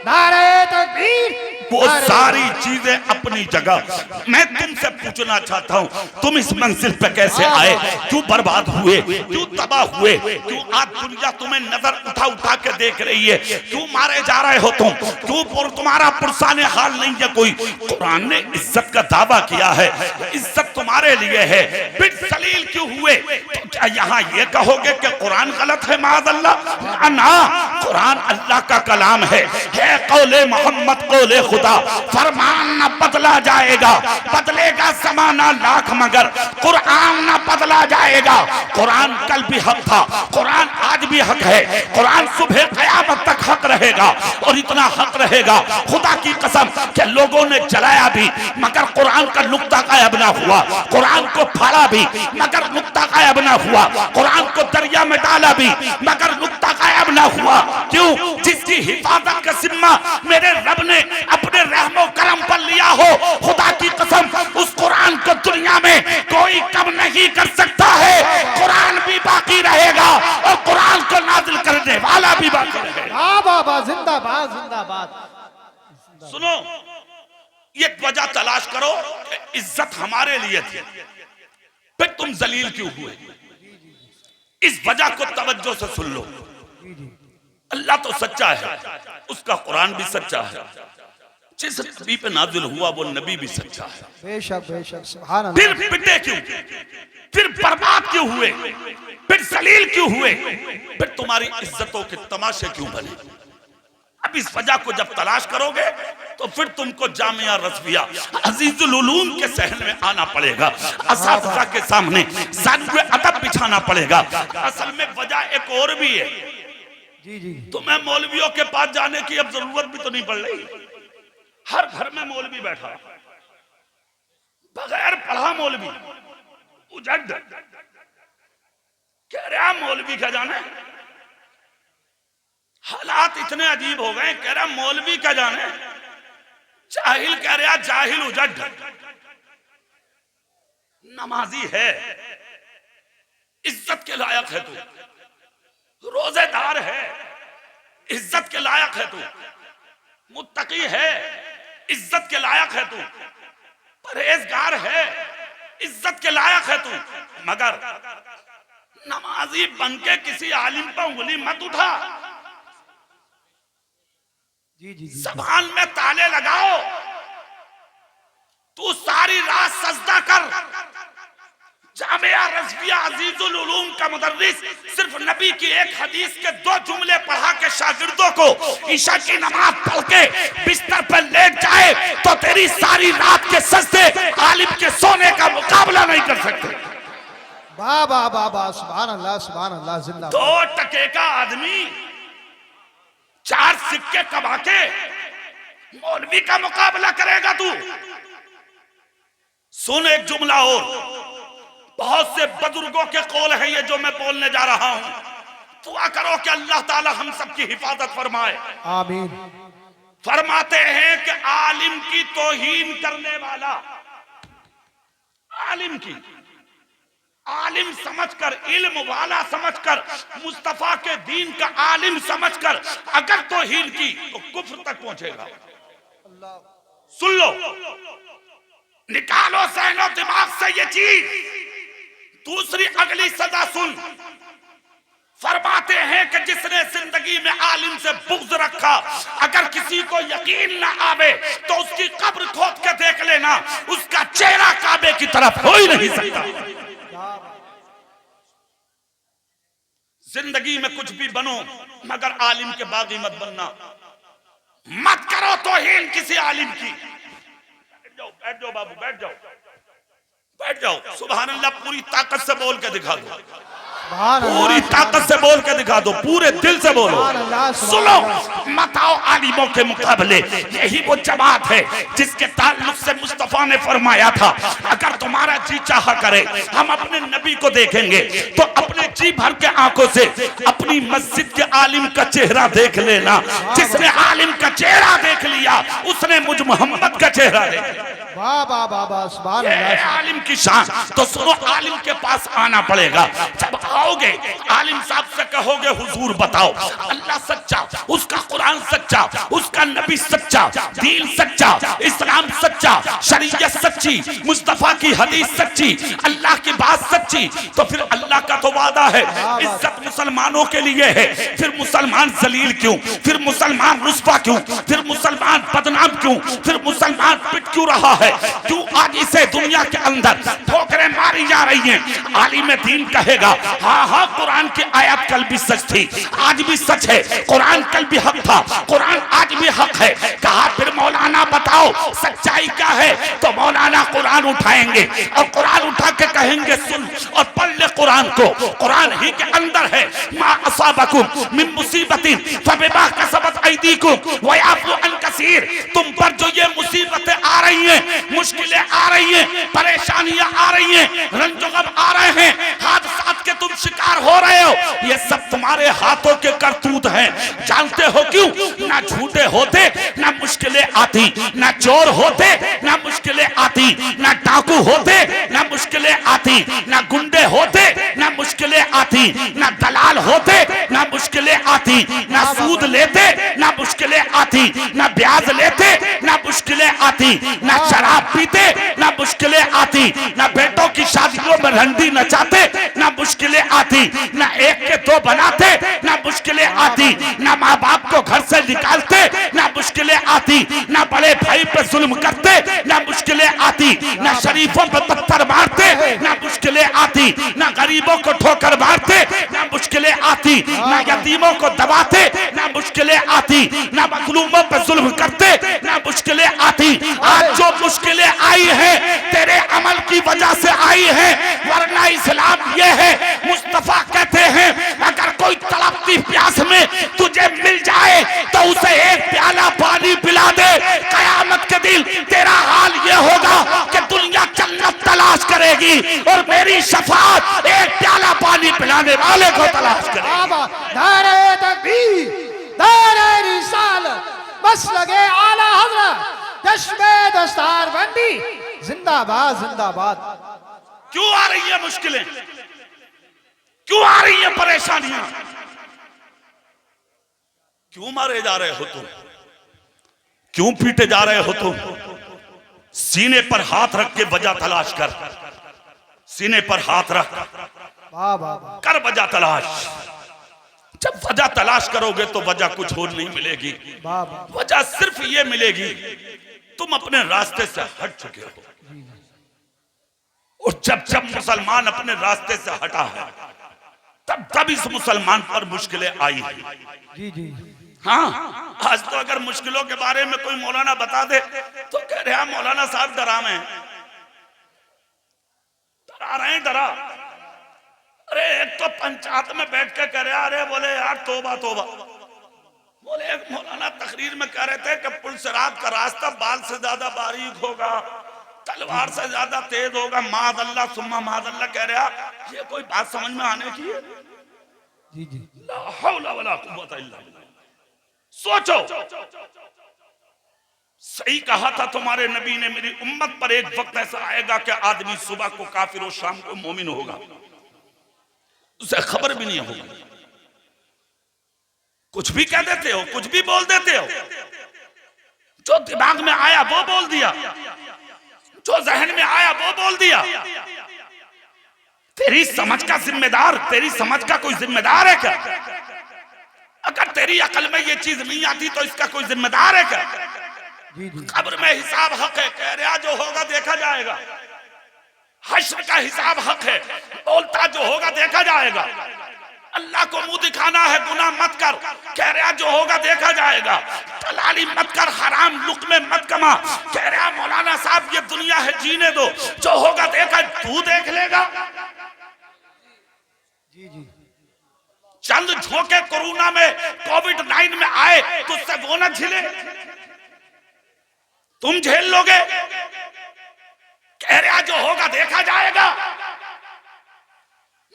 नारे तकबीर। वो सारी चीजें अपनी जगह। मैं तुमसे पूछना चाहता हूँ, तुम इस मंजिल पे कैसे आए? क्यों बर्बाद हुए? क्यों तबाह हुए? क्यों आज दुनिया तुम्हें नजर उठा उठा के देख रही है? क्यों मारे जा रहे हो तुम? क्यों तुम्हारा पुरसाने हाल नहीं है कोई? कुरान ने इज्जत का दावा किया है, इज्जत तुम्हारे लिए है। फिर सलील क्यों हुए? तो क्या यहाँ ये कहोगे कि कुरान गलत है? माअल्लाह ना, कुरान अल्लाह का कलाम है कौले मोहम्मद कौले खुदा। फरमान न बदला जाएगा, बदलेगा जमाना लाख मगर कुरान न बदला जाएगा। कुरान कल भी हक था, कुरान आज भी हक है, कुरान सुबह क़यामत तक हक रहेगा। और इतना हक रहेगा खुदा की कसम कि लोगों ने जलाया भी मगर कुरान का नुक्ता गायब ना हुआ, कुरान को फाड़ा भी मगर नुक्ता गायब ना हुआ, कुरान को दरिया में डाला भी मगर नुक्ता गायब ना हुआ। क्यों? जिसकी हिफाजत का जिम्मा मेरे रब ने अपने रहमो करम पर लिया हो, खुदा की कसम उस कुरान को दुनिया में कोई कम नहीं कर सकता है। कुरान भी बाकी रहेगा और कुरान को नाजिल करने वाला भी बाकी रहेगा। वाह बाबा, जिंदाबाद जिंदाबाद। सुनो, ये वजह तलाश करो कि इज्जत हमारे लिए थी, फिर तुम जलील क्यों हुए? इस वजह को तवज्जो से सुन लो। अल्लाह तो सच्चा है, उसका कुरान भी सच्चा है, जिस नबी पे नाजिल हुआ वो नबी भी सच्चा है। बेशक बेशक, सुभान अल्लाह। फिर पिटे क्यों? फिर बर्बाद क्यों हुए? फिर जलील क्यों हुए? फिर तुम्हारी इज्जतों के तमाशे क्यों बने? अब इस वजह को जब तलाश करोगे तो फिर तुमको जामिया रज़विया अजीजुल उलूम के सहन में आना पड़ेगा, असातिज़ा के सामने ज़ानुए अदब बिछाना पड़ेगा। असल में वजह एक और भी है। जी जी, तुम्हें मौलवियों के पास जाने की अब जरूरत भी तो नहीं पड़ रही। हर घर में मौलवी बैठा, बगैर पढ़ा मौलवी, उजड कह रहा मौलवी क्या जाने। हालात इतने अजीब हो गए, कह रहा मौलवी क्या जाने। जाहिल कह रहा जाहिल उजड। नमाजी है, इज्जत के लायक है तू, रोजेदार है, इज्जत के लायक है तू, मुत्तकी है, इज्जत के लायक है तू, परहेजगार है, इज्जत के लायक है तू, मगर नमाजी बनके किसी आलिम पर उंगली मत उठा। जी जी, ज़बान में ताले लगाओ, तू सारी रात सजदा कर। जामिया रज़विया अजीजुल उलूम का मुदर्रिस सिर्फ नबी की एक हदीस के 2 जुमले पढ़ा के शागिर्दों को ईशा की नमाज पढ़ के बिस्तर पर लेट जाए तो तेरी सारी रात के सजदे आलिम के सोने का मुकाबला नहीं कर सकते। वाह वाह वाह वाह, सुभान अल्लाह सुभान अल्लाह, जिंदाबाद। 2 टके का आदमी 4 सिक्के कमा के मौलवी का मुकाबला करेगा तू? सुन एक जुमला और, बहुत से बुजुर्गों के कौल है ये जो मैं बोलने जा रहा हूं। दुआ करो कि अल्लाह ताला हम सब की हिफाजत फरमाए, आमीन। फरमाते हैं कि आलिम की तौहीन करने वाला, आलिम की आलिम समझकर, इल्म वाला समझकर, मुस्तफा के दीन का आलिम समझकर अगर तौहीन की तो कुफ्र तक पहुंचेगा। सुन लो, निकालो सहनो दिमाग से ये चीज। दूसरी अगली सजा सुन, फरमाते हैं कि जिसने जिंदगी में आलिम से बुग़्ज़ रखा, अगर किसी को यकीन ना आवे तो उसकी कब्र खोद के देख लेना, उसका चेहरा काबे की तरफ हो ही नहीं सकता। जिंदगी में कुछ भी बनो मगर आलिम के बागी मत बनना। मत करो तौहीन किसी आलिम की। बैठ जाओ, बैठ जाओ बाबू, बैठ जाओ, बैठ जाओ। सुभान अल्लाह, पूरी ताकत से बोल के दिखा दो। सुभान अल्लाह, पूरी ताकत से बोल के दिखा दो, पूरे दिल से बोलो। सुभान अल्लाह, सुनो, मत आओ आलिमों के मुकाबले। यही वो जमात है जिसके ताल्लुक से मुस्तफा ने फरमाया था, अगर तुम्हारा जी चाह करे हम अपने नबी को देखेंगे तो अपने जी भर के आंखों से अपनी मस्जिद के आलिम का चेहरा देख लेना। जिसने आलिम का चेहरा देख लिया उसने मुझ मोहम्मद का चेहरा देख लिया। वाह वाह वाह वाह, सुभान ये अल्लाह। आलिम की शान। तो सुनो, आलिम के पास आना पड़ेगा। जब आओगे आलिम साहब से कहोगे हुजूर बताओ अल्लाह सच्चा, उसका कुरान सच्चा, उसका नबी सच्चा, दीन सच्चा, इस्लाम सच्चा, शरीयत सच्ची, मुस्तफा की हदीस सच्ची, अल्लाह की बात सच्ची, तो फिर अल्लाह का तो वादा है इज्जत मुसलमानों के लिए है। फिर मुसलमान जलील क्यों, फिर मुसलमान रुस्वा क्यों, फिर मुसलमान बदनाम क्यों, फिर मुसलमान पिट क्यों रहा है? क्यों आज इसे दुनिया के अंदर ठोकरें मारी जा रही हैं? आलिम दीन कहेगा हाँ हाँ कुरान की आयत कल भी सच थी, आज भी सच है, कुरान कल भी हक था, कुरान आज भी हक है। कहा फिर मौलाना बताओ सच्चाई क्या है? तो मौलाना कुरान उठाएंगे और कुरान उठा के कहेंगे सुन और पढ़ ले कुरान को, कुरान ही के अंदर है मा असाबकुम मिन मुसीबतिन फबिमा कसबत अयदीकुम व याफू अन कसीर। तुम पर जो ये मुसीबतें आ रही हैं, मुश्किलें आ रही हैं, परेशानियां आ रही हैं, रंजोगम आ रहे हैं, हादसात के तुम शिकार हो रहे हो, ये सब तुम्हारे हाथों के करतूत हैं। जानते हो क्यों? ना झूठे होते ना मुश्किलें आती, ना चोर होते ना मुश्किलें आती, ना डाकू होते ना मुश्किलें आती, ना गुंडे होते ना मुश्किलें आती, ना दलाल होते ना मुश्किलें आती, ना सूद लेते ना मुश्किलें आती, ना ब्याज लेते ना मुश्किलें आती, ना शराब पीते ना मुश्किलें आती, ना बेटों की शादियों में रंडी नचाते ना मुश्किलें आती, ना एक के दो बनाते ना मुश्किलें आती, ना माँ बाप को घर से निकालते ना मुश्किलें आती, ना बड़े भाई पे जुल्म करते ना मुश्किलें आती, ना शरीफों पे पत्थर मारते ना मुश्किलें आती, ना गरीबों को ठोकर मारते ना मुश्किलें आती, ना यतीमों को दबाते ना मुश्किलें आती, ना मजलूमों पे जुल्म करते ना मुश्किलें आती। आज जो मुश्किलें आई हैं तेरे अमल की वजह से आई हैं, वरना इस्लाम ये है, मुस्तफा कहते हैं अगर कोई तड़पती प्यास में तुझे मिल जाए तो उसे एक प्याला पानी पिला दे। कयामत के दिन तेरा हाल ये होगा कि दुनिया जन्नत तलाश करेगी और मेरी शफाअत एक प्याला पानी पिलाने वाले को तलाश करेगी। नारे तकबीर, नारे रिसालत, बस लगे आला हजरत, चश्मे दस्तार बंदी, जिंदाबाद जिंदाबाद। क्यों आ रही है मुश्किलें, क्यों आ रही है परेशानियां, क्यों मारे जा रहे हो तुम, क्यों पीटे जा रहे हो तुम? सीने पर हाथ रख के वजह तलाश कर, सीने पर हाथ रख वाह वाह वाह, कर वजह तलाश। जब वजह तलाश करोगे तो वजह कुछ और नहीं मिलेगी, वाह वाह, वजह सिर्फ ये मिलेगी तुम अपने रास्ते से हट चुके हो। और जब जब मुसलमान अपने रास्ते से हटा है तब तब इस मुसलमान पर मुश्किलें आई है। जी जी, हाँ, आज तो अगर मुश्किलों के बारे में कोई मौलाना बता दे तो कह रहे हैं मौलाना साहब डरावे हैं, डरा रहे हैं, डरा। अरे एक तो पंचायत में बैठ के कह रहे अरे बोले यार तोबा तोबा। बोले एक मौलाना तकरीर में कह रहे थे कि पुलसरात का रास्ता बाल से ज्यादा बारीक होगा, तलवार से ज्यादा तेज होगा। मादल्ला सुम्मा मादल्ला कह रहा, ये कोई बात समझ में आने की है? जी जी, ला हौला वला कुव्वता इल्ला बिल्लाह। सोचो, सही कहा था तुम्हारे नबी ने, मेरी उम्मत पर एक वक्त ऐसा आएगा कि आदमी सुबह को काफिर और शाम को मोमिन होगा, उसे खबर भी नहीं होगी। कुछ भी कह देते हो, कुछ भी बोल देते हो, जो दिमाग में आया वो बोल दिया, जो जहन में आया वो बोल दिया। तेरी समझ का जिम्मेदार, तेरी समझ का कोई जिम्मेदार है क्या? अगर तेरी अकल में ये चीज नहीं आती तो इसका कोई जिम्मेदार है क्या? कब्र में हिसाब हक है, कह रहा जो होगा देखा जाएगा। हश्र का हिसाब हक है, बोलता जो होगा देखा जाएगा। अल्लाह को मुंह दिखाना है, गुनाह मत कर, कह रहा जो होगा देखा जाएगा। दलाली मत कर, हराम लुक्मे मत कमा, कह रहा मौलाना साहब ये दुनिया है जीने दो, जो होगा देखा तू देख लेगा। जी जी चंद झोंके कोरोना में कोविड-19 में आए तो उससे वो न झेले, तुम झेल लोगे? कह रहा जो होगा देखा जाएगा।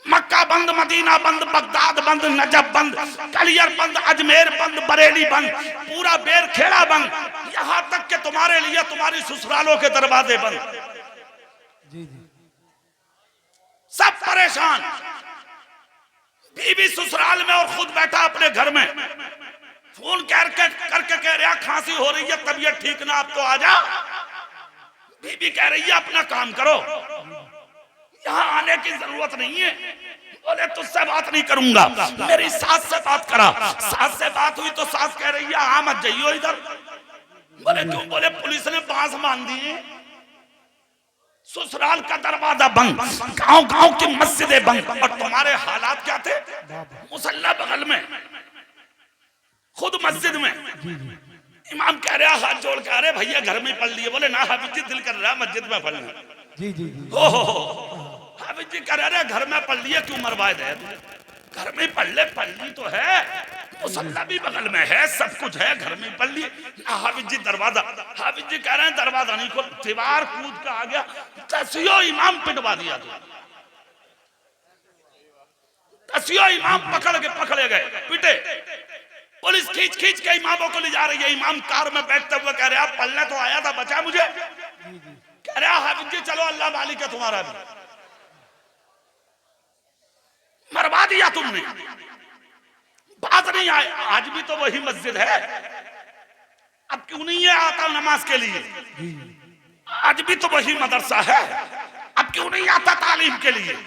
मक्का बंद, मदीना बंद, बगदाद बंद, नजफ बंद, कलियर बंद, अजमेर बंद, बरेली बंद, पूरा बेर खेड़ा बंद, यहां तक कि तुम्हारे लिए तुम्हारी ससुरालों के दरवाजे बंद। जी जी सब परेशान, बीवी ससुराल में और खुद बैठा अपने घर में, फोन करके कह रहा खांसी हो रही है, तबीयत ठीक ना, अब तो आ जा। बीबी कह रही है अपना काम करो, यहाँ आने की जरूरत नहीं है। बोले तुझसे बात नहीं करूंगा, मेरी सास से बात करा। सास से बात हुई तो सास कह रही है हाँ मत जाइयो इधर। बोले क्यों? बोले पुलिस ने बांस मान दी, ससुराल का दरवाजा बंद, गांव गांव की मस्जिदें बंद। और तुम्हारे हालात क्या थे? मुसल्ला बगल में, खुद मस्जिद में। इमाम कह रहा हाथ जोड़ के, अरे भैया घर में पढ़ लिए। बोले ना हाफिज जी दिल कर रहा मस्जिद में पढ़ना। जी जी जी हो हाफिज जी कह रहे घर में पढ़ लिए, क्यों मरवाए दे? घर में पढ़ ले, पढ़नी तो है, मुसल्ला भी बगल में है, सब कुछ है, घर में पढ़ लिए। हाफिज जी दरवाजा, हाफिज जी कह रहे हैं दरवाजा नहीं खोल। दीवार कूद का आ गया, तसियो इमाम पिटवा दिया। तसियो इमाम पकड़े गए, पिटे। पुलिस खींच खींच के इमामों को ले जा रही है। इमाम कार में बैठते हुए कह रहे पढ़ने तो आया था, बचा मुझे? कह रहा हाफिज जी चलो अल्लाह मालिक है तुम्हारा भी। मरवा दिया तुमने, बात नहीं आए। आज भी तो वही मस्जिद है, अब क्यों नहीं है आता नमाज के लिए? आज भी तो वही मदरसा है, अब क्यों नहीं आता तालीम के लिए?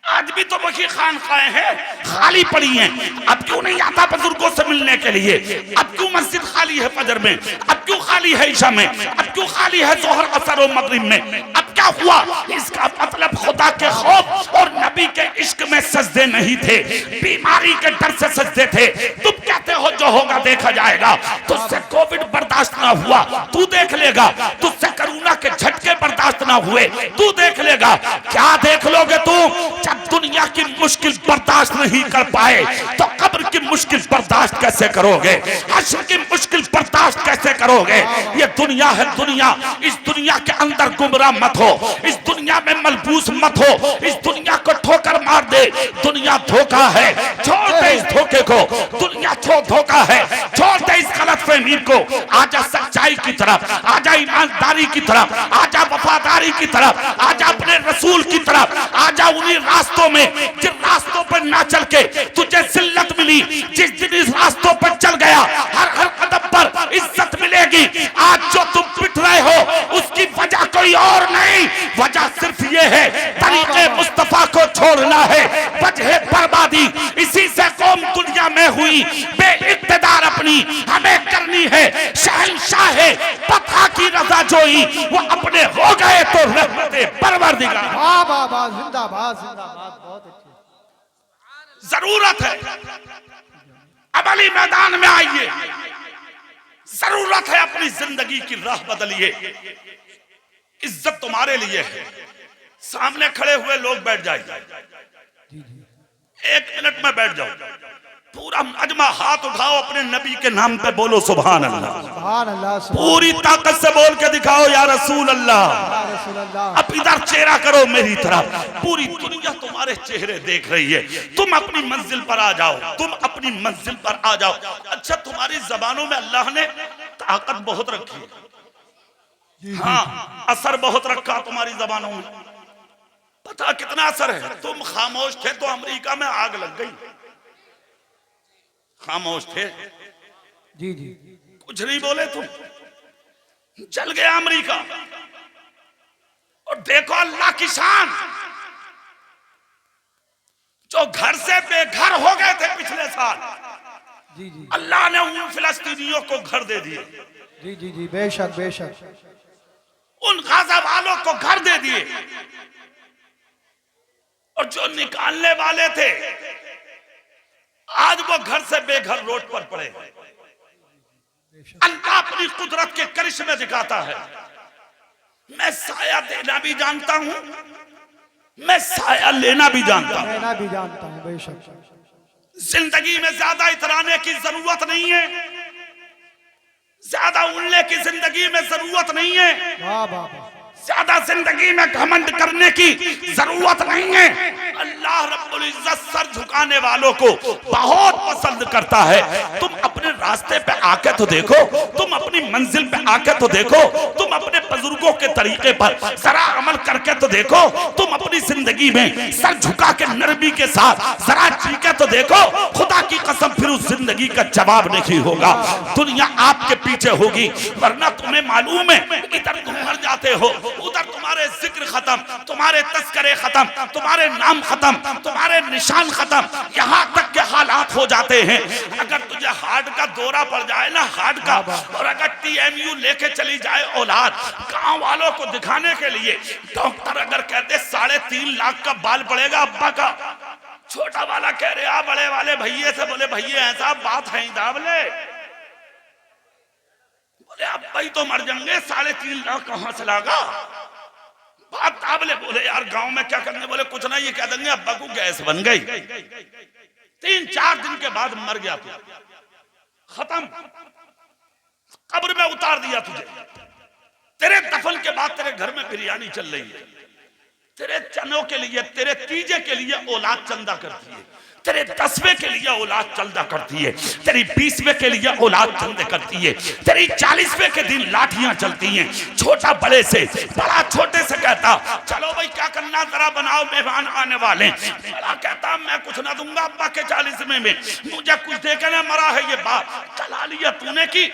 आज भी तो वही खानकाएं हैं, खाली पड़ी हैं, अब क्यों नहीं आता बुजुर्गों से मिलने के लिए? अब क्यों मस्जिद खाली है फजर में? अब क्यों खाली है ईशा में? अब क्यों खाली है जोहर असर और मगरिब में? अब क्या हुआ? इसका मतलब खुदा के खौफ और नबी के इश्क में सजदे नहीं थे, बीमारी के डर से सजदे थे। तुम कहते हो जो होगा देखा जाएगा। तुझसे कोविड बर्दाश्त ना हुआ, तू देख लेगा। तुझसे कोरोना के झटके बर्दाश्त ना हुए, तू देख लेगा। क्या देख लोगे तू? जब दुनिया की मुश्किल बर्दाश्त नहीं कर पाए तो कब्र की मुश्किल बर्दाश्त कैसे करोगे? हश्र की मुश्किल बर्दाश्त कैसे करोगे? ये दुनिया है दुनिया, इस दुनिया के अंदर गुमराह मत हो, इस दुनिया में मलबूस मत हो, इस दुनिया को ठोकर मार दे। दुनिया धोखा है, छोड़ दे इस धोखे को। दुनिया धोखा है, छोड़ दे इस गलतफहमी को। आजा सच्चाई की तरफ, आजा ईमानदारी की तरफ, आजा वफादारी की तरफ, आजा अपने रसूल की तरफ, आजा उन्हीं रास्तों में जिन रास्तों पर ना चल के तुझे जिल्लत मिली। जिस दिन इस रास्तों पर चल गया, हर कदम पर इज्जत मिलेगी। आज जो तुम पिट रहे हो उसकी वजह कोई और नहीं, वजह सिर्फ ये है तरीके मुस्तफा को छोड़ना है। वजह बर्बादी इसी से कौम दुनिया में हुई बेइक्तिदार, अपनी हमें करनी है शहंशाह है पता की रजा जोई। वो अपने हो गए तो रहमते परवरदिगार। वाह वाह वाह, जिंदाबाद जिंदाबाद, बहुत अच्छे। जरूरत है अमली मैदान में आइए, जरूरत है अपनी जिंदगी की राह बदलिए। इज्जत तुम्हारे लिए है। सामने खड़े हुए लोग बैठ जाइए, 1 मिनट में बैठ जाओ। पूरा मजमा हाथ उठाओ, अपने नबी के नाम पे बोलो सुभान अल्लाह। सुभान अल्लाह, पूरी ताकत से बोल के दिखाओ या रसूल अल्लाह। या रसूल अल्लाह। अब इधर चेहरा करो मेरी तरफ, पूरी दुनिया तुम्हारे चेहरे देख रही है। तुम अपनी मंजिल पर आ जाओ, तुम अपनी मंजिल पर आ जाओ। अच्छा, तुम्हारी जबानों में अल्लाह ने ताकत बहुत रखी है, हाँ असर बहुत रखा तुम्हारी जबानों में। पता कितना असर है? तुम खामोश थे तो अमेरिका में आग लग गई, खामोश थे, जी जी कुछ नहीं बोले, तुम जल गया अमेरिका। और देखो अल्लाह की शान, जो घर से बेघर हो गए थे पिछले साल, जी जी अल्लाह ने उन फिलिस्तीनियों को घर दे दिए, जी जी जी, बेशक बेशक। उन गाजा वालों को घर दे दिए। और जो निकालने वाले थे आज वो घर से बेघर रोड पर पड़े। अल्लाह अपनी कुदरत के करिश्मे दिखाता है। मैं साया देना भी जानता हूं, मैं साया लेना भी जानता हूं। लेना भी जानता हूँ बेशक। जिंदगी में ज्यादा इतराने की जरूरत नहीं है, ज्यादा उड़ने की जिंदगी में जरूरत नहीं है, वाह वाह वाह। ज्यादा जिंदगी में घमंड करने की जरूरत नहीं है। अल्लाह रब्बुल इज्जत सर झुकाने वालों को बहुत पसंद करता है। तुम अपने रास्ते पे आके तो देखो, तुम अपनी मंजिल पे आके तो देखो, तुम अपने बुजुर्गों के तरीके पर जरा अमल करके तो देखो, तुम अपनी जिंदगी में सर झुका के नरमी के साथ जरा जी के तो देखो। खुदा की कसम फिर उस जिंदगी का जवाब नहीं होगा, दुनिया आपके पीछे होगी। वरना तुम्हें मालूम है इधर तुम मर जाते हो, उधर तुम्हारे जिक्र खत्म, तुम्हारे तस्करे खत्म, तुम्हारे नाम खत्म, तुम्हारे निशान खत्म, यहाँ तक के हालात हो जाते हैं। अगर तुझे हार्ट का दौरा पड़ जाए ना, हार्ट का, और अगर TMU लेके चली जाए औलाद गांव वालों को दिखाने के लिए, डॉक्टर अगर कहते 3.5 लाख का बाल पड़ेगा अब्बा का, छोटा वाला कह रहे आ बड़े वाले भैये से, बोले भैये ऐसा बात है ही दावले, बोले अब्बा ही तो मर जाएंगे, 3.5 लाख कहां से लागा बात दावले। बोले यार गांव में क्या करने, बोले कुछ नहीं, ये कह देंगे अब्बा को गैस बन गई। 3-4 दिन के बाद मर गया तू, खत्म, कब्र में उतार दिया तुझे। तेरे दफन के बाद तेरे घर में बिरयानी चल रही है, तेरे चनों के लिए, तेरे तीजे के लिए औलाद चंदा करती है, तेरे 10वें के लिए औलाद चंदा करती है, तेरी 20वें के लिए औलाद चंदे करती है, तेरी 40वें के दिन लाठियां चलती हैं। छोटा बड़े से, बड़ा छोटे से कहता चलो भाई क्या करना जरा बनाओ, मेहमान आने वाले। बड़ा कहता मैं कुछ ना दूंगा अब्बा के 40वें में, मुझे कुछ देके ना मरा है ये बात। चला लिया तूने की,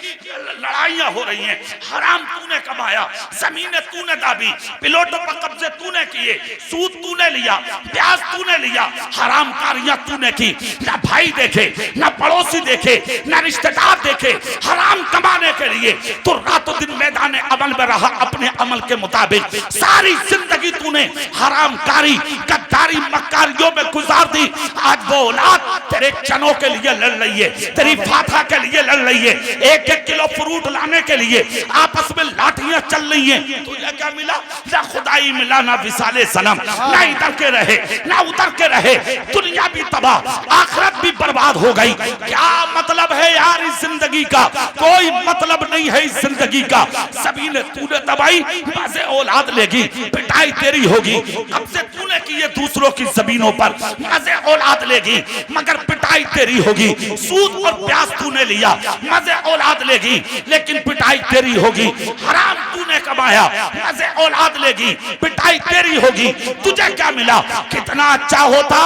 लड़ाइयां हो रही हैं, हराम तूने कमाया, जमीनें तूने दाबी, पिलोटों पर कब्जे तूने किए, सूद तूने लिया, ब्याज तूने लिया, हराम कारियां तूने की। ना भाई देखे, ना पड़ोसी देखे, ना रिश्तेदार देखे, हराम कमाने के लिए तो रातों दिन मैदान अमल में रहा अपने अमल के मुताबिक। सारी जिंदगी तूने हराम कारी, गद्दारी, मक्कारियों में गुजार दी। आज वो औलाद तेरे चनों के लिए लड़ रही है, तेरी फाथा के लिए लड़ रही है, 1-1 किलो फ्रूट लाने के लिए आपस में लाठियां चल रही हैं। तुझे क्या मिला? ना खुदाई मिला, ना विसाले सनम, ना इधर के रहे ना उधर के रहे, दुनिया भी तबाह, आखिरत भी बर्बाद हो गई। क्या मतलब है यार इस जिंदगी का? कोई मतलब नहीं है इस जिंदगी का। सभी ने तूने तबाही, मजे औलाद लेगी, पिटाई तेरी होगी। अब से तूने की ये दूसरों की जमीनों पर, मजे औलाद लेगी मगर पिटाई तेरी होगी। सूद और ब्याज तूने लिया, मजे औलाद लेगी लेकिन पिटाई तेरी होगी। हराम तूने कमाया, मजे औलाद लेगी, पिटाई तेरी होगी। तुझे क्या मिला? कितना अच्छा होता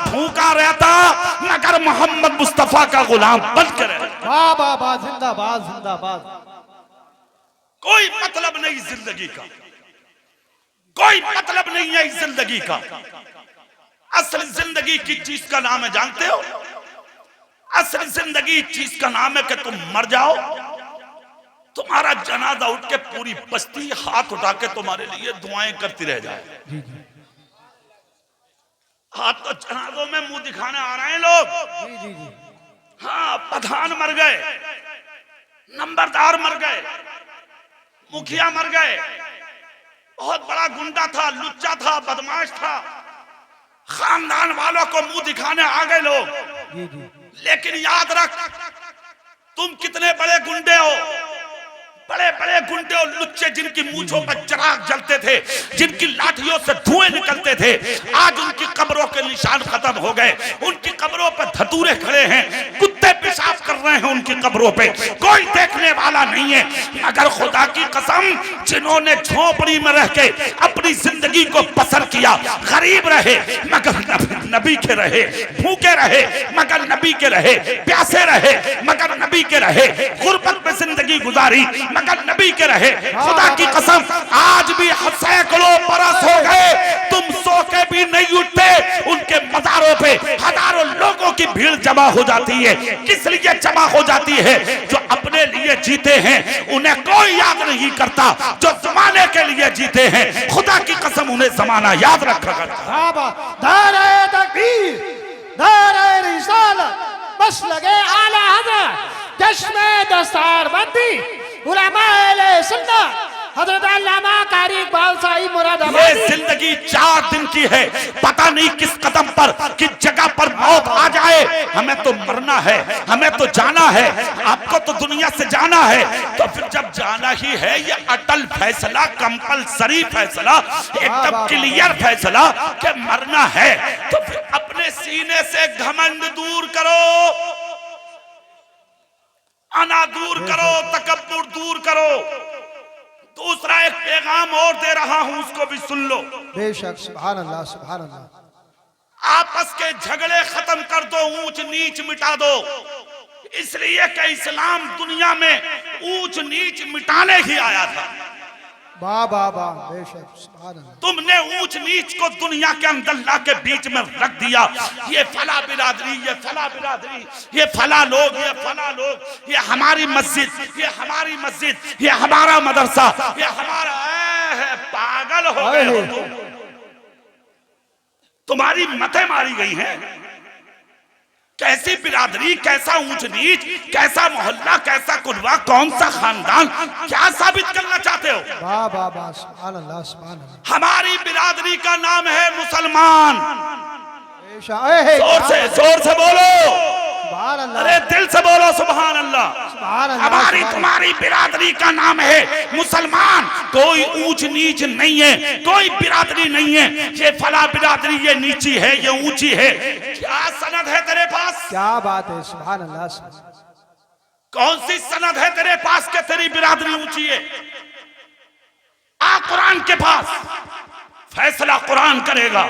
भूखा रहता मगर मोहम्मद मुस्तफा का गुलाम बनकर रहता। वाह वाह वाह, जिंदाबाद जिंदाबाद। कोई मतलब नहीं जिंदगी का, कोई मतलब नहीं है इस जिंदगी का। असल जिंदगी की चीज का नाम है जानते हो? असल जिंदगी चीज का नाम है कि तुम मर जाओ, तुम्हारा जनाजा उठ के पूरी बस्ती हाथ उठा के तुम्हारे लिए दुआएं करती रह जाए। हाथ तो जनाजों में मुंह दिखाने आ रहे हैं लोग। हाँ, प्रधान मर गए, नंबरदार मर गए, मुखिया मर गए, बहुत बड़ा गुंडा था, लुच्चा था, बदमाश था, खानदान वालों को मुंह दिखाने आ गए लोग। लेकिन याद रख तुम कितने बड़े गुंडे हो, बड़े बड़े गुंडे और लुच्चे जिनकी मूंछों पर चिराग जलते थे, जिनकी लाठियों से धुएं निकलते थे, आज उनकी कब्रों के निशान खत्म हो गए। उनकी कब्रों पर धतूरे खड़े हैं, कुत्ते पेशाब कर रहे हैं उनकी कब्रों पे, कोई देखने वाला नहीं है। मगर खुदा की कसम, जिन्होंने झोपड़ी में रह के अपनी जिंदगी को बसर किया, गरीब रहे मगर नबी के रहे, भूखे रहे मगर नबी के रहे, प्यासे रहे मगर नबी के रहे, गुर्बत में जिंदगी गुजारी मगर नबी के रहे। खुदा की कसम, आज भी सैकड़ों बरस हो गए, तुम सो के भी नहीं उठते, उनके मज़ारों पे हजारों लोगों की भीड़ जमा हो जाती है। किस लिए जमा हो जाती है? जो अपने लिए जीते हैं उन्हें कोई याद नहीं करता, जो जमाने के लिए जीते हैं खुदा की कसम उन्हें जमाना याद रखा करता। नारे तकबीर, नारे रिसालत, बस लगे आला हज़रत, चश्मे दस्तार बंदी, उलमाए सुन्नत, हजरत अल्लामा कारी इकबाल साहिब ये मुरादाबादी। जिंदगी 4 दिन की है, पता नहीं किस कदम पर किस जगह पर मौत आ जाए। हमें तो मरना है, हमें तो जाना है, आपको तो दुनिया से जाना है। तो फिर जब जाना ही है, ये अटल फैसला, कंपलसरी फैसला, एकदम क्लियर फैसला कि मरना है, तो फिर अपने सीने से घमंड दूर करो, अना दूर करो, तकब्बुर दूर करो। दूसरा एक पैगाम और दे रहा हूं, उसको भी सुन लो। बेशक, सुभान अल्लाह, सुभान अल्लाह। आपस के झगड़े खत्म कर दो, ऊंच नीच मिटा दो। इसलिए कि इस्लाम दुनिया में ऊंच नीच मिटाने ही आया था। वाह वाह वाह, बेशक, सुभान अल्लाह। तुमने ऊंच नीच को दुनिया के अंदर ला के बीच में रख दिया। ये फला बिरादरी, ये फला बिरादरी, ये फला लोग, ये फला लोग, ये हमारी मस्जिद, ये हमारी मस्जिद, ये हमारा मदरसा, ये हमारा है। पागल हो गए हो तुम। तुम्हारी मतें मारी गई हैं। कैसी बिरादरी, कैसा ऊंच नीच, कैसा मोहल्ला, कैसा कुनबा, कौन सा खानदान, क्या साबित करना चाहते हो? वाह वाह वाह, सुभान अल्लाह, सुभान अल्लाह। हमारी बिरादरी का नाम है मुसलमान। जोर से बोलो, सुभान अल्लाह, अरे दिल से बोलो सुभान अल्लाह। सुभान अल्लाह। हमारी तुम्हारी बिरादरी का नाम है मुसलमान। कोई ऊंच नीच नहीं है, कोई बिरादरी नहीं है। ये फला बिरादरी, ये नीची है, ये ऊंची है। क्या सनद है तेरे पास? क्या बात है, सुभान अल्लाह, सुभान। कौन सी सनद है तेरे पास कि तेरी बिरादरी ऊंची है? आ कुरान के पास, फैसला कुरान करेगा।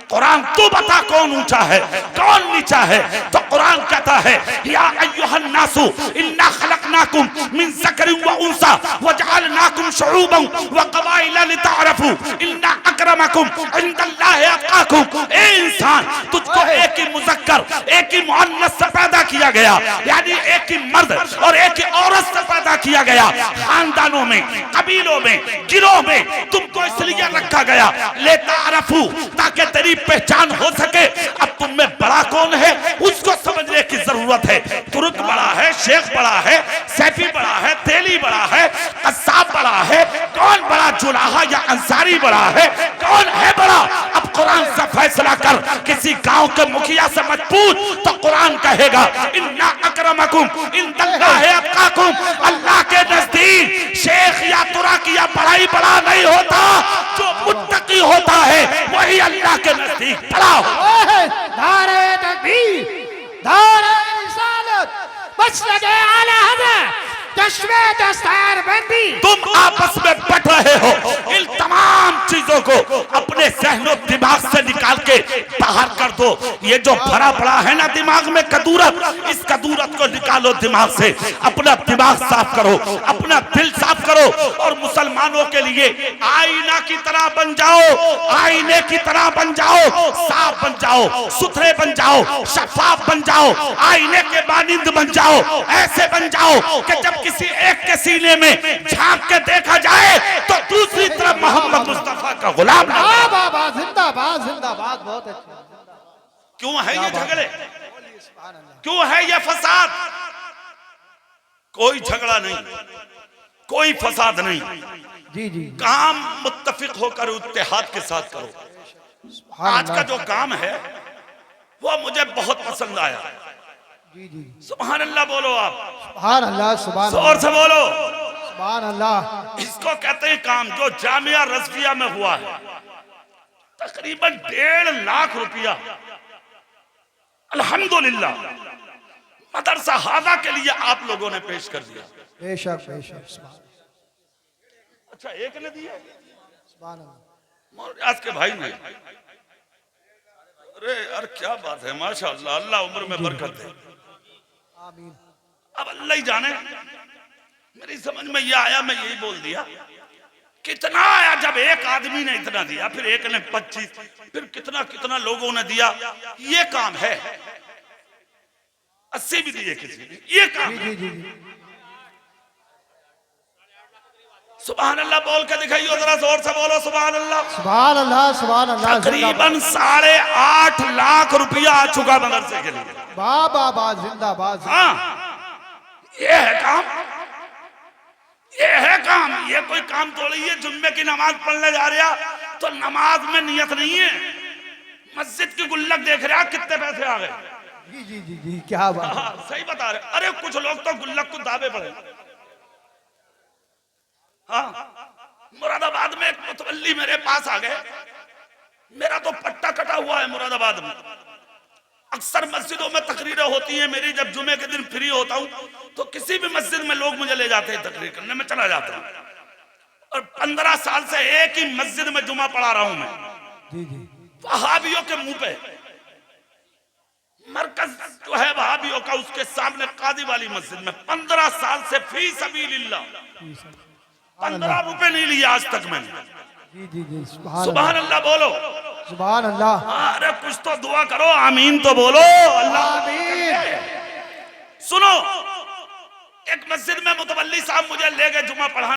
कुरान तू बता कौन ऊंचा है, कौन नीचा है। तो कुरान कहता है, या अय्युहन नासु इन्ना खलकनाकुम मिन ज़करिन व उन्सा व जअलनाकुम शुऊबन व क़बाइला लितअरफू इन्ना अक्रमकुम इंदल्लाहि अत्क़ाकुम। ए इंसान, तुझको एक ही मुज़क्कर, एक ही मुअन्नस से पैदा किया गया, यानी एक ही मर्द और एक ही औरत से पैदा किया गया। खानदानों में, कबीलों में, गिरोह में तुमको इसलिए रखा गया, लितअरफू, ताकि तेरी पहचान हो सके। अब तुम में बड़ा कौन है उसको समझने की जरूरत है। तुर्क बड़ा है, शेख बड़ा है, सैफी बड़ा है, तेली बड़ा है, कस्साब बड़ा है। कौन बड़ा, जुलाहा या अंसारी बड़ा है? कौन है बड़ा? अब कुरान से फैसला कर। किसी गांव के मुखिया से मत पूछ, तो कुरान कहेगा, इन्ना अक्रमकुम इंदल्लाहि अत्क़ाकुम। अल्लाह के नजदीक शेख या तुर्क या बड़ाई बड़ा नहीं होता। जो मुत्तकी होता है वही अल्लाह के नजदीक बड़ा हो। नारे तकबीर, नारे रिसालत, बस लगे आला हज़रत, चश्मे दस्तार बंदी। तुम आपस में बट रहे हो। इन तमाम चीजों को अपने जहनो दिमाग से निकाल के बाहर कर दो। ये जो भरा पड़ा है ना दिमाग में कदूरत, इस कदूरत को निकालो दिमाग से। अपना दिमाग साफ करो, अपना दिल साफ करो, और मुसलमानों के लिए आईना की तरह बन जाओ, आईने की तरह बन जाओ, साफ बन जाओ, सुथरे बन जाओ, शफाफ बन जाओ, आईने के मानिंद बन जाओ। ऐसे बन जाओ कि जब किसी एक के सीने में झांक के देखा जाए तो दूसरी तरफ मोहम्मद मुस्तफा का गुलाम ना वाह वाह वाह, जिंदाबाद, जिंदाबाद, बहुत अच्छे। क्यों है ये झगड़े, क्यों है ये फसाद? कोई झगड़ा नहीं, कोई फसाद नहीं। जी जी, काम मुत्तफिक होकर इत्तेहाद के साथ करो। आज का जो काम है वो मुझे बहुत पसंद आया। जी जी, सुभान अल्लाह बोलो आप, सुभान अल्लाह, सुभान जोर से बोलो। सुभान अल्लाह। इसको कहते हैं काम, जो जामिया रज़विया में हुआ है। तकरीबन 1.5 लाख रुपया अल्हम्दुलिल्लाह मदरसा हादा के लिए आप लोगों ने पेश कर दिया। बेशक, बेशक, सुभान। अच्छा, एक ने दिया, सुभान अल्लाह। आज के भाई ने। अरे यार क्या बात है, माशाअल्लाह, अल्लाह उम्र में बरकत दे। आमीन। अब अल्लाह ही जाने, मेरी समझ में यह आया, मैं यही बोल दिया। कितना आया जब एक आदमी ने इतना दिया, फिर एक ने 25, फिर कितना कितना लोगों ने दिया। ये काम है। 80 भी दिए किसी ने, ये काम है। जी जी जी, सुभान अल्लाह बोल के दिखाइए, जरा जोर से बोलो सुभान अल्लाह। सुभान अल्लाह, सुभान अल्लाह। तकरीबन 8.5 लाख रुपया आ चुका मदरसे के लिए। वाह वाह वाह, जिंदाबाद। हाँ, ये है काम, ये है काम, ये कोई काम थोड़ी है जुम्मे की नमाज पढ़ने जा रहा तो नमाज में नियत नहीं है, मस्जिद की गुल्लक देख रहा कितने पैसे आ गए। जी जी जी जी क्या बात। हाँ सही बता रहे। अरे कुछ लोग तो गुल्लक को दावे पड़े। हाँ मुरादाबाद में एक मुतवल्ली मेरे पास आ गए, मेरा तो पट्टा कटा हुआ है मुरादाबाद में। अक्सर मस्जिदों में तकरीरें होती हैं मेरी, जब जुमे के दिन फ्री होता हूं तो किसी भी मस्जिद में लोग मुझे ले जाते हैं तकरीर करने, में चला जाता हूं। और 15 साल से एक ही मस्जिद में जुमा पढ़ा रहा हूं मैं। जी जी वहाबियों के मुंह पे मरकज जो है वहाबियों का, उसके सामने कादी वाली मस्जिद में 15 साल से फी सबीलिल्लाह 15 रुपए नहीं लिए आज तक मैंने। जी जी जी सुभान अल्लाह बोलो, सुभान अल्लाह। अरे कुछ तो दुआ करो, आमीन तो बोलो। अल्लाह आमीन। सुनो, एक मस्जिद में मुतवल्ली साहब मुझे ले गए जुमा पढ़ाने।